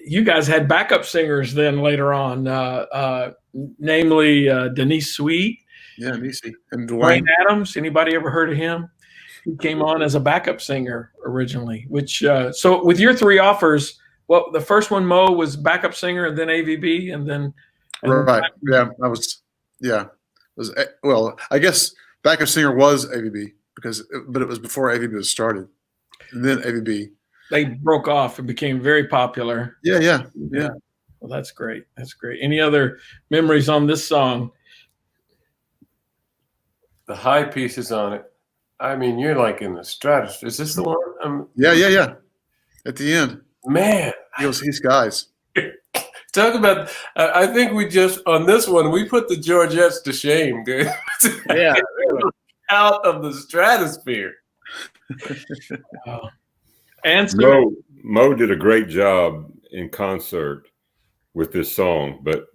you guys had backup singers then later on, namely Denise Sweet. Yeah, Nisi and Dwayne Dwayne. Adams. Anybody ever heard of him? He came on as a backup singer originally, which so with your three offers, well, the first one, Mo, was backup singer, and then AVB, and then Right. Yeah, well, I guess backup singer was AVB but it was before AVB was started. And then AVB. they broke off and became very popular. Yeah. Well, that's great. That's great. Any other memories on this song? The high pieces on it. I mean, you're like in the stratosphere. Is this the one? Yeah. At the end, Man, you'll see skies. talk about. I think we just on this one we put the Georgettes to shame, dude. Yeah, really. Out of the stratosphere. Answer. Mo did a great job in concert with this song, but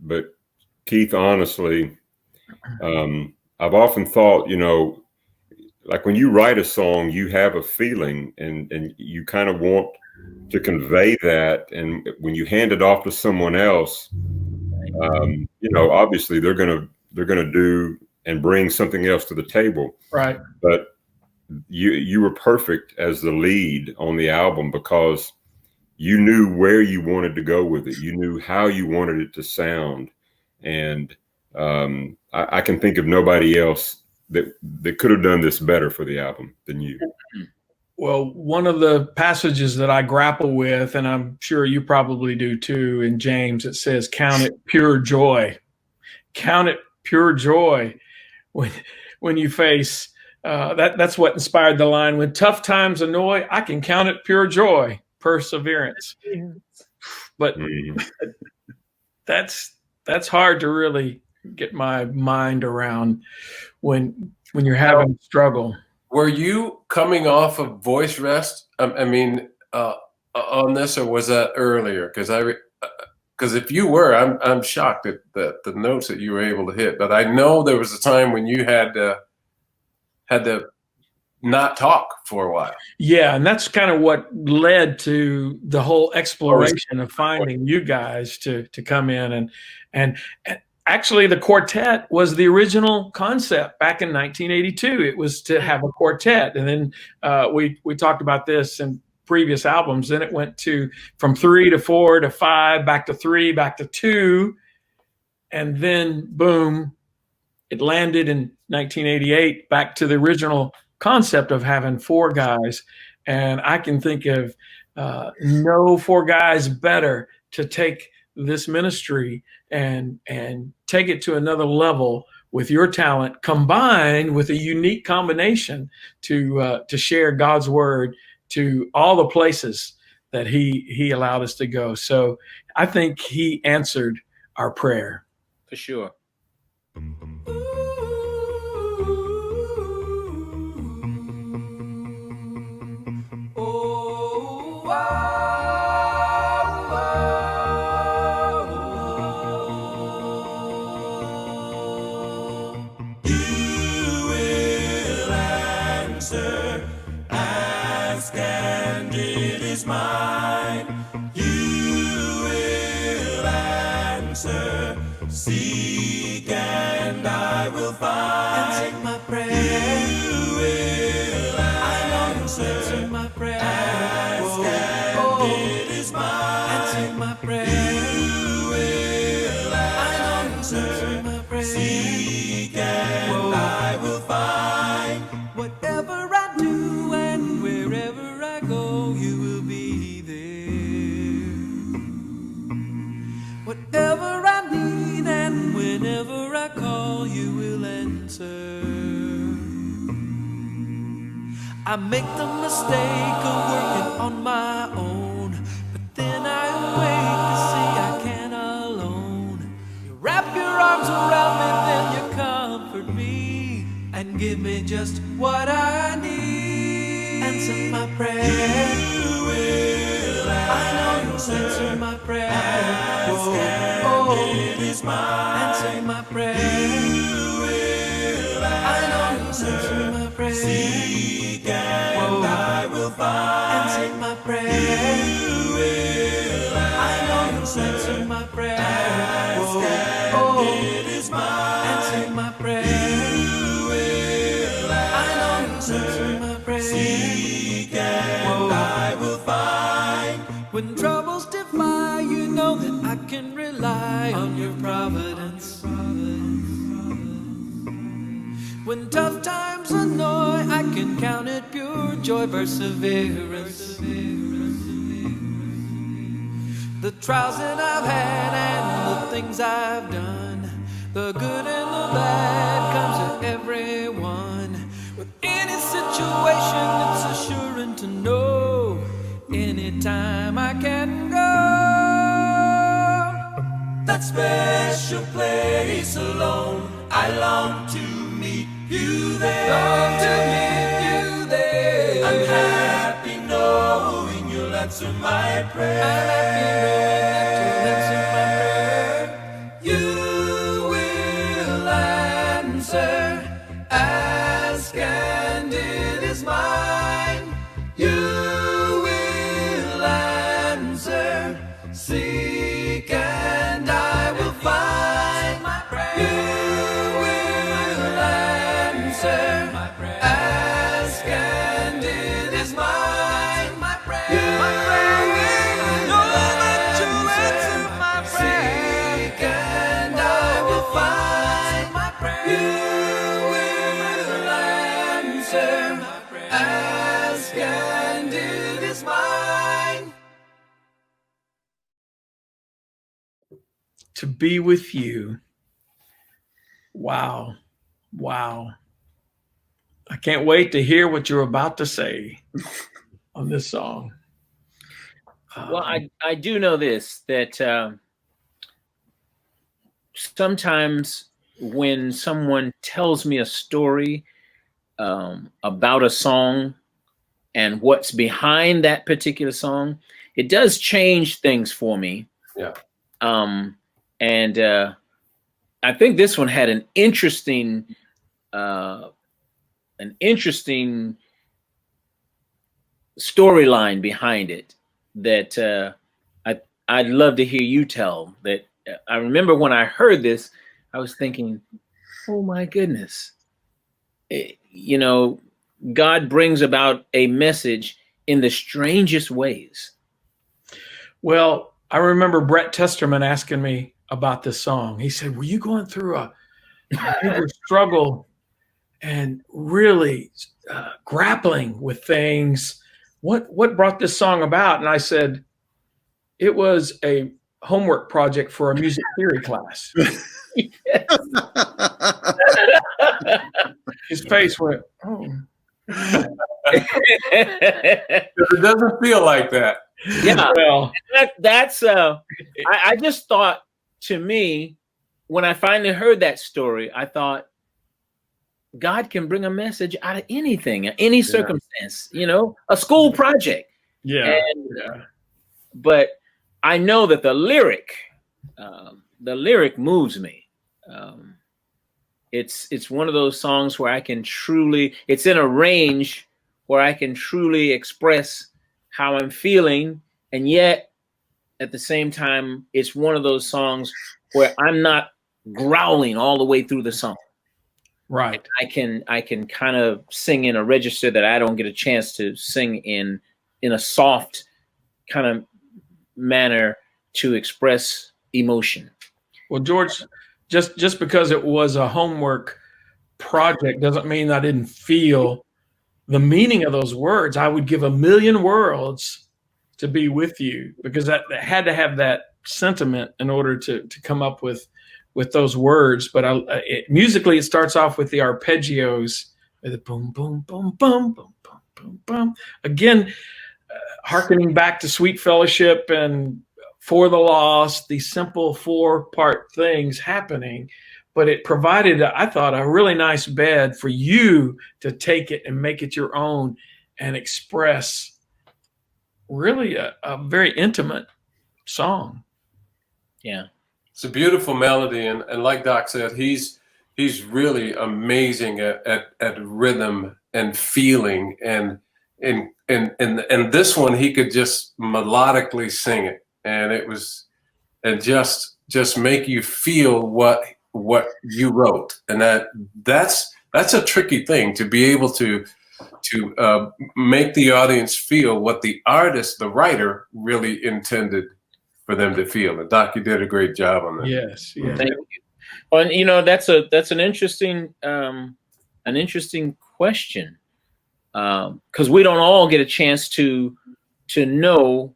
Keith, honestly, I've often thought, like when you write a song, you have a feeling and you kind of want to convey that. And when you hand it off to someone else, obviously they're going to do and bring something else to the table. Right. But you were perfect as the lead on the album because you knew where you wanted to go with it. You knew how you wanted it to sound. And I can think of nobody else that could have done this better for the album than you. Well, one of the passages that I grapple with, and I'm sure you probably do too, in James, it says, count it pure joy. Count it pure joy when you face, that's what inspired the line, when tough times annoy, I can count it pure joy, perseverance. But that's hard to really get my mind around when you're having a struggle. Were you coming off of voice rest? I mean, on this, or was that earlier? Because if you were, I'm shocked at the notes that you were able to hit. But I know there was a time when you had to not talk for a while. Yeah, and that's kind of what led to the whole exploration of finding you guys to come in and actually, the quartet was the original concept back in 1982. It was to have a quartet. And then we talked about this in previous albums. Then it went from 3 to 4 to 5, back to 3, back to 2. And then, boom, it landed in 1988 back to the original concept of having 4 guys. And I can think of no 4 guys better to take this ministry and take it to another level with your talent, combined with a unique combination to share God's word to all the places that he allowed us to go. So I think he answered our prayer. For sure. Ask and it is mine. You will answer. Seek and I will find. And take my prayer. You will answer. I make the mistake of working on my own, but then I awake to see I can't alone. You wrap your arms around me, then you comfort me and give me just what I need. Answer my prayer. You will. I know you'll answer my prayer. It is mine. Answer my prayer. You will. I know you'll answer my prayer. Seek and I will find. Answer my prayer. You will. I know you'll answer my prayer. Ask and it is mine. Answer my prayer. You will. I know you'll answer my prayer. Seek and I will find. When troubles defy, you know that I can rely on your providence. When tough times annoy, I can count it pure joy, perseverance. The trials that I've had and the things I've done, the good and the bad comes to everyone. With any situation, it's assuring to know anytime I can go. That special place alone, I long to meet you there. Long to meet you there. I'm happy knowing you'll answer my prayer. I'm happy knowing that you'll answer my prayer. You will answer. Ask and it is mine. You will answer. Seek and I will find. My prayer. You will answer. My prayer. Ask and it is mine. My prayer. You will know that you answer my prayer. Seek and I will find. My prayer. You will answer. Ask and it is mine. To be with you. Wow. Wow. I can't wait to hear what you're about to say on this song. Well, I do know this, that sometimes when someone tells me a story about a song and what's behind that particular song, it does change things for me. Yeah. And I think this one had an interesting storyline behind it that I'd love to hear you tell. That I remember when I heard this, I was thinking, oh my goodness, you know, God brings about a message in the strangest ways. Well, I remember Brett Testerman asking me about this song. He said, were you going through a major struggle and really grappling with things? What brought this song about? And I said, it was a homework project for a music theory class. His face went, oh. It doesn't feel like that. Yeah, Well, that's I just thought, to me, when I finally heard that story, I thought God can bring a message out of anything, any circumstance, you know, a school project. yeah. But I know that the lyric moves me. It's one of those songs where I can truly, it's in a range where I can truly express how I'm feeling, and yet at the same time, it's one of those songs where I'm not growling all the way through the song. Right. I can kind of sing in a register that I don't get a chance to sing in a soft kind of manner to express emotion. Well, George, just because it was a homework project doesn't mean I didn't feel the meaning of those words. I would give a million worlds to be with you, because that had to have that sentiment in order to come up with those words. But musically, it starts off with the arpeggios, the boom, boom, boom, boom, boom, boom, boom, boom. Again, hearkening back to Sweet Fellowship and For the Lost, these simple 4-part things happening, but it provided, I thought, a really nice bed for you to take it and make it your own and express really a very intimate song. Yeah. It's a beautiful melody, and like Doc said, he's really amazing at rhythm and feeling, and this one he could just melodically sing it, and it was, and just make you feel what you wrote, and that's a tricky thing, to be able to make the audience feel what the artist, the writer, really intended for them to feel. And Doc, you did a great job on that. Yes, yes. Thank you. Well, and, you know, that's an interesting question, because we don't all get a chance to know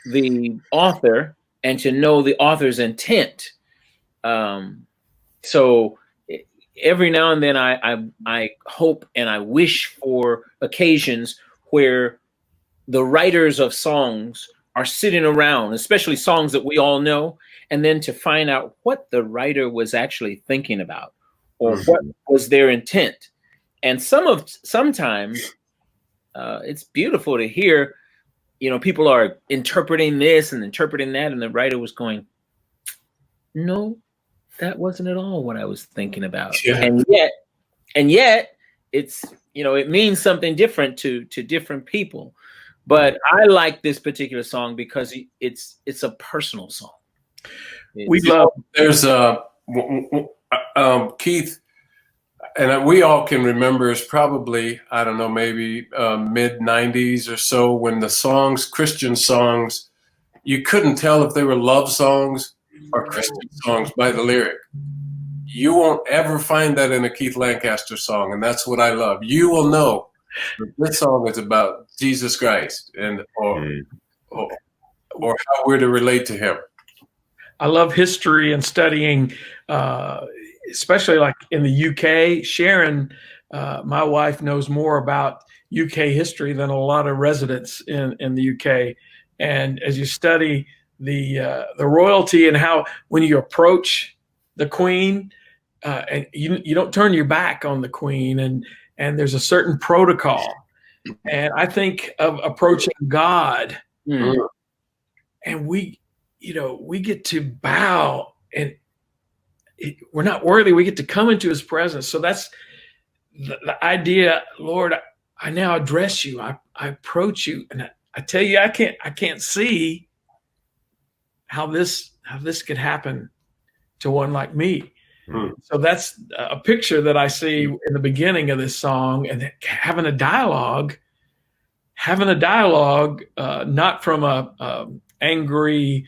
the author and to know the author's intent. So every now and then I hope and I wish for occasions where the writers of songs are sitting around, especially songs that we all know, and then to find out what the writer was actually thinking about, or what was their intent. And sometimes it's beautiful to hear, you know, people are interpreting this and interpreting that, and the writer was going, no, that wasn't at all what I was thinking about. Yeah. And yet it's, you know, it means something different to different people. But I like this particular song because it's a personal song. There's Keith, and we all can remember, is probably, I don't know, maybe mid 90s or so, when the songs, Christian songs, you couldn't tell if they were love songs or Christian songs by the lyric. You won't ever find that in a Keith Lancaster song, and that's what I love. You will know that this song is about Jesus Christ, and or how we're to relate to him. I love history and studying, especially like in the UK. Sharon, my wife, knows more about UK history than a lot of residents in the UK. And as you study the royalty and how when you approach the Queen, and you don't turn your back on the Queen, and there's a certain protocol. And I think of approaching God, and we get to bow, and we're not worthy. We get to come into his presence. So that's the idea. Lord, I now address you. I approach you, and I tell you, I can't see how this could happen to one like me. So that's a picture that I see in the beginning of this song, and having a dialogue, not from a angry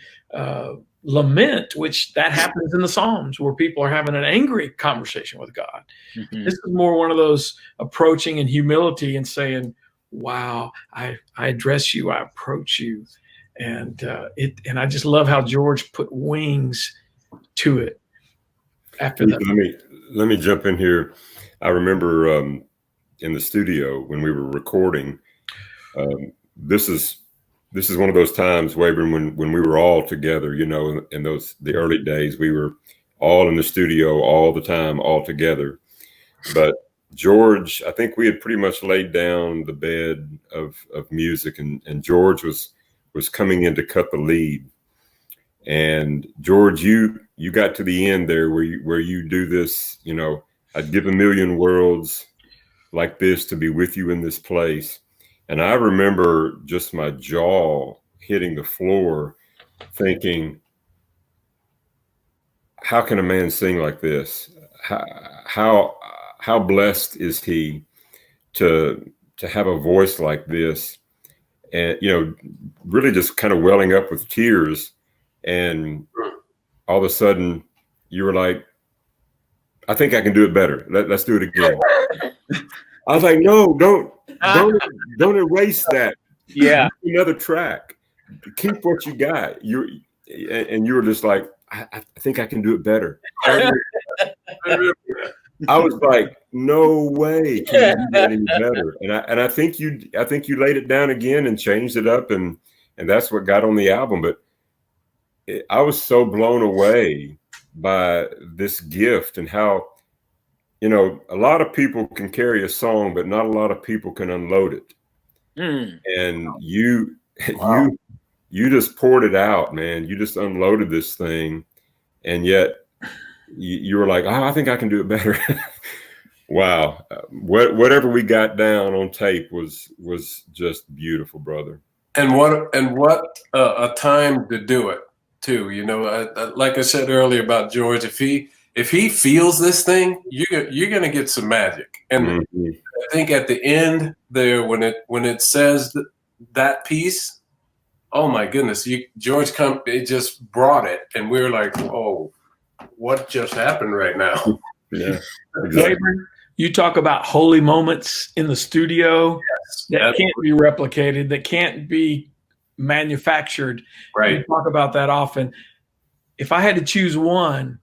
lament, which that happens in the Psalms, where people are having an angry conversation with God. Mm-hmm. This is more one of those approaching in humility and saying, wow, I address you, I approach you. And I just love how George put wings to it. After that, let me jump in here. I remember in the studio when we were recording. This is one of those times, Wayburn, when we were all together. You know, in the early days, we were all in the studio all the time, all together. But George, I think we had pretty much laid down the bed of music, and George was coming in to cut the lead. And George, you got to the end there where you do this, you know, I'd give a million worlds like this to be with you in this place. And I remember just my jaw hitting the floor thinking, how can a man sing like this? How blessed is he to have a voice like this? And, you know, really just kind of welling up with tears. And all of a sudden you were like, I think I can do it better. Let's do it again. I was like, no, don't erase that. Yeah. Another track. Keep what you got. You were just like, I think I can do it better. I was like, no way can you do that any better. And I think you laid it down again and changed it up, and that's what got on the album. But I was so blown away by this gift and how, you know, a lot of people can carry a song, but not a lot of people can unload it. And you just poured it out, man. You just unloaded this thing, and yet you were like, oh, I think I can do it better. Wow. Whatever we got down on tape was just beautiful, brother. And what a time to do it too. You know, like I said earlier about George, if he feels this thing, you're going to get some magic. And I think at the end there, when it says that piece, oh my goodness, George it just brought it, and we were like, oh, what just happened right now? Yeah, exactly. You talk about holy moments in the studio that can't be replicated, that can't be manufactured. Right. You talk about that often. If I had to choose one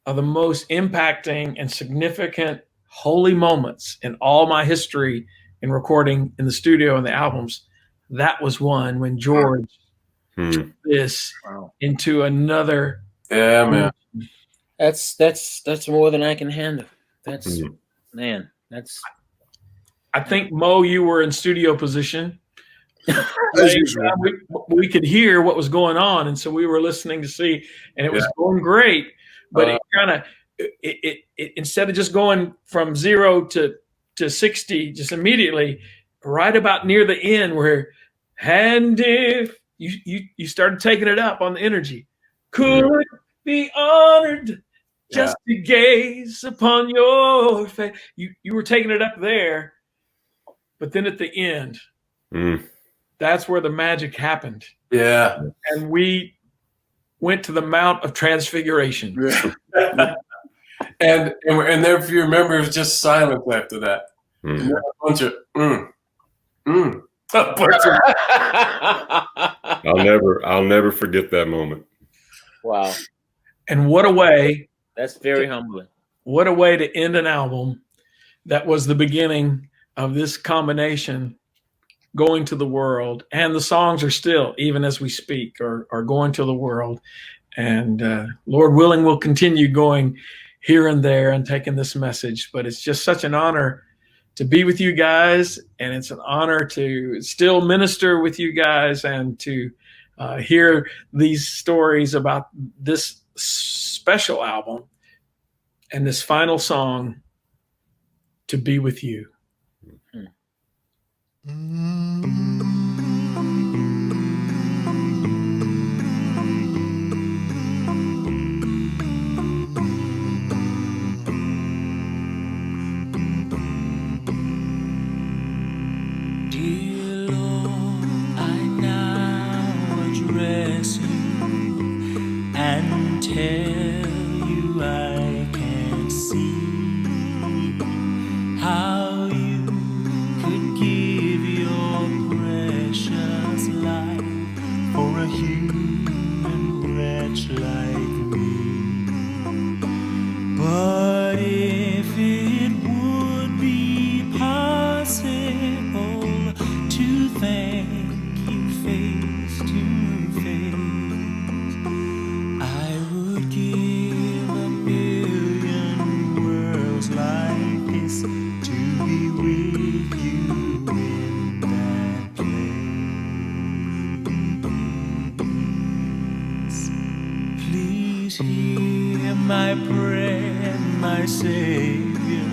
of the most impacting and significant holy moments in all my history in recording in the studio and the albums, that was one when George took this into another. Yeah, man. That's more than I can handle. That's man. That's. I think Mo, you were in studio position. As usual. We could hear what was going on, and so we were listening to see, and it was going great. But it kind of it instead of just going from 0 to 60 just immediately, right about near the end where and if you started taking it up on the energy, could be honored just to gaze upon your face. You were taking it up there, but then at the end, that's where the magic happened. Yeah. And we went to the Mount of Transfiguration. and there, if you remember, it was just silence after that. And then a bunch of I'll never forget that moment. Wow. And what a way. That's very humbling. What a way to end an album that was the beginning of this combination going to the world. And the songs are still, even as we speak, are going to the world. And Lord willing, we'll continue going here and there and taking this message. But it's just such an honor to be with you guys. And it's an honor to still minister with you guys and to hear these stories about this special album and this final song, To Be With You. Dear Lord, I now address you and tell you I can see how you could give your precious life for a human wretch like me. But if it would be possible to thank you face to face, I would give a million worlds like this to be with you in that place. Please hear my prayer, my Savior,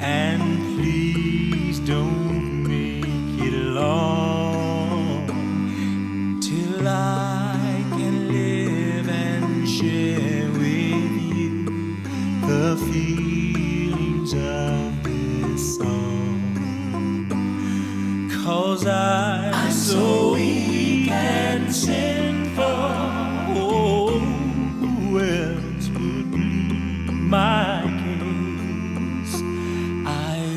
and please don't make it long till I can live and share with you the feelings of this song. 'Cause I'm so weak and sinful, oh, who else would plead my case? I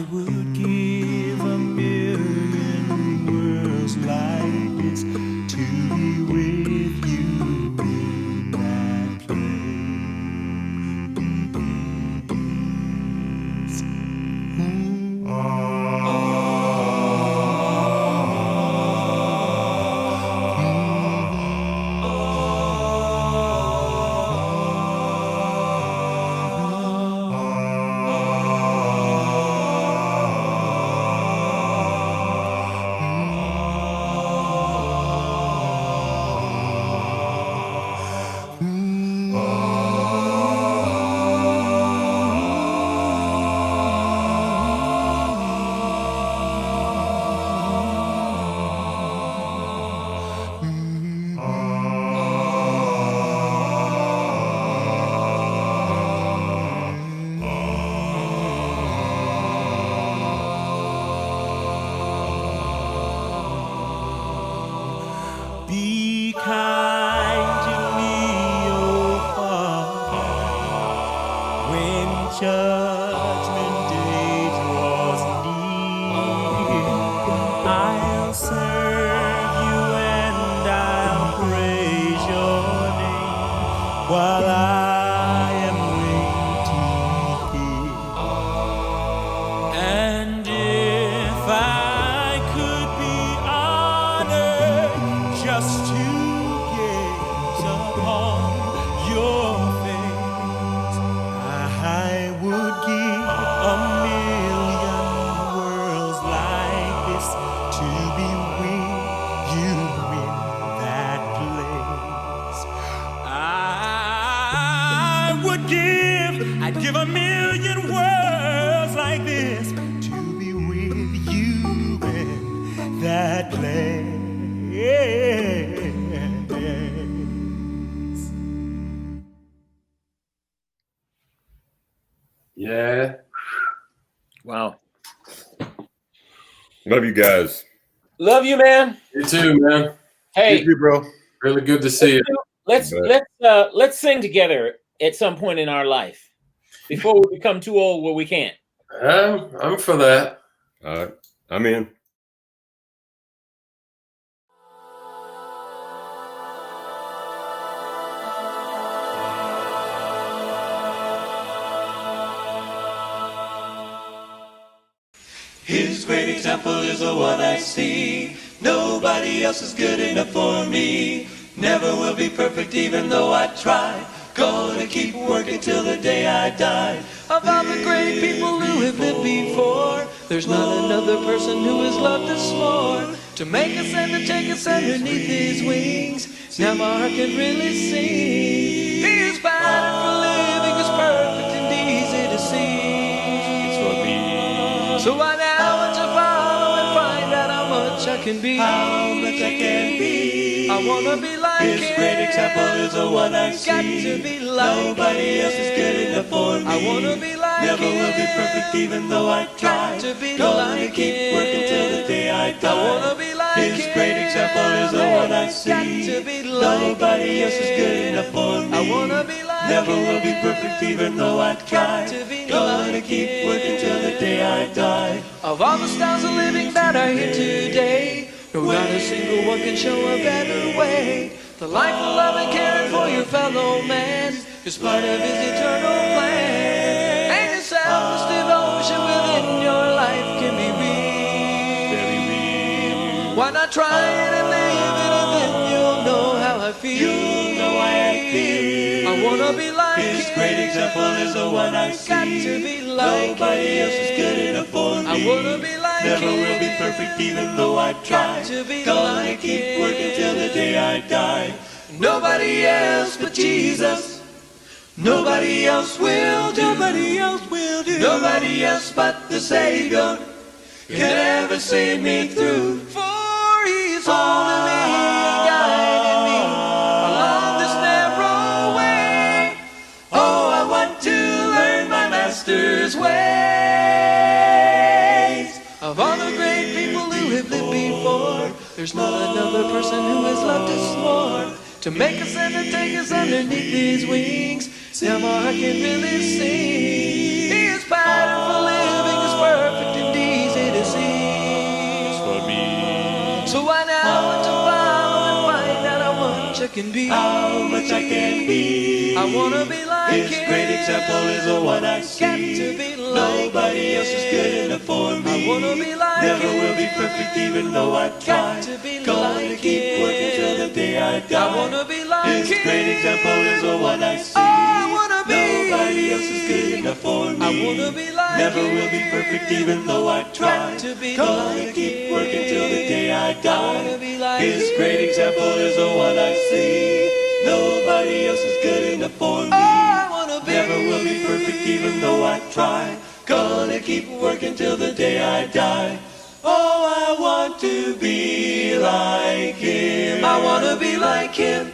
Be kind to me, oh Father, when judgment day draws near. I'll serve you and I'll praise your name while I am waiting here. And if I could be honored just to gaze upon your face, I would give a million worlds like this to be with you in that place. I'd give a million worlds like this to be with you in that place. Yeah. Wow. Love you guys. Love you, man. You too, man. Hey, You, bro. Really good to see you. let's sing together at some point in our life before we become too old where we can't. I'm for that. All right. I'm in. His great example is the one I see. Nobody else is good enough for me. Never will be perfect even though I try. Gonna keep working till the day I die. Of all the great people who have lived before, there's not another person who has loved us more. To make us and to take us underneath his wings. Now my heart can really sing. He is better for living, is perfect and easy to see. It's for me. So I now want to follow and find out how much I can be. How much I can be. I wanna be like his him. Great example is the one I see. Got to be like nobody else is good enough for me. I wanna be like never him. Will be perfect even though I try. Got to be gonna like keep him. Working till the day I die. I wanna be like his him. Great example is the one I see. Got to be like nobody else is good enough for me. I wanna be like never him. Will be perfect even though I try. Got to be gonna like keep working till the day I die. Of all the styles of living that are here today, no, not a single one can show a better way. The life of love and caring for your fellow man is part of his eternal plan. And the selfless devotion within your life can be real. Very real. Why not try it and live it, and then you'll know how I feel. You'll know how I feel. I wanna be like his him. Great example is the one I see. Got to be like nobody else is good enough for me. I wanna be like never him. Will be perfect even though I try. To be gonna like keep him. Working till the day I die. Nobody else but Jesus. Nobody else will do. Nobody else will do. Nobody else but the Savior can ever see me through. For he's holding me and guiding me along this narrow way. Oh, I want to learn my Master's ways. Of all the great people who have lived before, there's not another person who has loved us more. To make us and to take us underneath his wings. Now my heart can really sing. He is better for living, is perfect and easy to see. It's for me. So I now want to follow and find out how much I can be. How much I can be. I wanna be like his him. Great example is the one I see. Got to be like nobody else is good enough for me. I wanna be like never him. Will be perfect even though I try. Got to be gonna like keep him. Working till the day I die. I wanna be like his him. Great example is the one I see. Oh, I wanna be. Nobody else is good enough for me. I wanna be like never him. Will be perfect even though I try. Got to be gonna keep working till the day I die. I wanna be like his him. Great example is the one I see. Nobody else is good enough for me. Oh, I wanna be. Never will be perfect even though I try. Gonna keep working till the day I die. Oh, I want to be like him. I wanna be like him.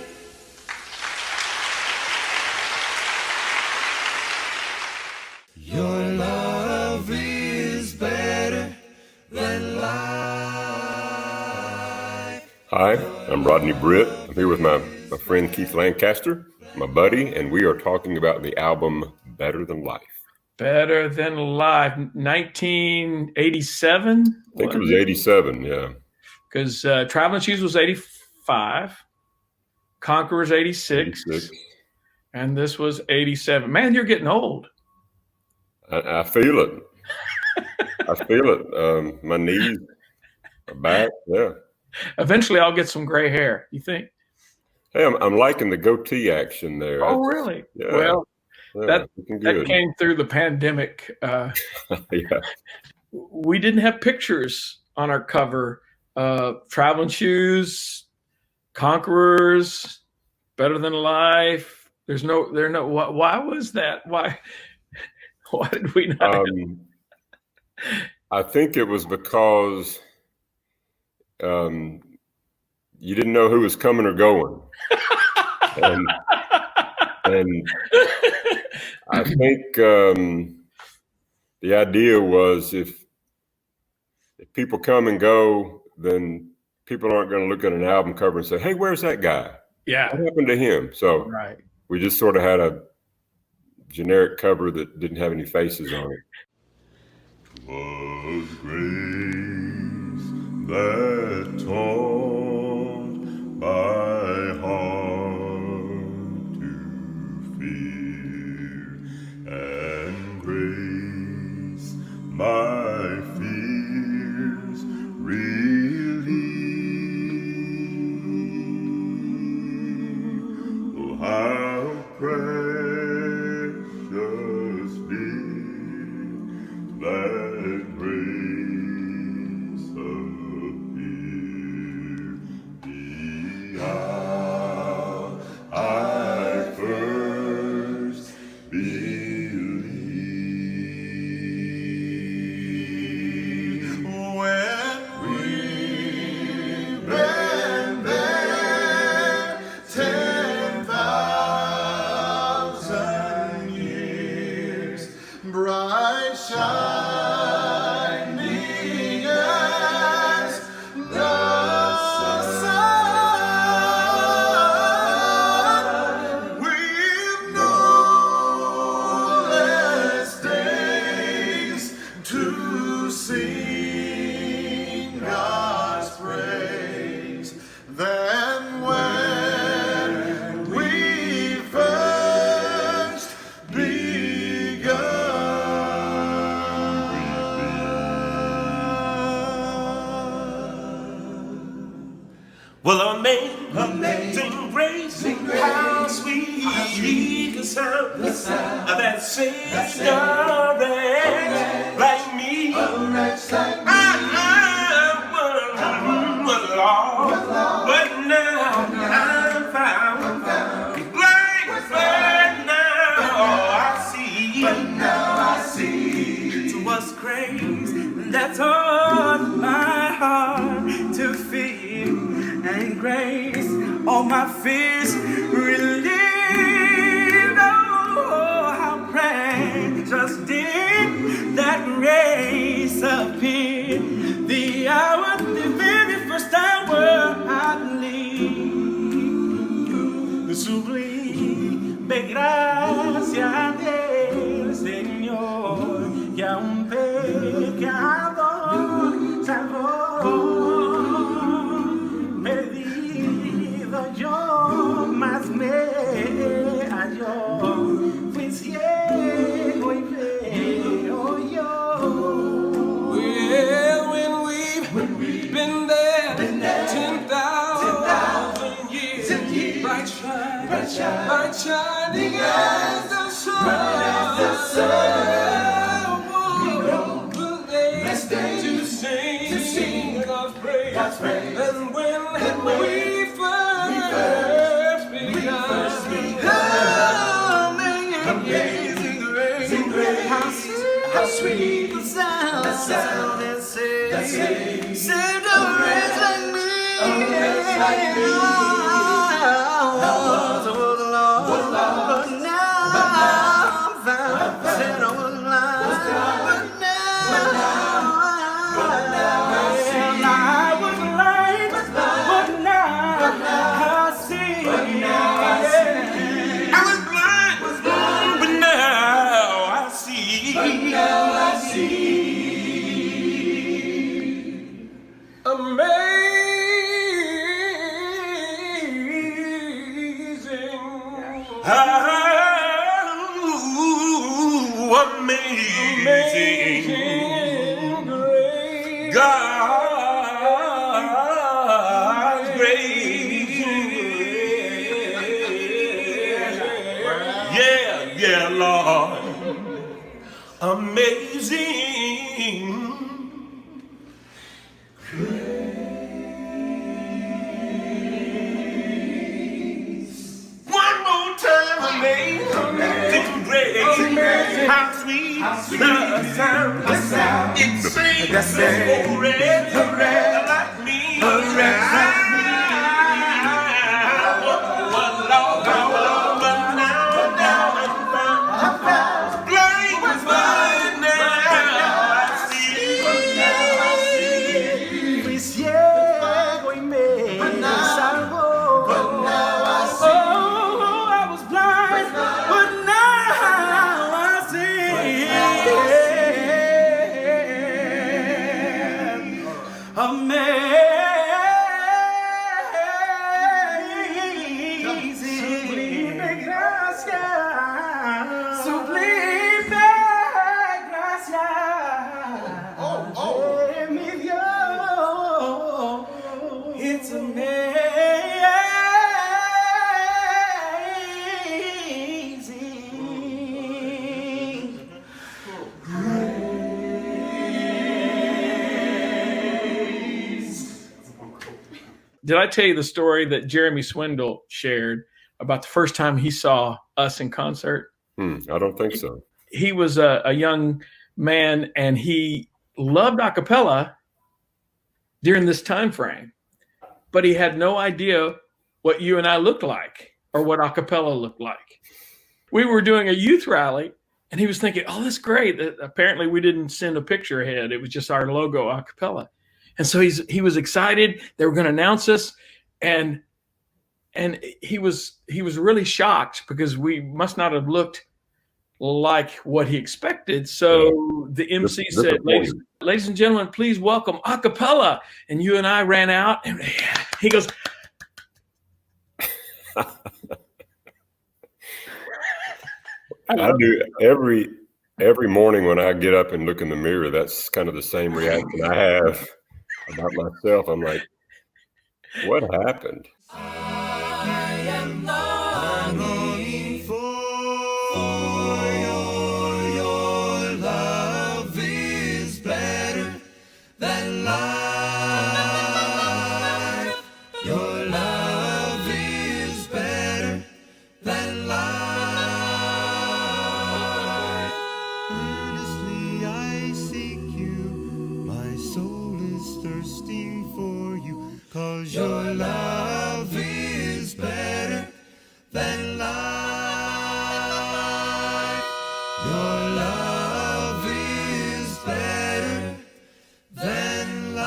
Your love is better than life. Hi, I'm Rodney Britt. I'm here with my friend Keith Lancaster, my buddy, and we are talking about the album Better Than Life. Better Than Life, 1987? I think it was 87, yeah. Because Traveling Shoes was 85, Conqueror's 86, 86. and this was 87. Man, you're getting old. I feel it. I feel it. My knees, my back, yeah. Eventually, I'll get some gray hair. You think? Hey, I'm liking the goatee action there. Oh, really? Yeah. Well, Yeah, that came through the pandemic. Yeah. We didn't have pictures on our cover. Traveling Shoes, Conquerors, Better Than Life. Why was that? Why did we not? I think it was because you didn't know who was coming or going. And I think the idea was if people come and go, then people aren't going to look at an album cover and say, "Hey, where's that guy? Yeah. What happened to him?" So Right. we just sort of had a generic cover that didn't have any faces on it. 'Twas grace that taught my heart to fear, and grace my fears relieved. Oh, how precious did that grace appear the hour I first believed. When we've been there 10,000 years, bright shining as the sun, we've no less days to sing God's praise than when we first begun. Well, amazing grace, how sweet the sound that saved a wretch like me. I was lost, but now I'm found. Grace, but now I see. 'Twas grace that taught my heart to fear, and grace all my fears relieved. Oh, how precious did that grace appear, the hour, the very first hour I believed. Sublime gracia del Señor, que a un pecador salvó. Perdido yo, mas me halló. Fui ciego y veo yo. Well, when we've been there 10,000 years, bright shining as the sun. Blessed day to sing God's praise. And when we first began, amazing grace, how sweet the sound that saved a wretch like me. But now How amazing God's grace. Yeah, Lord. Amazing. One more time, amazing grace. How sweet the sound. It sings forever like me. It's amazing. Did I tell you the story that Jeremy Swindle shared about the first time he saw us in concert? I don't think so. He was a young man and he loved Acappella during this time frame, but he had no idea what you and I looked like or what Acappella looked like. We were doing a youth rally and he was thinking, oh, that's great. Apparently we didn't send a picture ahead. It was just our logo, Acappella. And so he was excited. They were going to announce us. And he was really shocked because we must not have looked like what he expected. So the MC said, ladies and gentlemen, please welcome Acappella. And you and I ran out and he goes, I do every morning when I get up and look in the mirror, that's kind of the same reaction I have about myself. I'm like, what happened? I am longing for your love is better than life. Your love is better than life. Earnestly I seek you, my soul is thirsting for you, 'cause your love is better than life. Your love is better than life.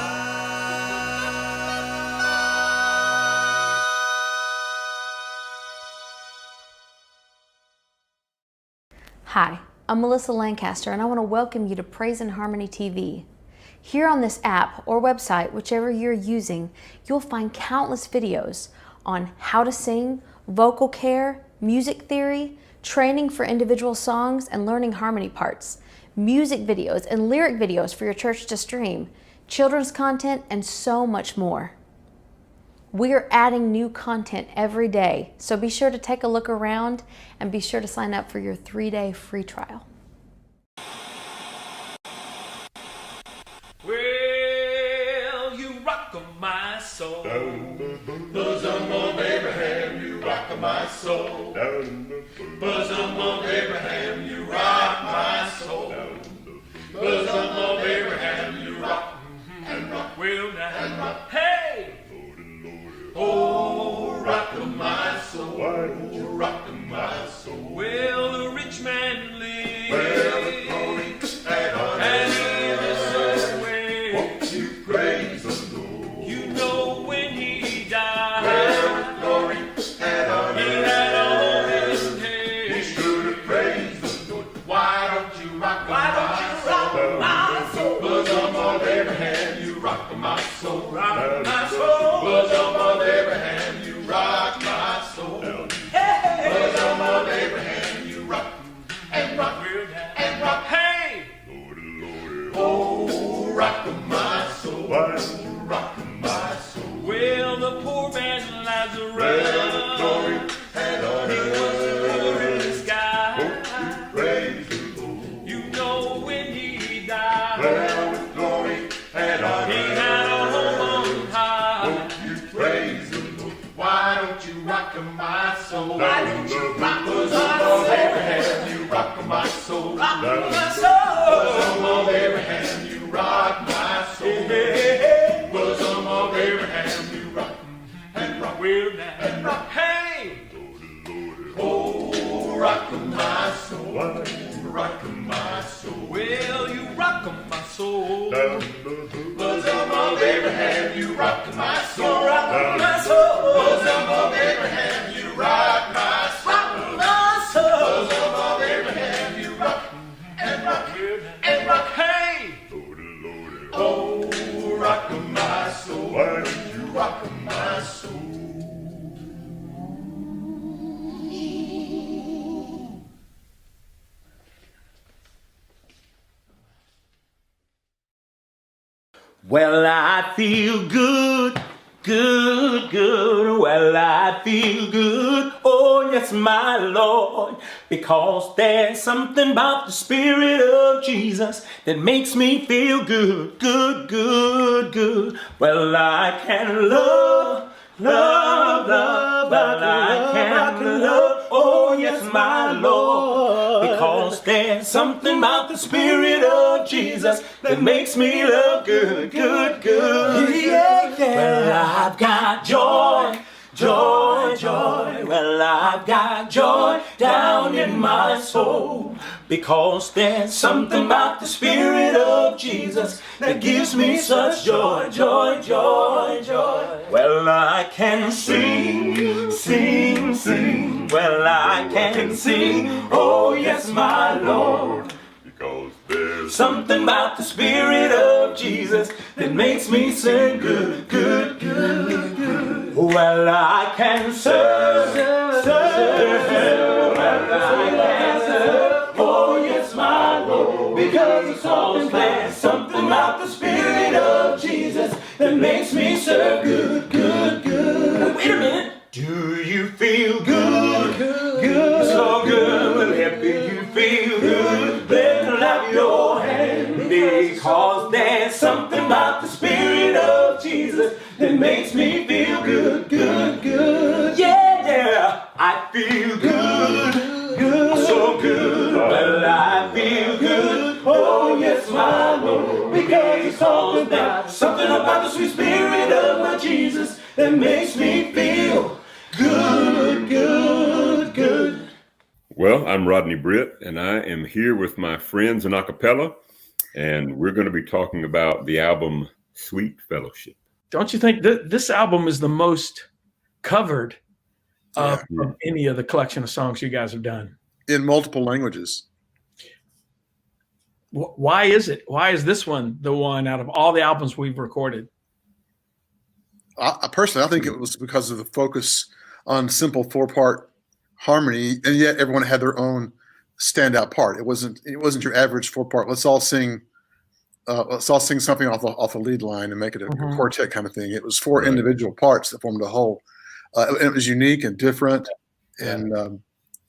Hi, I'm Melissa Lancaster and I want to welcome you to Praise and Harmony TV. Here on this app or website, whichever you're using, you'll find countless videos on how to sing, vocal care, music theory, training for individual songs, and learning harmony parts, music videos and lyric videos for your church to stream, children's content, and so much more. We are adding new content every day, so be sure to take a look around and be sure to sign up for your 3-day free trial. Well, you rock my soul. Bosom of Abraham, you rock my soul. Bosom of Abraham, you rock my soul. Bosom of Abraham, you rock and rock. Well, now, hey! Oh, rock my soul. Why don't you rock my soul? Well, the rich man lives. Well, the glory and in a certain way. Won't you praise the Lord? You know when he died. Well, the glory and he had all his days. Be sure to praise the Lord. Why don't you rock my soul? Bosom of Abraham, you rock my soul. poor man Lazarus. Well, the glory had on He was in the sky. you praise the Lord. You know when he died, Well, the glory had on he had a home on high. you praise the Lord. Why don't you rock my soul? Why don't you rock Bosom of Abraham, you rock my soul. Rock my soul. Bosom of Abraham, you rock my soul. Bosom of Abraham, you rock and rock. Well, now and rock. Hey! Oh, rock my soul. Rock my soul. Well, you rock my soul. Bosom of Abraham, you rock my soul. Rock my soul. Bosom of Abraham, you rock my soul. Rock my soul. Bosom of Abraham, you rock and rock and rock. Hey! Oh, rock my soul. Why don't you Rock my soul. Well, I feel good, good, good. Well, I feel good. Oh, yes, my Lord. Because there's something about the Spirit of Jesus that makes me feel good, good, good, good. Well, I can love, love, love. Well, I can love. Oh, yes, my Lord. Because there's something about the Spirit of Jesus that makes me love good, good, good. Yeah, yeah. Well, I've got joy, joy, joy. Well, I've got joy down in my soul. Because there's something about the Spirit of Jesus that gives me such joy, joy, joy, joy. Well, I can sing, sing, sing. Well, I can sing, oh yes, my Lord. because there's Something about the Spirit of Jesus that makes me sing good, good, good, good. Well, I can serve, serve. Well, I can serve, oh yes, my Lord. Because it's always there's something about the Spirit of Jesus that makes me serve good, good, good. Wait a minute. Do you feel good? Good, so good. Well, if you feel good, then clap your hands. Because there's something about the Spirit of Jesus that makes me feel good, good, good. Yeah, yeah. I feel good, good, so good. Well, I feel good. Oh, yes, my Lord. Because it's all about something about the sweet Spirit of my Jesus that makes me feel good, good, good. Well, I'm Rodney Britt, and I am here with my friends in Acappella, and we're going to be talking about the album Sweet Fellowship. Don't you think that this album is the most covered of any of the collection of songs you guys have done? in multiple languages. Why is it? Why is this one the one out of all the albums we've recorded? Personally, I think it was because of the focus on simple 4-part harmony, and yet everyone had their own standout part. It wasn't your average 4-part. Let's all sing something off the lead line and make it a quartet kind of thing. It was 4 individual parts that formed a whole. And it was unique and different, and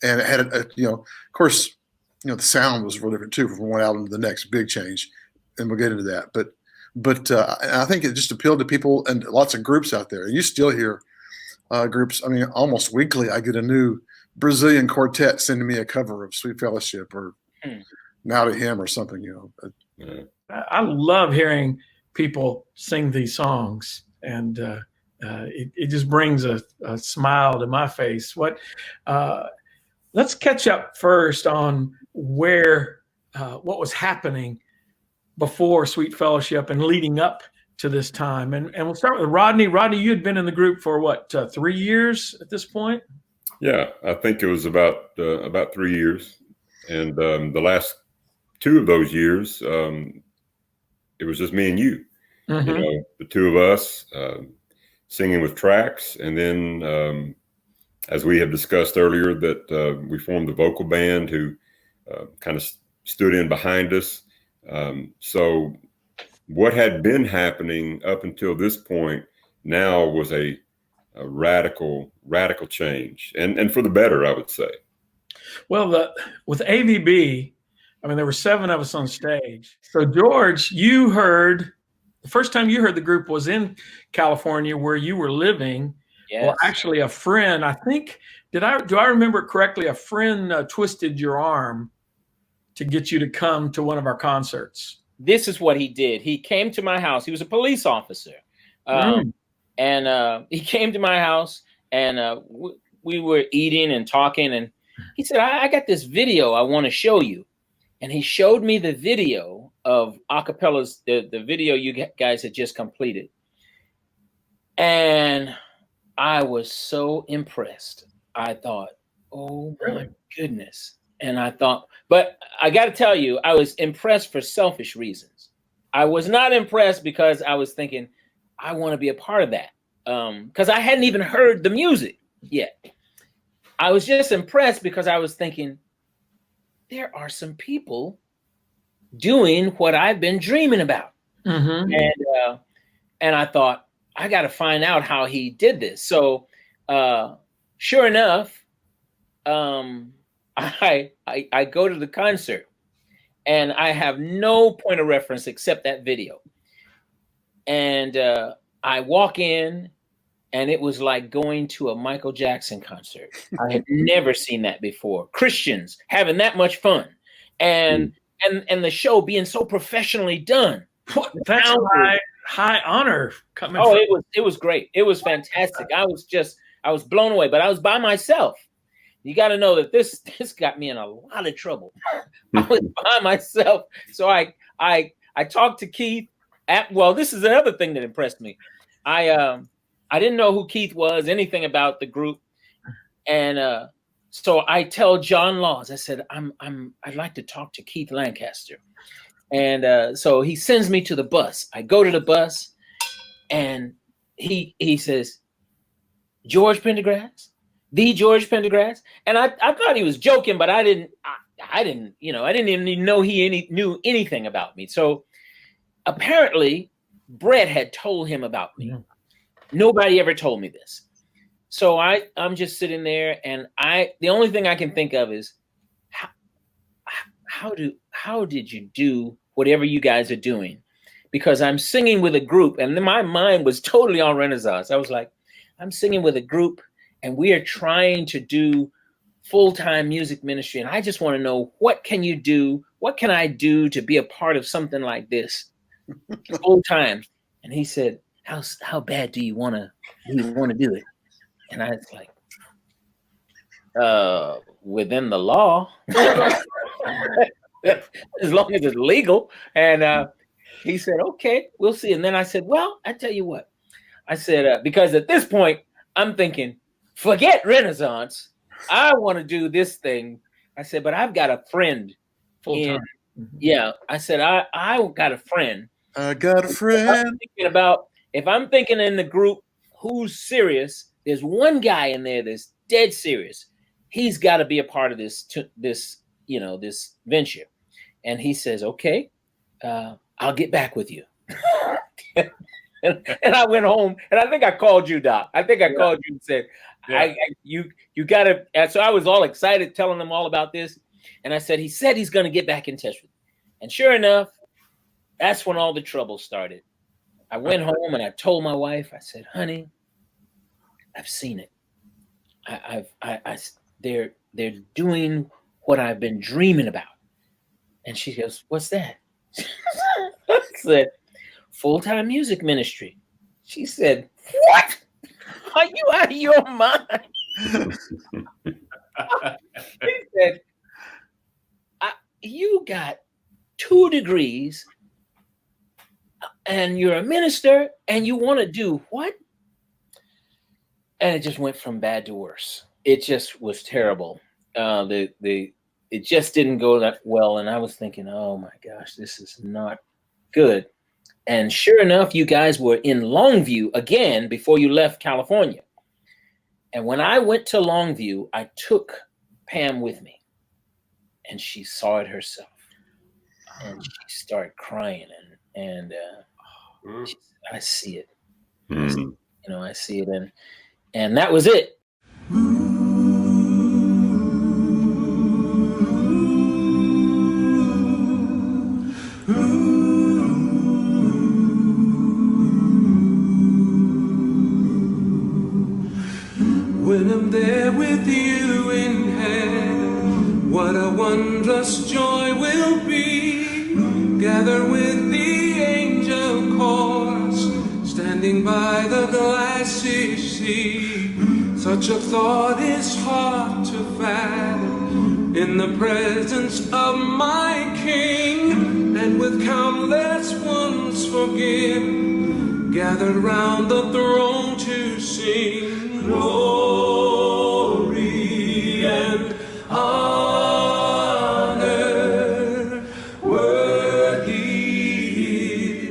it had of course, the sound was real different too from one album to the next. Big change, and we'll get into that. But I think it just appealed to people and lots of groups out there. And you still hear groups. I mean, almost weekly, I get a new Brazilian quartet sending me a cover of Sweet Fellowship or Now to Him or something. I love hearing people sing these songs, and it just brings a smile to my face. Let's catch up first on what was happening before Sweet Fellowship and leading up to this time. And we'll start with Rodney. Rodney, you had been in the group for what, 3 years at this point? Yeah, I think it was about 3 years. And the last 2 of those years, it was just me and you. Mm-hmm. The 2 of us singing with tracks. And then, as we have discussed earlier, that we formed a vocal band who kind of stood in behind us. So what had been happening up until this point now was a a radical change, and for the better, I would say. Well, with AVB, I mean, there were 7 of us on stage. So George, the first time you heard the group was in California where you were living. Yes. Well, actually a friend, I think, do I remember it correctly? A friend twisted your arm to get you to come to one of our concerts. This is what he did. He came to my house. He was a police officer. And he came to my house, and we were eating and talking, and he said, I got this video I want to show you. And he showed me the video of Acapella's, the video you guys had just completed. And I was so impressed. I thought, oh my goodness. And I thought, but I got to tell you, I was impressed for selfish reasons. I was not impressed because I was thinking, I want to be a part of that. Because I hadn't even heard the music yet. I was just impressed because I was thinking, there are some people doing what I've been dreaming about. Mm-hmm. And I thought, I got to find out how he did this. So sure enough, I go to the concert, and I have no point of reference except that video. And I walk in, and it was like going to a Michael Jackson concert. I had never seen that before. Christians having that much fun, and the show being so professionally done. That's high honor coming. Oh, it was great. It was fantastic. I was blown away. But I was by myself. You got to know that this got me in a lot of trouble. I was by myself, so I talked to Keith. Well, this is another thing that impressed me. I didn't know who Keith was, anything about the group, and so I tell John Laws. I said, I'd like to talk to Keith Lancaster, and so he sends me to the bus. I go to the bus, and he says, George Pendergrass, the George Pendergrass, and I thought he was joking, but I didn't even know he knew anything about me. So apparently, Brett had told him about me. Mm-hmm. Nobody ever told me this. So I'm just sitting there, and the only thing I can think of is how did you do whatever you guys are doing? Because I'm singing with a group, and then my mind was totally on Renaissance. I was like, I'm singing with a group, and we are trying to do full-time music ministry, and I just want to know, what can you do? What can I do to be a part of something like this full-time? And he said, how bad do you want to do it? And I was like, within the law, as long as it's legal. And he said, okay, we'll see. And then I said, well, I tell you what, I said, because at this point I'm thinking, forget Renaissance. I want to do this thing. I said, but I've got a friend. Full-time. Yeah. I said, I got a friend. I got a friend. If I'm thinking in the group who's serious, there's one guy in there that's dead serious. He's got to be a part of this venture. And he says, okay, I'll get back with you. and I went home, and I think I called you, Doc. I think I called you and said, you got to. So I was all excited telling them all about this. And I said, he said he's going to get back in touch with me. And sure enough, that's when all the trouble started. I went home and I told my wife, I said, honey, I've seen it. They're doing what I've been dreaming about. And she goes, what's that? I said, full-time music ministry. She said, what? Are you out of your mind? She said, you got 2 degrees and you're a minister and you want to do what? And it just went from bad to worse. It just was terrible. It just didn't go that well. And I was thinking, oh my gosh, this is not good. And sure enough, you guys were in Longview again before you left California. And when I went to Longview, I took Pam with me, and she saw it herself. And she started crying, and she said, I see it. I see it. And that was it. When I'm there with you in heaven, what a wondrous joy will be. Gather with the angel chorus, standing by the glassy sea. Such a thought is hard to fathom, in the presence of my King, and with countless ones forgiven, gathered round the throne to sing. Glory and honor, worthy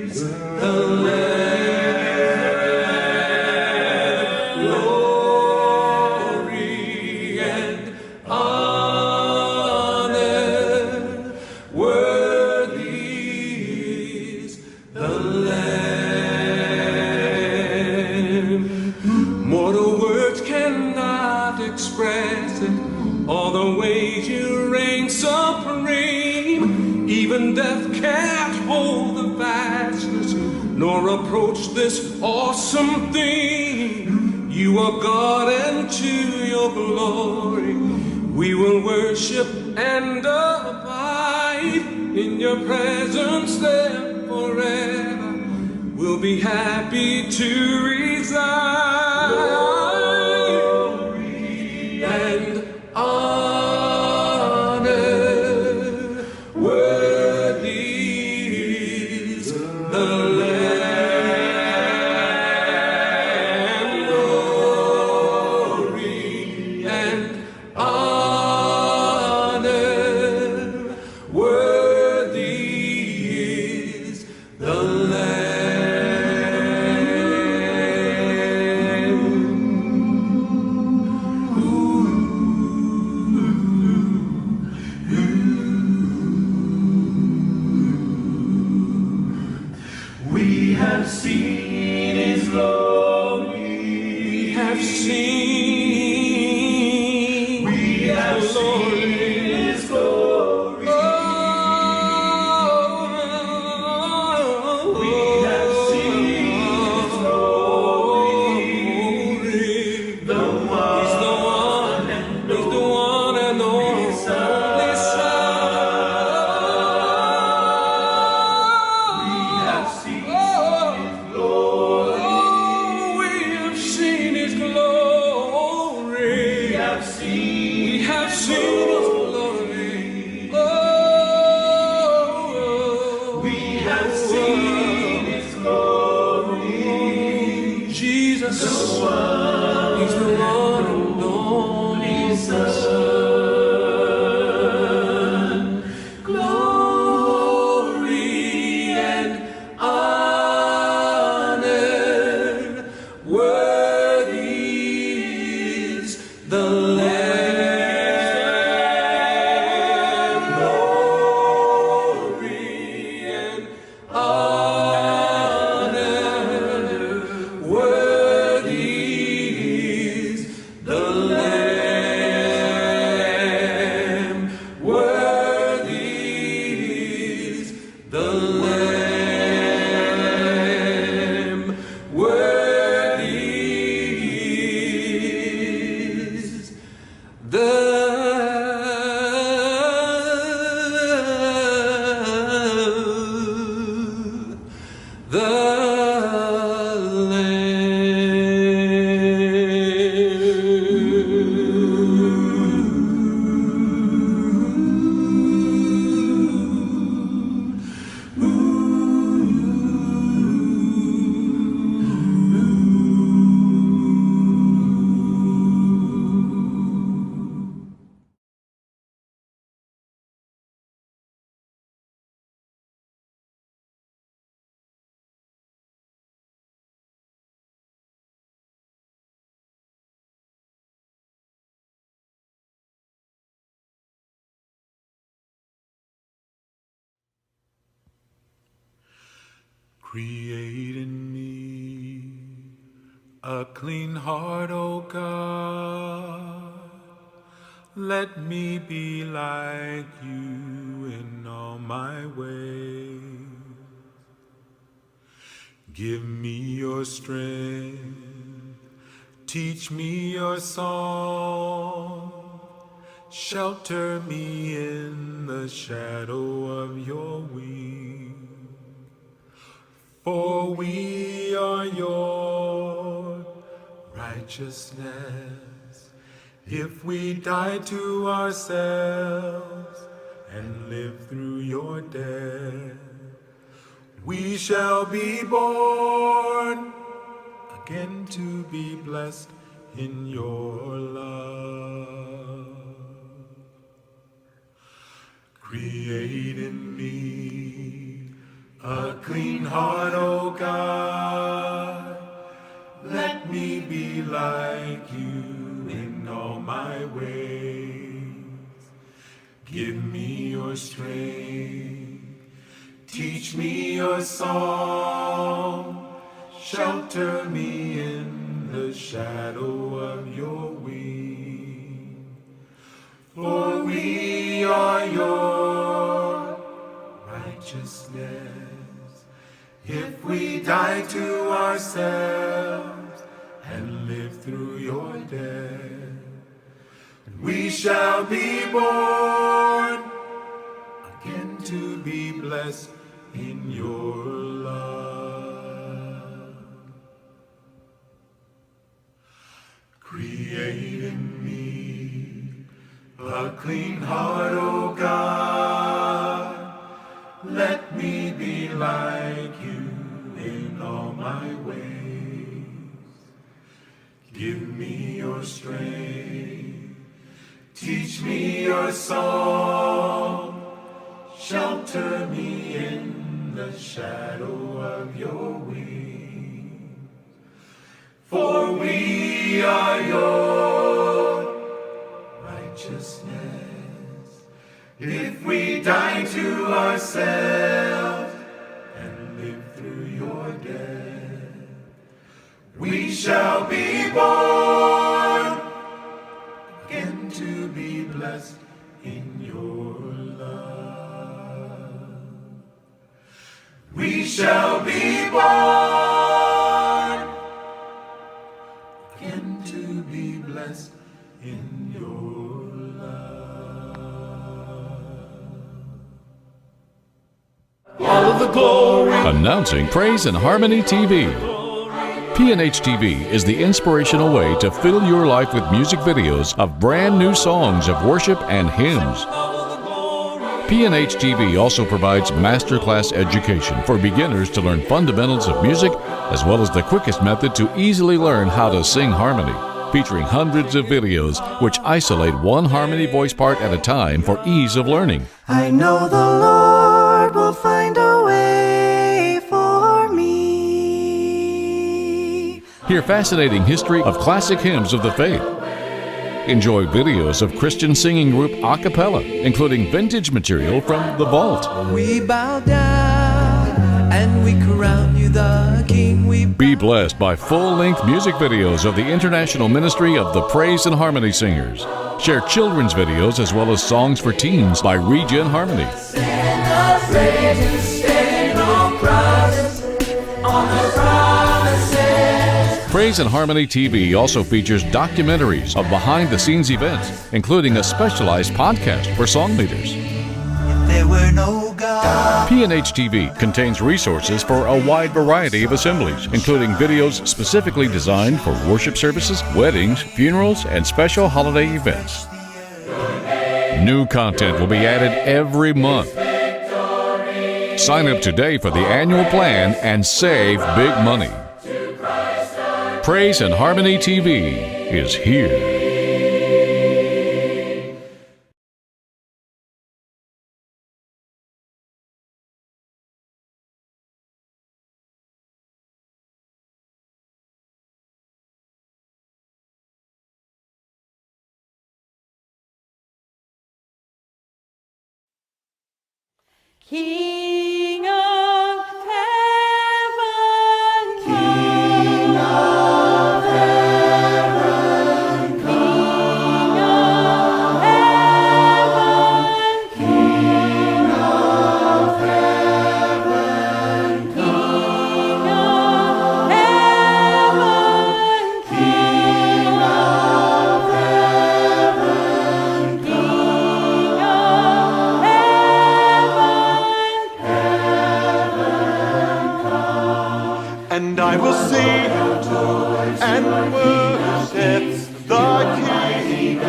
is the Lamb. Glory and honor, worthy is the Lamb. Mortal words cannot express it, all the ways you reign supreme. Even death can't hold the vastness, nor approach this awesome theme. You are God, and to your glory we will worship and abide. In your presence there forever, we'll be happy to reside. Glory and honor, worthy is the Lamb. Glory and honor, worthy is the Lamb. We have seen His glory. We have seen. We have seen His glory. Oh, we have seen His glory. The one. He's the one. He's the one and only Son. We have seen His glory. We have seen His glory. We have seen His glory. Oh, we have seen His glory. Jesus, the one, He's the one and only Son. Glory and honor, worthy is the Lamb. Glory and honor, worthy is the Lamb. Worthy is the Lamb. Worthy is the Create in me a clean heart, O God. Let me be like you in all my ways. Give me your strength, teach me your song. Shelter me in the shadow of your wing. For we are your righteousness. If we die to ourselves and live through your death, we shall be born again to be blessed in your love. Create in me a clean heart, O God. Let me be like you in all my ways. Give me your strength, teach me your song. Shelter me in the shadow of your wing. For we are your righteousness. If we die to ourselves and live through your death, we shall be born again to be blessed in your love. Create in me a clean heart, O God. Let me be like you in all my ways. Give me your strength, teach me your song. Shelter me in the shadow of your wing. For we are your righteousness. If we die to ourselves and live through your death, we shall be born again to be blessed in your love. We shall be born again to be blessed in your love. All of the glory. Announcing Praise and Harmony TV. P&H TV is the inspirational way to fill your life with music videos of brand new songs of worship and hymns. P&H TV also provides masterclass education for beginners to learn fundamentals of music, as well as the quickest method to easily learn how to sing harmony, featuring hundreds of videos which isolate one harmony voice part at a time for ease of learning. I know the Lord will find a way for me. Hear fascinating history of classic hymns of the faith. Enjoy videos of Christian singing group Acappella, including vintage material from the vault. We bow down and we crown you the King. Be blessed by full-length music videos of the International Ministry of the Praise and Harmony Singers. Share children's videos as well as songs for teens by Regen Harmony. Praise and Harmony TV also features documentaries of behind-the-scenes events, including a specialized podcast for song leaders. There were no gods. P&H TV contains resources for a wide variety of assemblies, including videos specifically designed for worship services, weddings, funerals, and special holiday events. New content will be added every month. Sign up today for the annual plan and save big money. Praise and Harmony TV is here. King of heaven, King of I will sing and worship the King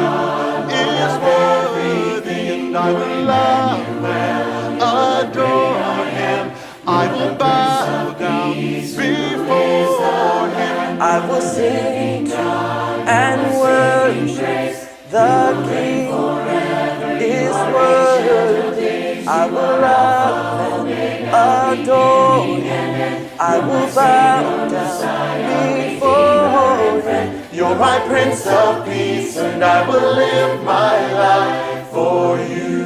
is worthy, and I will love and adore him. I will bow down before him. I will sing and worship the King is worthy. I will love and adore him. I will bow down before him. You're my Prince of Peace, and I will live my life for you.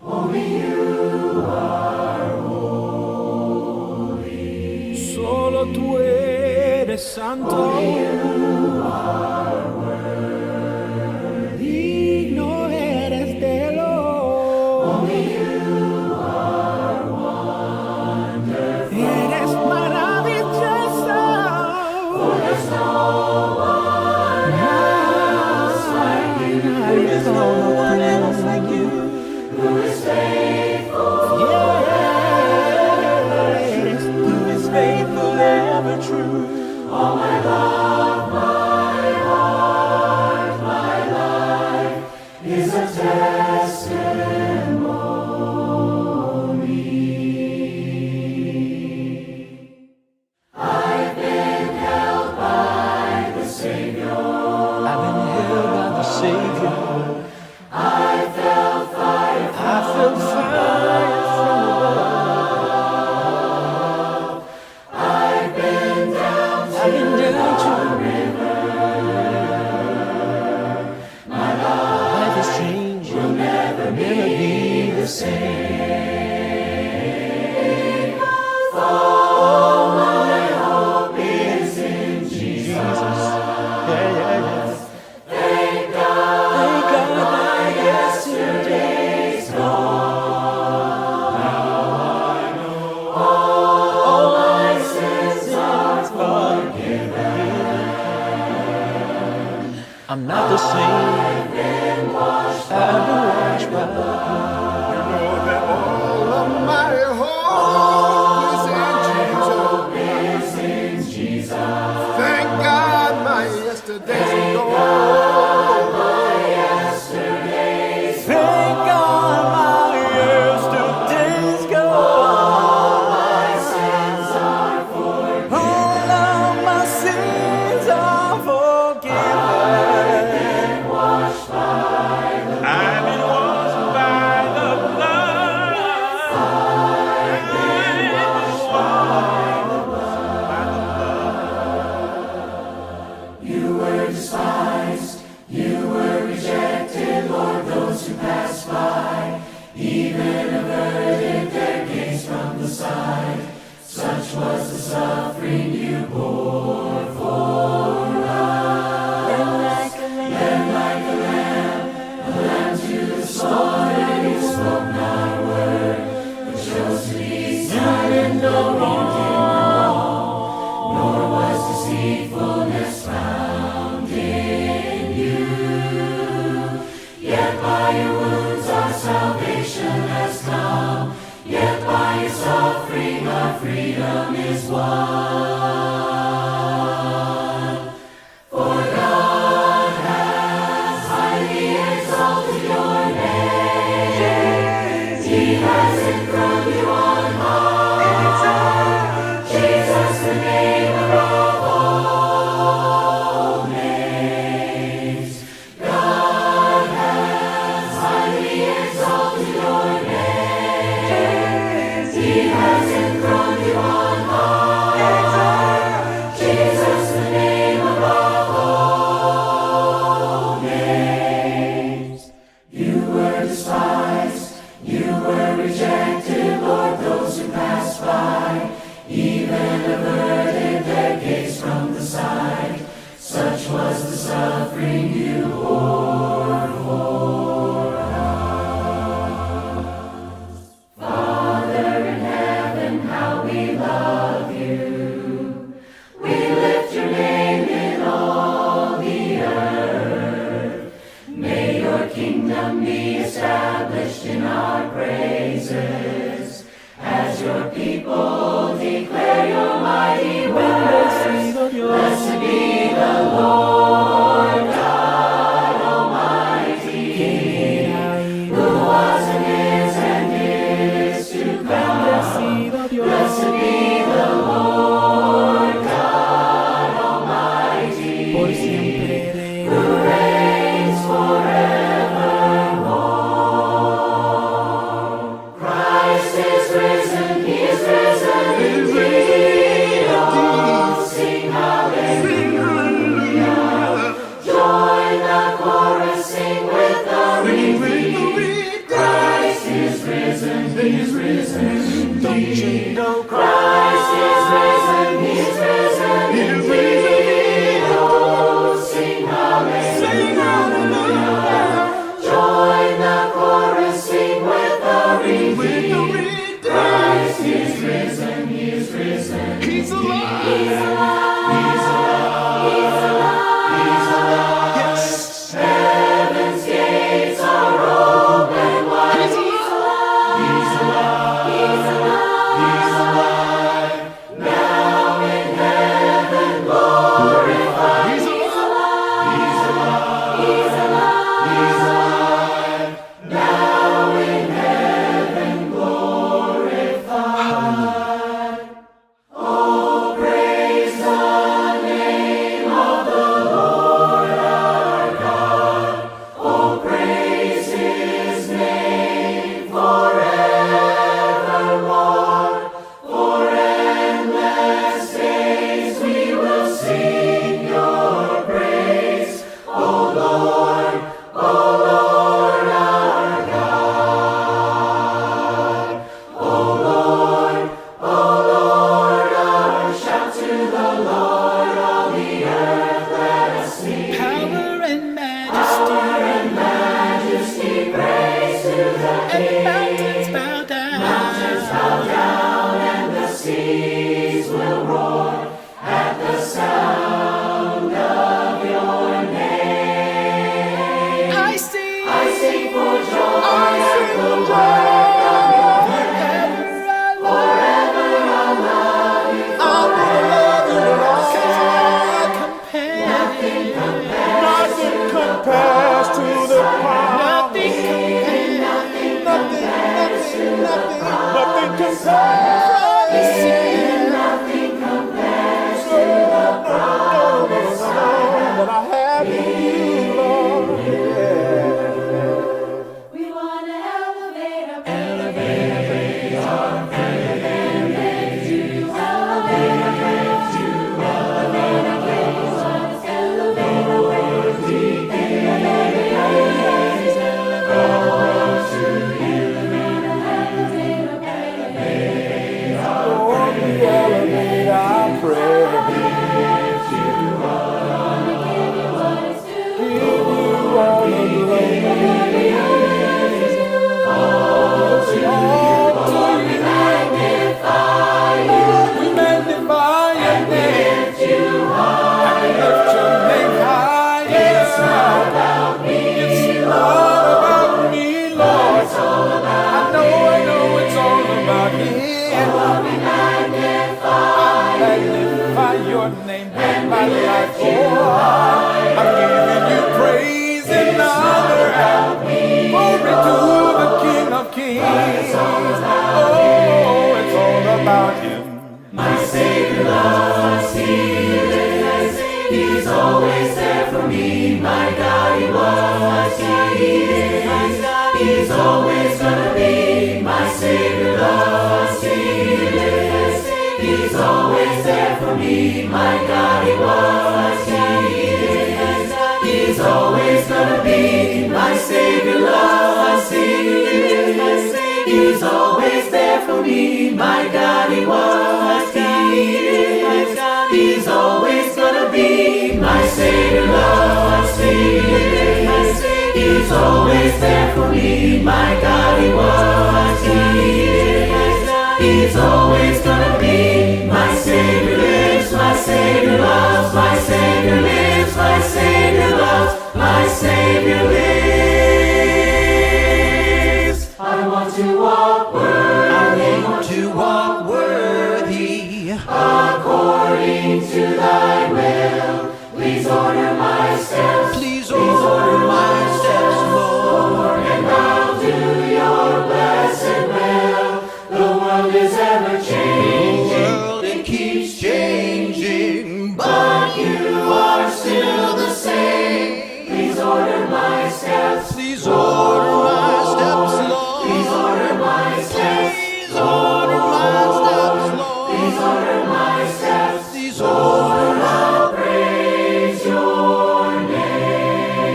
Only you are holy. Solo tú eres santo. Only you are worthy. No eres de lo. Only you are wonderful. Eres maravilloso. For there's no one else like you. There's no one else like you who is faithful. Yes, Who is faithful, ever true. All my love, my heart, my life is a testimony. I've been held by the Savior. I've been held by the Savior. I felt fire I felt fire from above. I've been down I've been down to the river. my life. Life is changed. Will never Never be the same. all my hope is in Jesus. Yeah, yeah, yeah. Thank God, Thank God my yesterday's gone. Now I know all my sins are forgiven. I'm not the same. I've been washed I've been washed by the blood. You know that all of my hope is in Jesus. Thank God my yesterday's gone. Yesterday's Thank God my yesterday's gone. my sins are forgiven. All of my sins are forgiven. Washed by I've been washed by the blood. You were despised, you were rejected, Lord, those who passed by, even averted their gaze from the side. Such was the suffering you bore for us. Then like a lamb to the slaughter, you spoke not a word, but chose to be silent, no wrong did you wrong, nor was deceitfulness found in you. Yet by your wounds our salvation has come, yet by your suffering our freedom is won. For God has highly exalted your name. He has enthroned you on high. Jesus, the name above all names. God has highly exalted your name. He has enthroned you on high. compares to the power. Nothing compares. Nothing compares to the promise that I have in you, Lord. We want to elevate our praise. Elevate our praise. Elevate you. Elevate our praise. Elevate our praise. Elevate our praise. Elevate our praise. Elevate to you. Elevate our praise. Lord, we elevate our praise. Give you all the glory. We magnify your name. And we lift your name high. It's not about me. It's not about me, Lord. I know it's all about Him. I magnify your name with my life. Oh, I'm giving you praise and honor and glory to the King of Kings. Oh, it's all about Him. My Savior loves healing. He's always there for me. My God, He was, He is. He's always gonna be. My Savior loves healing. He's always there for me. My God, He was, He is. He's always gonna be. My Savior loves healing. He's always there for me. My God, He was, He is. He's always gonna be. My Savior loves healing. He's always there for me. My God, He was, He is. He's always gonna be. My Savior lives. My Savior loves. My Savior lives. My Savior loves. My Savior lives. I want to walk worthy. I want to walk worthy. According to Thy will. Please order my steps. Please order my steps, Lord. And I'll do your blessed will. The world is ever changing. The world, it keeps changing. But you are still the same. Please order my steps. Please order my steps, Lord. Please order my steps. Please order my steps, Lord. Please order my steps. Please order my praise your name.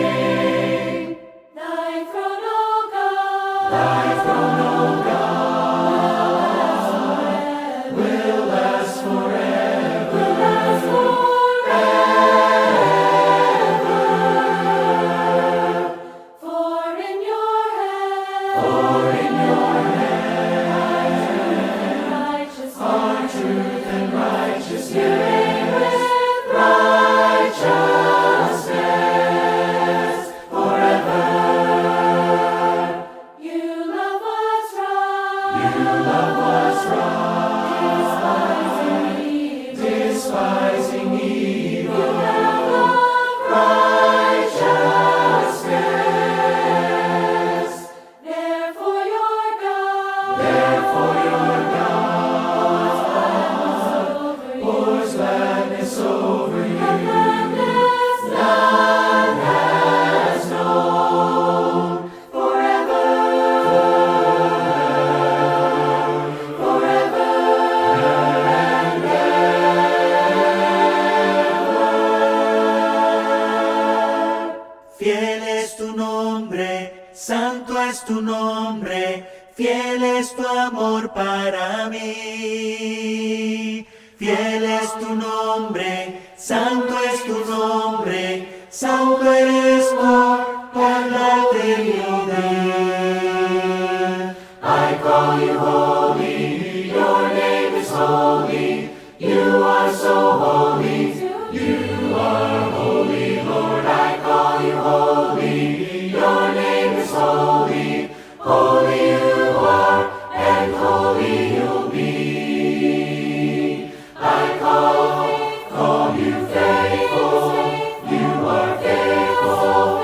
Thy throne, O God. Thy throne, O God. Will last forever. Will last forever. For in your hand are truth and righteousness. Righteousness forever. You love what's right. You love what's right. Despising evil. You love righteousness. Therefore your God. Therefore your God pours gladness over you. None has known. Forever. Forever and ever. Fiel es tu nombre, santo es tu nombre, fiel es tu amor para mí. Fiel es tu nombre, santo es tu nombre, santo eres por la eternidad. I call you holy, your name is holy, you are so holy, you are holy, Lord. I call you holy, your name is holy, holy you are, and holy you'll be. I call you faithful, you are faithful,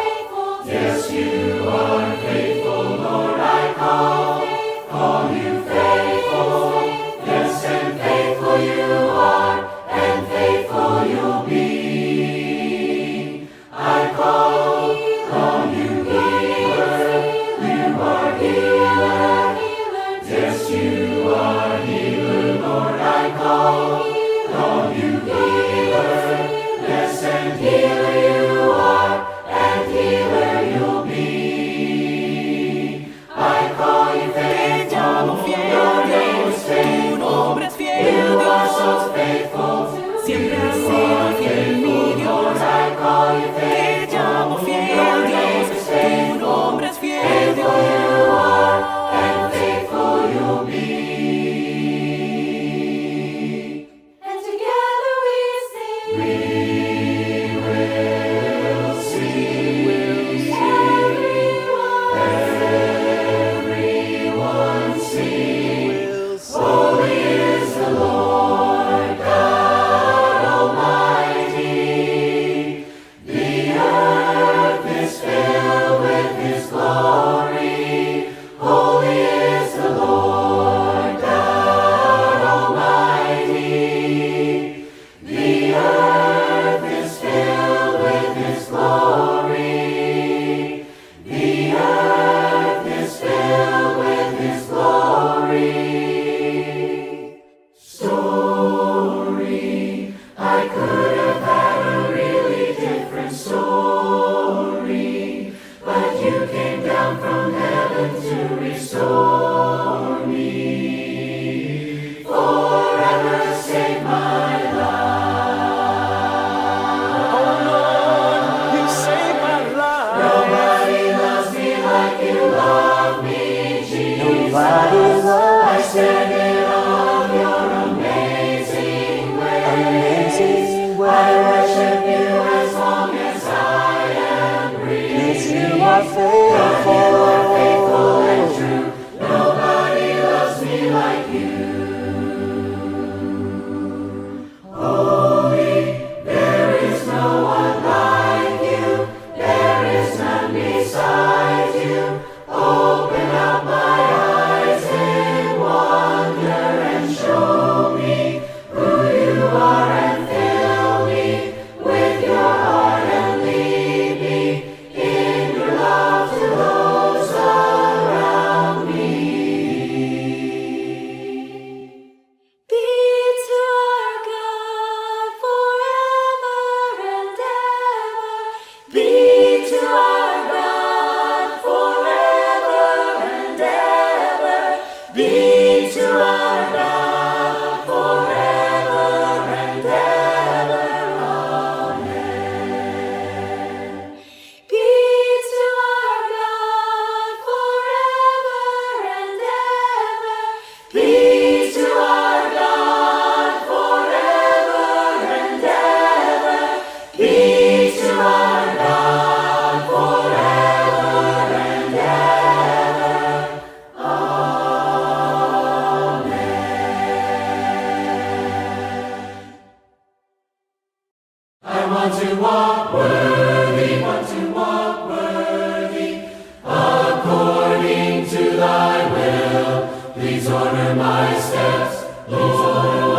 to walk worthy, want to walk worthy, according to thy will. Please order my steps, Lord,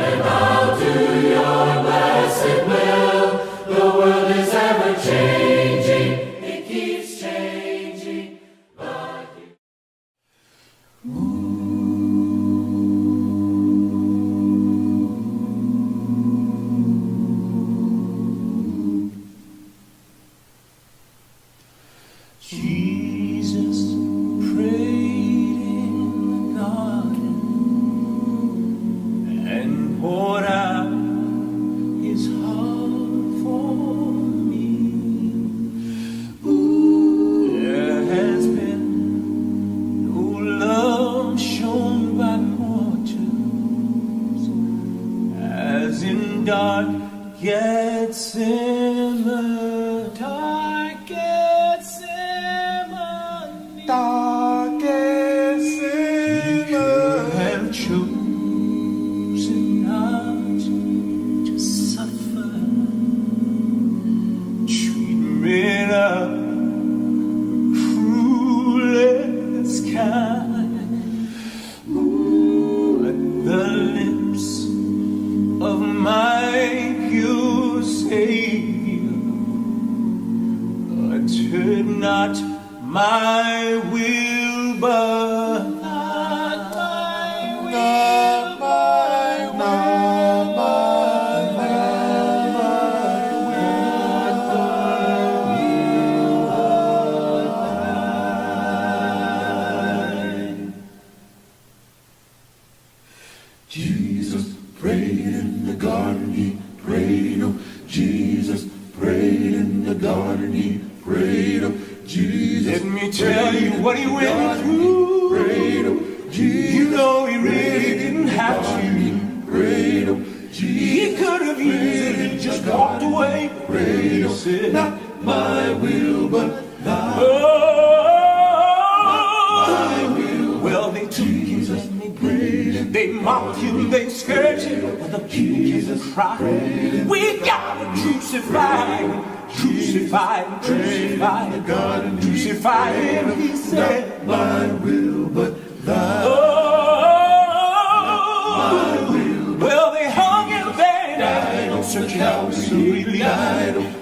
and I'll do your blessed will. The world is ever changing, it keeps changing, but Jesus prayed in the garden and poured out his heart for me. There has been no love shown by mortals as in dark Gethsemane. Have chosen not to suffer treatment of cruelest kind. At the lips of my pure Savior, uttered not my will, but Jesus prayed in the garden, he prayed, oh, Jesus prayed in the garden, he prayed, oh, Jesus. Let me tell you what he went through. Prayed, oh, Jesus. You know he really didn't have to. Prayed, oh, Jesus. He could have easily just walked away. Prayed, oh, said, not my will, but thy. Well, they took him and they prayed. They mocked him, they scourged him, but the people cried, we gotta crucify him, crucify him, crucify him, crucify him. He said, not my will, but thy. Well, they hung him there on Sir Calvary.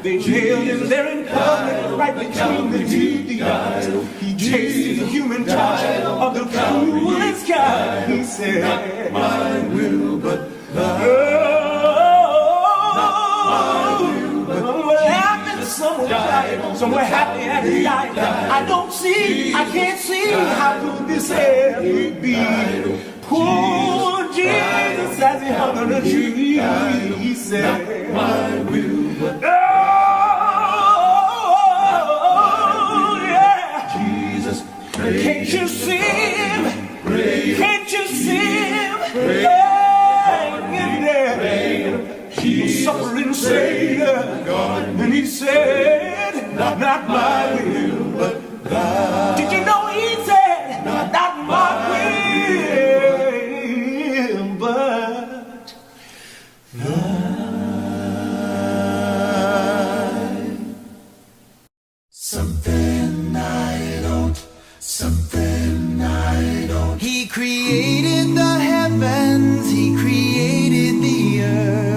They nailed him there in public, right between the two eyes. He tasted the human touch of the cruelest kind. He said, not my will, but thy. Some were happy, some were dying, some were happy and he died. I don't see, I can't see how could this ever be. Poor Jesus as he hung on a tree, he said, my will, but yeah. Jesus prayed. Can't you see him? Prayed. Can't you see him? Prayed. Yeah. He was suffering Savior, and he said, not my will, but thy. Did you know he said, not my will, but thine. Something I don't, something I don't. He created the heavens, he created the earth.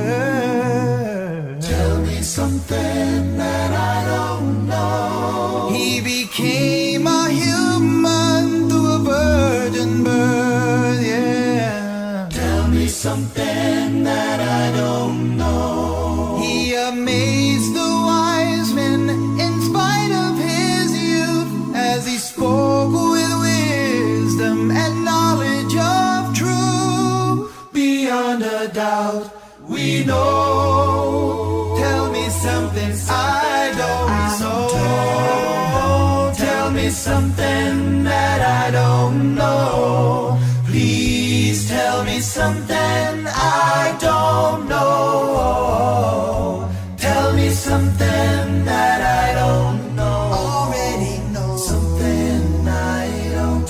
Tell me something that I don't know. He became a human through a virgin birth, yeah. Tell me something that I don't know. He amazed the wise men in spite of his youth, as he spoke with wisdom and knowledge of truth. Beyond a doubt, we know. Tell me something I don't know. Tell me something that I don't know. Please tell me something I don't know. Tell me something that I don't know. Already know Something I don't.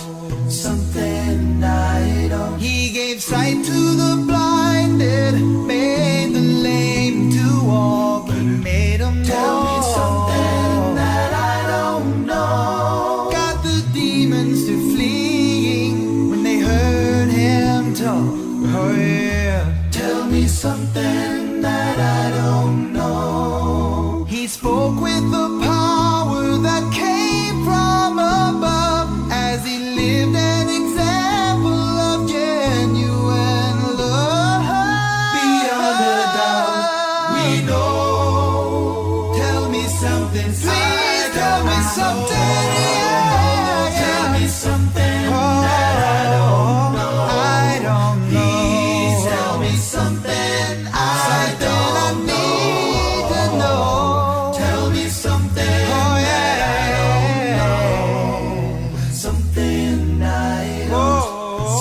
Something I don't. He gave sight to the blinded, made the lame to don't know. He spoke with the power that came from above as he lived an example of genuine love. Beyond a doubt, we know. Tell me something, please tell me something. Tell me something that I don't know. I don't know. Please tell me something I don't need to know. Tell me something that I don't know. Something I don't.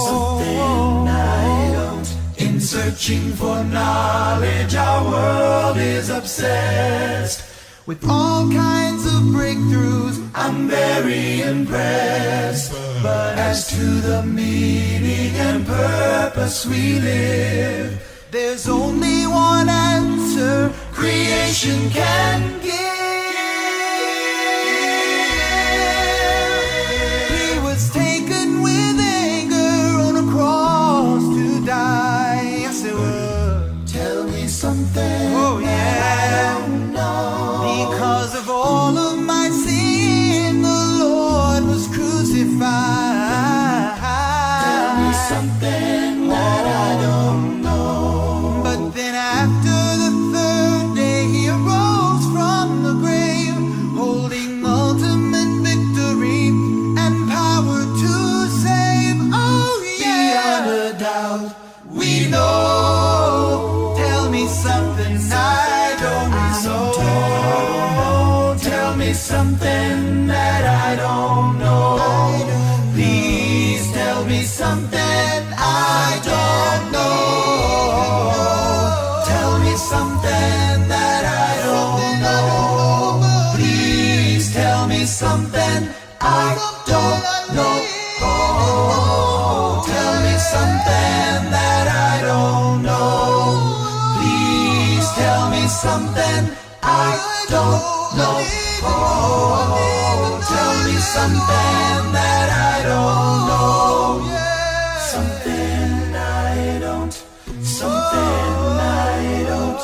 Something I don't. In searching for knowledge, our world is obsessed with all kinds of breakthroughs. I'm very impressed. But as to the meaning and purpose we live, there's only one answer creation can give. He was taken with anger on a cross to die. Yes, it was. Tell me something. Oh, yeah. I don't know. Because of all of my sin, the Lord was crucified. Tell me something that I don't know. But then after the third day, he arose from the grave, holding ultimate victory and power to save. Oh, yeah. Beyond a doubt, we know. Tell me something I don't know. Tell me something that I don't know. Please tell me something I don't know. Tell me something that I don't know. Please tell me something I don't know. Tell me something that I don't know. Please tell me something I don't know. Tell me something that I don't know. Something I don't. Something I don't.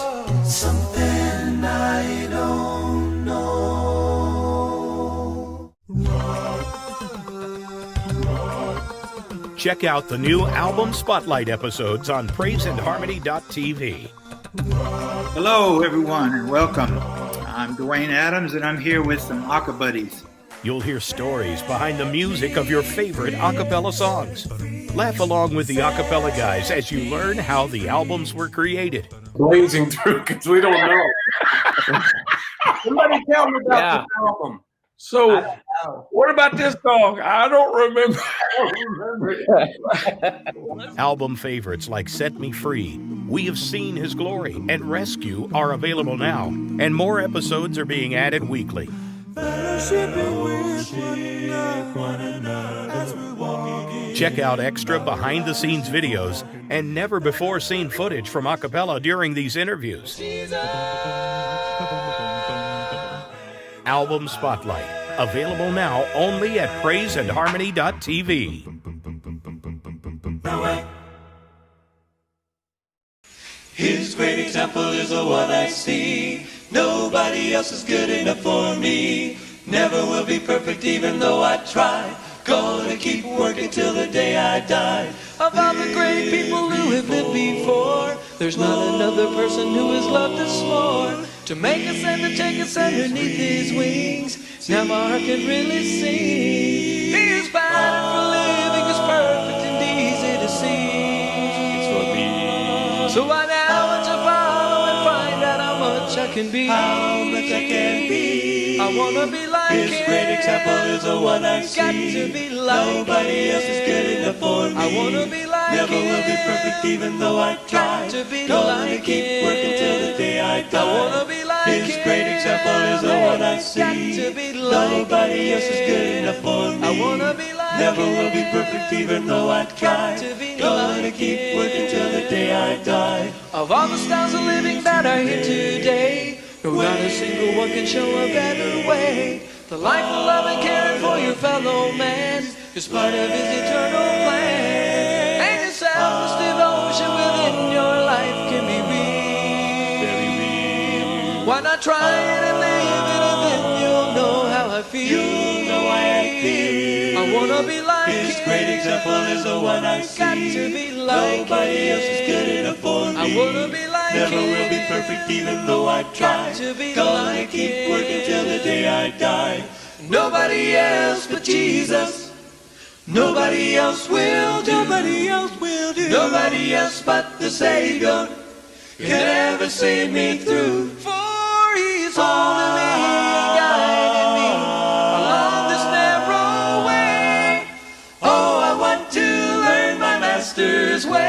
Something I don't know. Check out the new album Spotlight episodes on praiseandharmony.tv. Hello, everyone, and welcome. I'm Dwayne Adams, and I'm here with some Aca buddies. You'll hear stories behind the music of your favorite Acappella songs. Laugh along with the Acappella guys as you learn how the albums were created. Blazing through because we don't know. Somebody tell me about this album. So, what about this song? I don't remember. Album favorites like Set Me Free, We Have Seen His Glory, and Rescue are available now, and more episodes are being added weekly. Check out extra behind-the-scenes videos and never-before-seen footage from Acappella during these interviews. Album Spotlight, available now only at praiseandharmony.tv. His great example is the one I see. Nobody else is good enough for me. Never will be perfect even though I try. Gonna keep working till the day I die. Of all the great people who have lived before, there's not another person who has loved us more. To make us and to take us underneath his wings. Now my heart can really sing. He is bound for living, is perfect and easy to see. It's for me. So I now want to follow and find out how much I can be. How much I can be. I want to be like his him. Great example is the one I see. Got to be like nobody else is good enough for me. I want to be like never him. Will be perfect even though I try. Got to be gonna like keep him. Working till the day I die. I want to be like his him. Great example is the one I see. Got to be like nobody else is good enough for me. I want to be like never him. Will be perfect even though I try. Got to be gonna like keep him. Working till the day I die. Of all the styles of living that are here today, no, not a single one can show a better way. The life of love and caring for your fellow man is part of his eternal plan. And your selfless devotion within your life can be real. Very real. Why not try it and live it, and then you'll know how I feel. You'll know how I feel. I wanna be like His him. great example is the one I see. Got to be like Nobody him. else is good enough for me. I wanna be like Never him. will be perfect even though I try. Got to be Gonna like keep him. working till the day I die. Nobody else but Jesus. Nobody else will do. Nobody else will do. Nobody else but the Savior can ever see me through. For He's holding me and guiding me along this narrow way. Oh, I want to learn my Master's ways.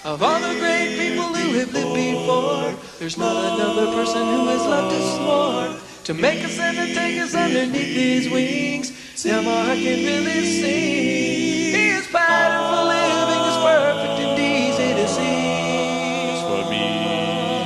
Of all the great people who have lived before, there's not another person who has loved us more. To make us and to take us underneath His wings. Now my heart can really sing. His pattern for living is perfect and easy to see. For me.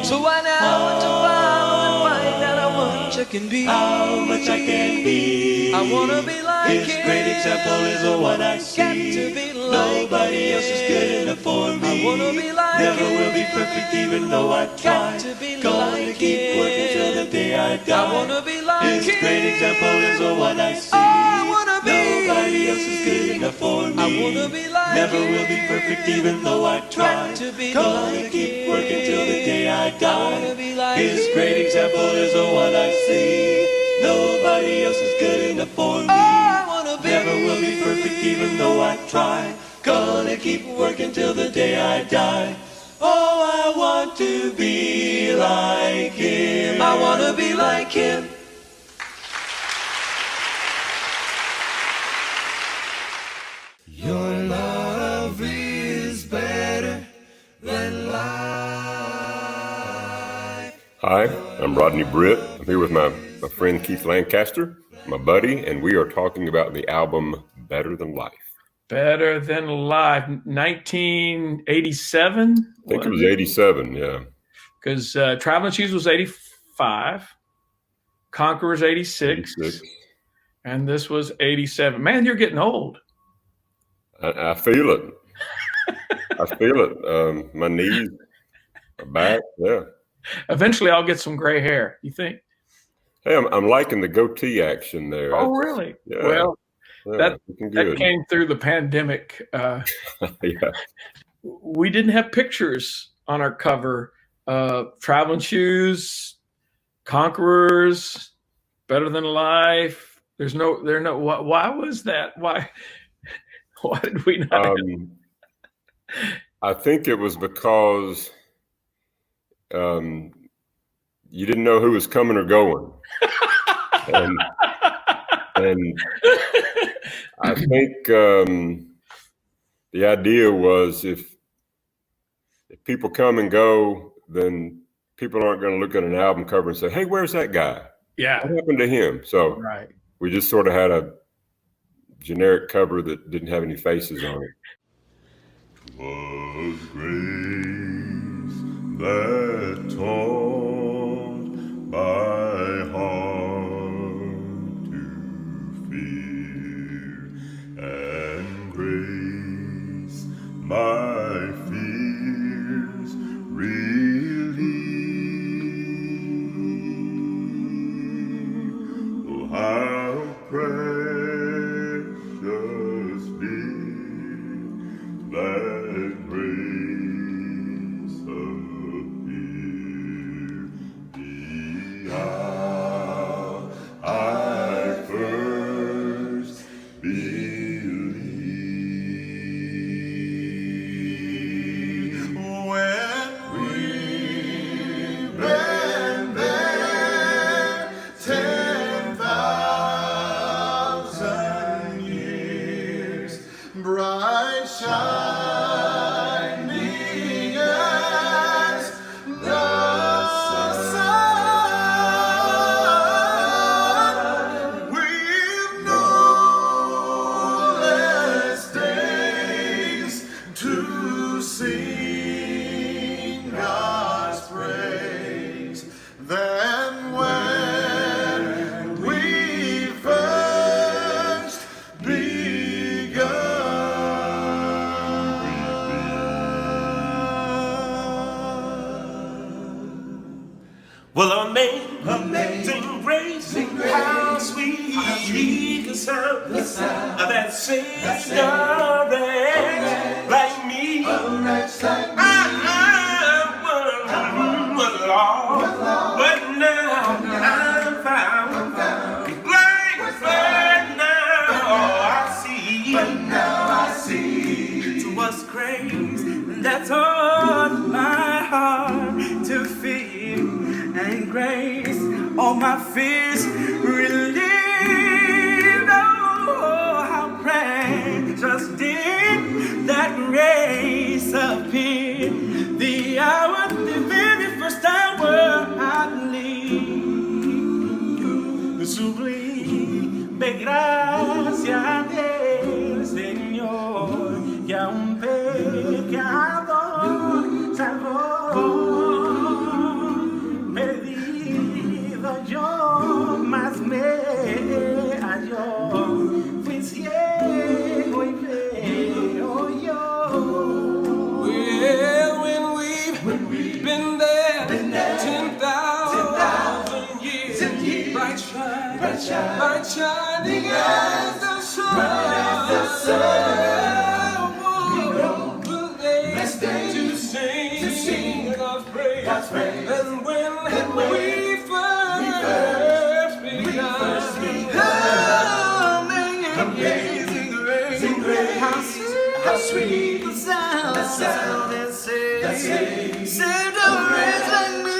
So I now want to follow and find out how much I can be. How much I can be. I want to be like His Him. great example is the one I see. Got to be like Nobody else is good enough for me. I want to be like Never Him. will be perfect even though I try. Got to be Gonna like keep working till the day I die. I want to be like His Him. great example is the one I see. I want to be. Nobody else is good enough for me. I want to be like Never Him. will be perfect even though I try. Got to be Gonna like keep Him. working till the day I I want to die. be like His Him. great example is the one I see. Nobody else is good enough for me. I want to be. Never will be perfect even though I try. Gonna keep working till the day I die. Oh, I want to be like Him. I want to be like Him. Your love is better than life. Hi, I'm Rodney Britt. I'm here with my friend Keith Lancaster, my buddy, and we are talking about the album Better Than Life. Better Than Life, 1987. I think it was 87, yeah. Because Traveling Shoes was 85, Conqueror's 86, 86. and this was 87. Man, you're getting old. I feel it. I feel it. My knees, my back, yeah. Eventually, I'll get some gray hair. You think? Hey, I'm liking the goatee action there. Oh, really? Yeah. Well, Yeah, that came through the pandemic. yeah. We didn't have pictures on our cover. Traveling Shoes, Conquerors, Better Than Life. Why was that? Why did we not? I think it was because you didn't know who was coming or going. and I think the idea was if people come and go, then people aren't going to look at an album cover and say, "Hey, where's that guy? Yeah, what happened to him?" So right. We just sort of had a generic cover that didn't have any faces on it. 'Twas grace that taught my heart to fear, and grace my fears relieved. Oh, how precious did that grace appear. Well, amazing grace, how sweet the sound that saved a wretch like me. I was lost, but now I'm found. Blind, but now I see. 'Twas grace that taught my heart to fear, and grace all my fears relieved. Oh, how precious did that grace appear, the hour, the very first hour I believe. Sublime gracia del Señor, que a un pecador salvó. Perdido yo, mas me halló. Fui ciego y veo yo. Well, when we've been there 10,000 years, bright shining as the sun. Blessed to sing God's praise. And when we first began, amazing grace, how sweet the sound that saved a wretch like me.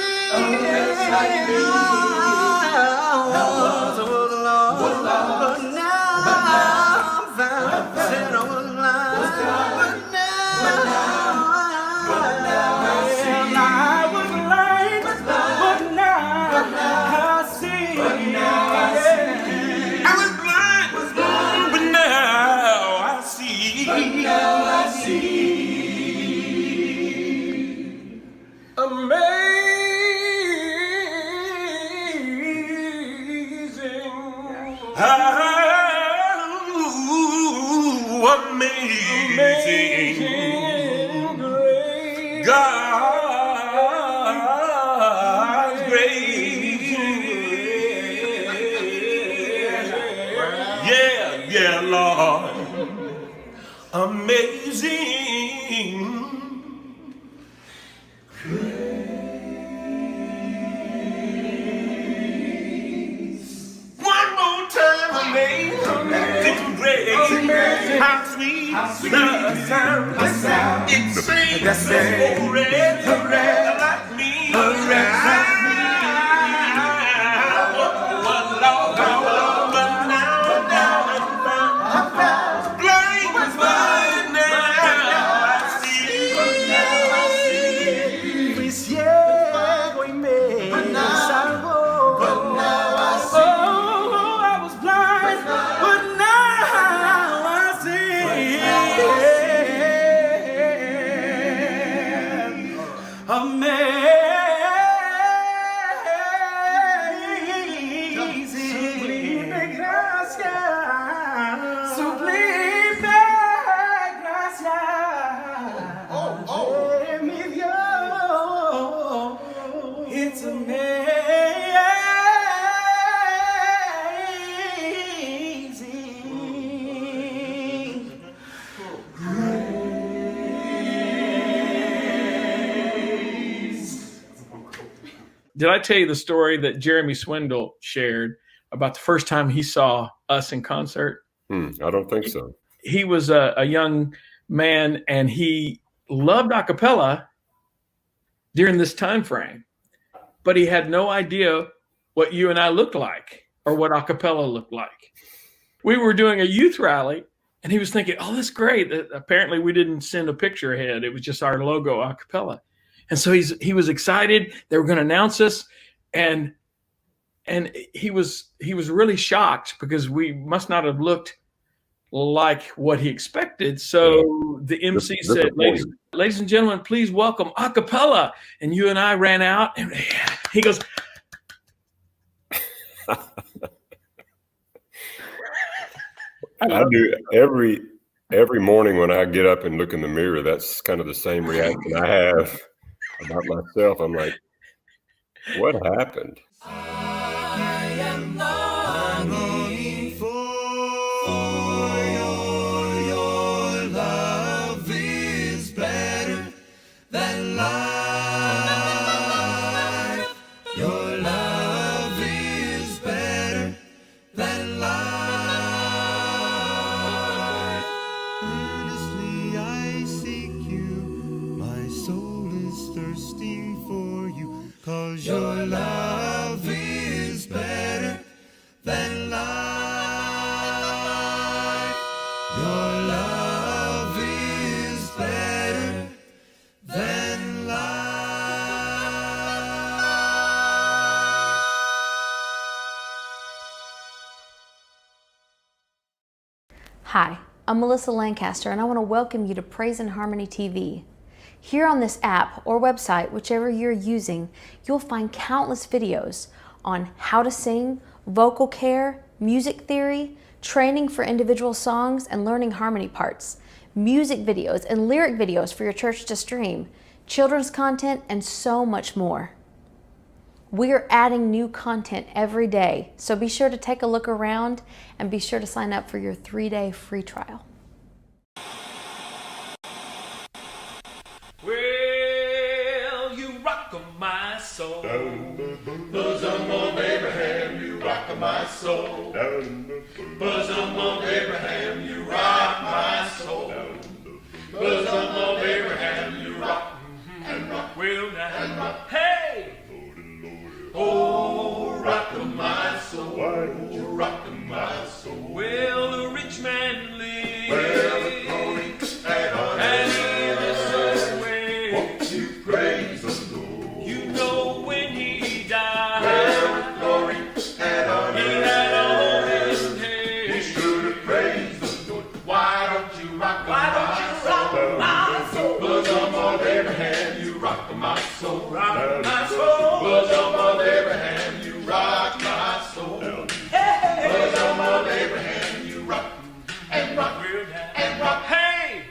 Amazing grace, God's grace. Yeah, Lord. Amazing grace. One more time, amazing grace. How sweet the sound. It sings a wretch like me. A wretch like me. But now I'm found. Blind, but now I see. Fui ciego y me salvó. Oh, I was blind, but now I see. Amazing gracia, sublime gracia, de mi Dios. It's amazing. Did I tell you the story that Jeremy Swindle shared about the first time he saw us in concert? I don't think so. He was a young man and he loved Acappella during this time frame, but he had no idea what you and I looked like or what Acappella looked like. We were doing a youth rally and he was thinking, oh, that's great. Apparently we didn't send a picture ahead. It was just our logo, Acappella. And so he was excited. They were going to announce us, and he was really shocked because we must not have looked like what he expected. So the MC said, ladies and gentlemen, please welcome Acappella. And you and I ran out, and he goes, I do every morning when I get up and look in the mirror. That's kind of the same reaction I have about myself. I'm like, What happened? I am longing for your love is better than life. Your love is better than life. Earnestly I seek you, my soul is thirsting for you, 'cause your love is better than life. Your love is better than life. Hi, I'm Melissa Lancaster, and I want to welcome you to Praise and Harmony TV. Here on this app or website, whichever you're using, you'll find countless videos on how to sing, vocal care, music theory, training for individual songs, and learning harmony parts, music videos and lyric videos for your church to stream, children's content, and so much more. We are adding new content every day, so be sure to take a look around and be sure to sign up for your 3-day free trial. Well, you rock my soul. Bosom of Abraham, you rock my soul. Bosom of Abraham, you rock my soul. Bosom of Abraham, you rock and rock. Well, now, and rock. Hey! Oh, rock my soul. Why don't you rock my soul? Well, the rich man lives. Well, the glory and in a certain way. Won't you praise the Lord? You know when he died. Well, the glory and honor. He had all his days. Be sure to praise the Lord. Why don't you rock my soul? Bosom of Abraham, you rock my soul. Rock my soul. Bosom of Abraham, you rock my soul. Bosom of Abraham, you rock and rock and rock. Hey!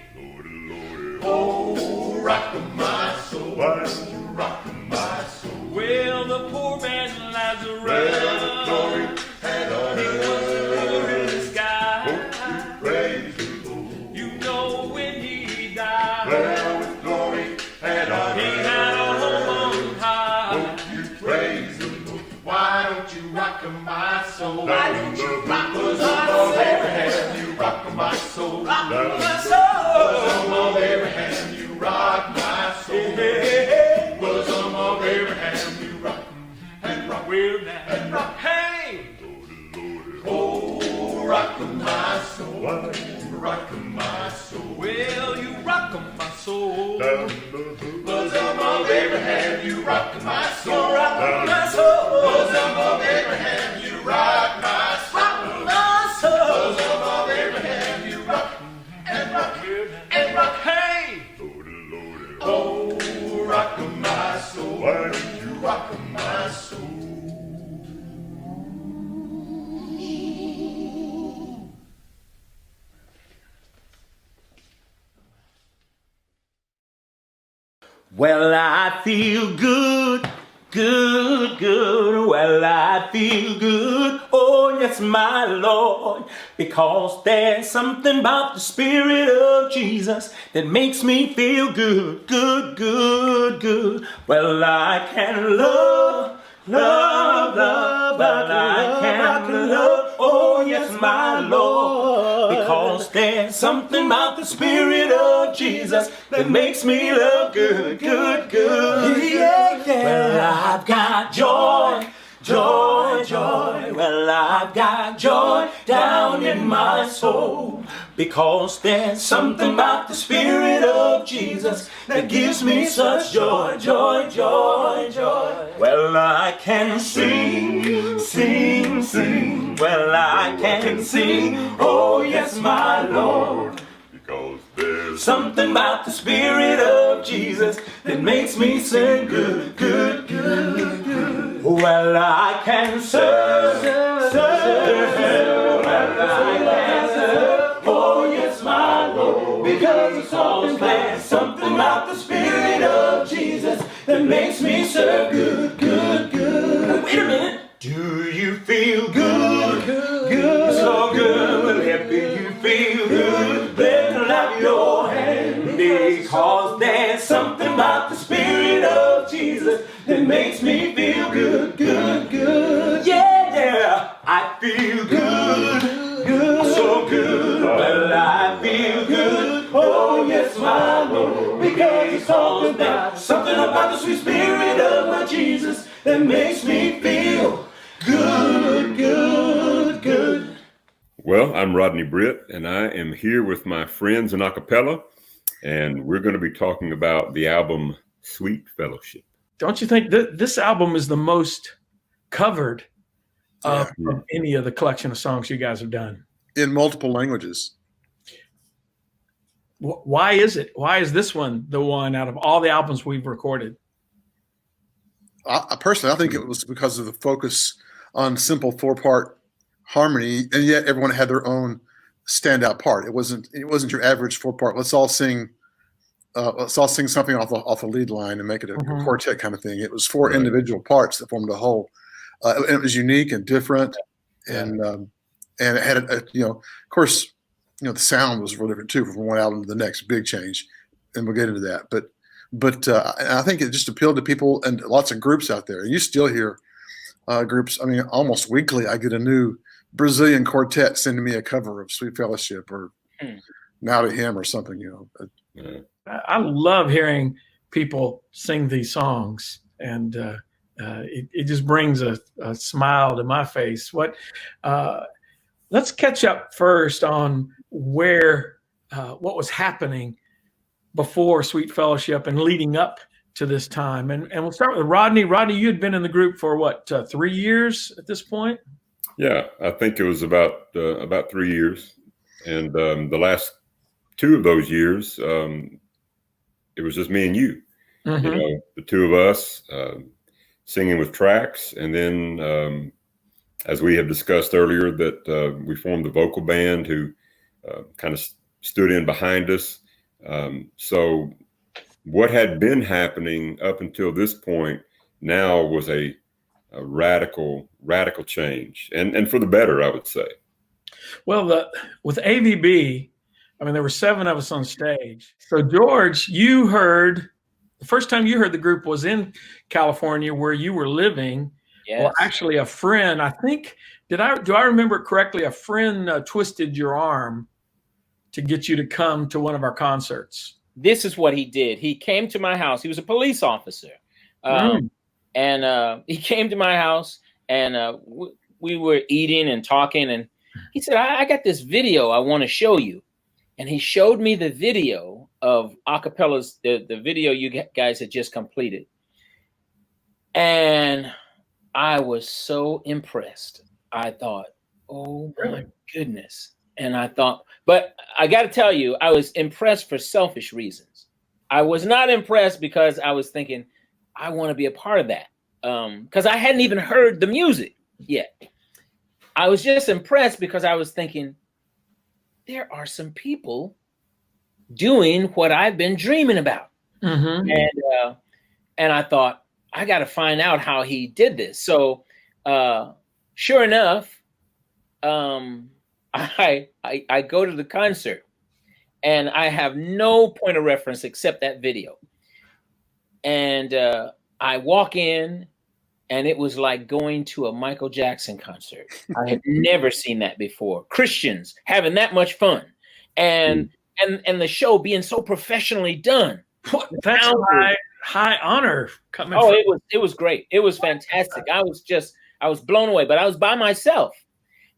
Oh, rock my soul. Why don't you rock my soul? Well, the poor man Lazarus. Well, the glory and honor. He was the poorest guy. Won't you praise the Lord? You know when he died. Well, with glory and honor. He had a home on high. Won't you praise the Lord? Why don't you rock my soul? Why don't you rock Bosom of Abraham, you rock my soul. Rock my soul. Bosom of Abraham, you rock my soul. Bosom of Abraham, you rock and rock. Well, now, and rock. Hey! Oh, rock my soul. Why don't you rock my soul? Well, you rock my soul. Bosom of Abraham, you rock my soul. Rock my soul. Bosom of Abraham, you rock my soul. Rock my soul. Bosom of Abraham, you rock and rock and rock. Hey! Oh, rock my soul. Why don't you rock my soul? Well, I feel good, good, good. Well, I feel good. Oh, yes, my Lord. Because there's something about the Spirit of Jesus that makes me feel good, good, good, good. Well, I can love, love, love. Well, I can love. Oh, yes, my Lord. Because there's something about the Spirit of Jesus that makes me love good, good, good. Yeah, yeah. Well, I've got joy, joy, joy. Well, I've got joy down in my soul. Because there's something about the Spirit of Jesus that gives me such joy, joy, joy, joy. Well, I can sing, sing, sing. Well, I can sing, oh yes, my Lord. Because there's something about the Spirit of Jesus that makes me sing good, good, good, good. Well, I can serve, serve. Well, I can serve, oh yes, my Lord. Because the song plays something about the Spirit of Jesus that makes me serve good, good, Do you feel good? Good, so good. Well, if you feel good, then clap your hands, because there's something about the Spirit of Jesus that makes me feel good, good, good. Yeah, yeah. I feel good, good, so good. Well, I feel good. Oh, yes, my Lord, because it's all about something about the sweet Spirit of my Jesus that makes me feel good, good, good. Well, I'm Rodney Britt, and I am here with my friends in Acappella, and we're going to be talking about the album Sweet Fellowship. Don't you think that this album is the most covered of any of the collection of songs you guys have done? In multiple languages. Why is it? Why is this one the one out of all the albums we've recorded? Personally, I think it was because of the focus on simple 4-part harmony, and yet everyone had their own standout part. It wasn't your average 4-part. Let's all sing something off the lead line and make it a quartet kind of thing. It was 4 individual parts that formed a whole. And it was unique and different, and it had of course, the sound was real different too from one album to the next. Big change, and we'll get into that. But I think it just appealed to people and lots of groups out there. You still hear groups. I mean, almost weekly, I get a new Brazilian quartet sending me a cover of Sweet Fellowship or Now to Him or something. I love hearing people sing these songs, and it just brings a smile to my face. Let's catch up first on what was happening before Sweet Fellowship and leading up to this time. And we'll start with Rodney. Rodney, you had been in the group for what, 3 years at this point? Yeah, I think it was about 3 years. And the last 2 of those years, it was just me and you. The 2 of us singing with tracks. And then, as we have discussed earlier, that we formed a vocal band who kind of stood in behind us. So what had been happening up until this point now was a radical change, and for the better, I would say. Well, with AVB, I mean, there were 7 of us on stage. So George, the first time you heard the group was in California where you were living. Yes. Well, actually a friend, I think, do I remember it correctly? A friend twisted your arm to get you to come to one of our concerts. This is what he did. He came to my house. He was a police officer. And he came to my house, and we were eating and talking. And he said, I got this video I want to show you. And he showed me the video of Acappella's, the video you guys had just completed. And I was so impressed. I thought, oh, my goodness. And I thought, but I got to tell you, I was impressed for selfish reasons. I was not impressed because I was thinking, I want to be a part of that. Because I hadn't even heard the music yet. I was just impressed because I was thinking, there are some people doing what I've been dreaming about. And I thought, I got to find out how he did this. So sure enough, I go to the concert, and I have no point of reference except that video. And I walk in, and it was like going to a Michael Jackson concert. I had never seen that before. Christians having that much fun, and the show being so professionally done. That's high honor coming. Oh, it was great. It was fantastic. I was blown away. But I was by myself.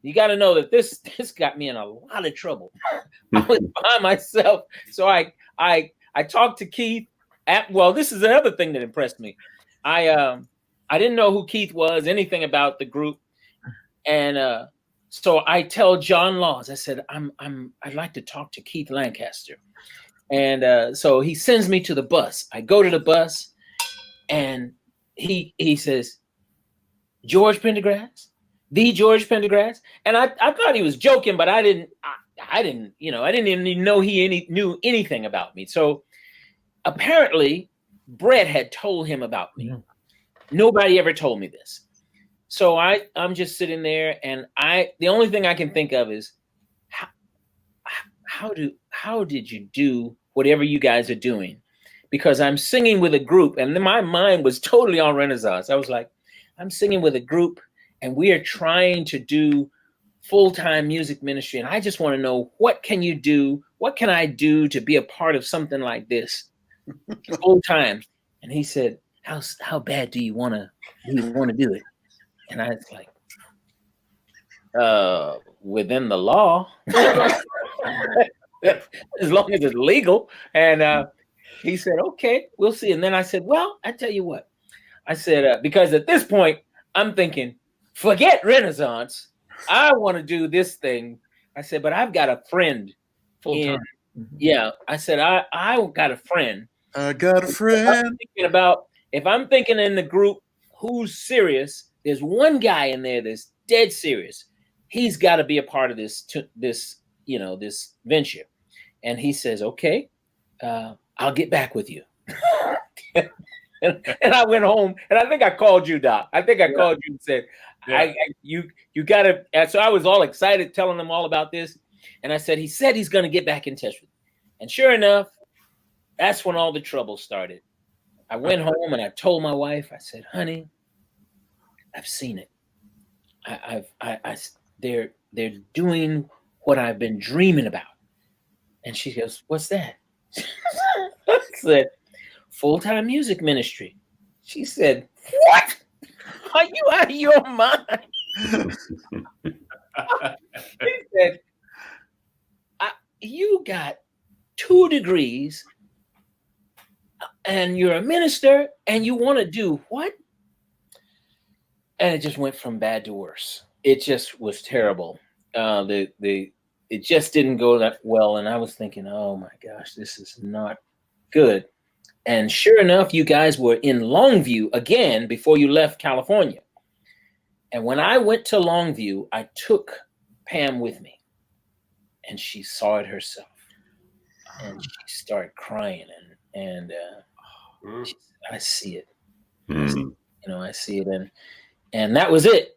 You got to know that this got me in a lot of trouble. I was by myself, so I talked to Keith. Well, this is another thing that impressed me. I didn't know who Keith was, anything about the group, and so I tell John Laws. I said, I'd like to talk to Keith Lancaster, and so he sends me to the bus. I go to the bus, and he says, George Pendergrass. The George Pendergrass, and I thought he was joking, but I didn't even know he knew anything about me. So apparently, Brett had told him about me. Nobody ever told me this. So I'm just sitting there, and the only thing I can think of is how did you do whatever you guys are doing? Because I'm singing with a group, and then my mind was totally on Renaissance. I was like, I'm singing with a group, and we are trying to do full-time music ministry, and I just want to know, what can you do? What can I do to be a part of something like this full-time? And he said, how bad do you want to do it? And I was like, within the law, as long as it's legal. And he said, okay, we'll see. And then I said, well, I tell you what, I said, because at this point I'm thinking, forget Renaissance. I want to do this thing. I said, but I've got a friend. Full-time. Yeah. I said, I got a friend. I got a friend. If I'm thinking in the group who's serious, there's one guy in there that's dead serious. He's got to be a part of this venture. And he says, okay, I'll get back with you. and I went home, and I think I called you, Doc. I think I called you and said, you got to. So I was all excited telling them all about this. And I said, he said he's going to get back in touch with me. And sure enough, that's when all the trouble started. I went home and I told my wife, I said, honey, I've seen it. They're doing what I've been dreaming about. And she goes, what's that? I said, full-time music ministry. She said, what? Are you out of your mind? She said, you got 2 degrees and you're a minister and you want to do what? And it just went from bad to worse. It just was terrible. It just didn't go that well. And I was thinking, oh my gosh, this is not good. And sure enough, you guys were in Longview again before you left California. And when I went to Longview, I took Pam with me, and she saw it herself, and she started crying, and she said, I see it. I see it, and that was it.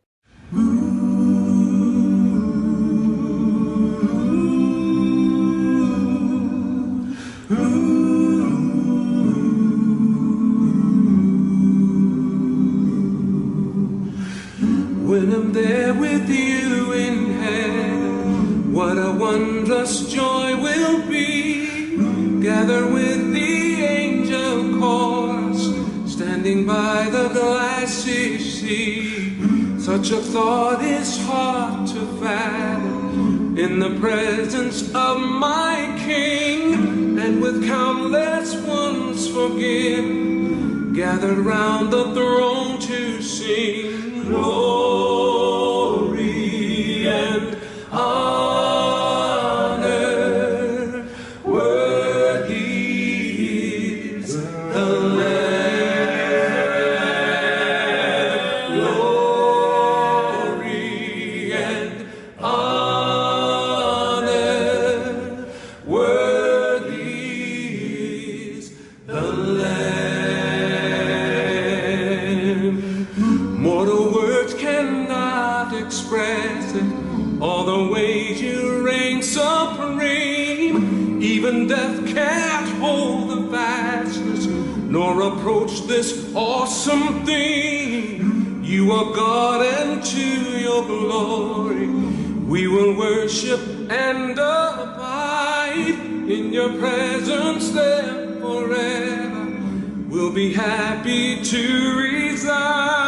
When I'm there with you in heaven, what a wondrous joy will be. Gather with the angel chorus, standing by the glassy sea. Such a thought is hard to fathom, in the presence of my King, and with countless ones forgiven, gathered round the throne to sing. Glory and honor, worthy is the Lamb. Glory and honor, worthy is the Lamb. Mortal words cannot express it, all the ways you reign supreme. Even death can't hold the vastness, nor approach this awesome thing. You are God, and to your glory we will worship and abide. In your presence there forever, we'll be happy to reside.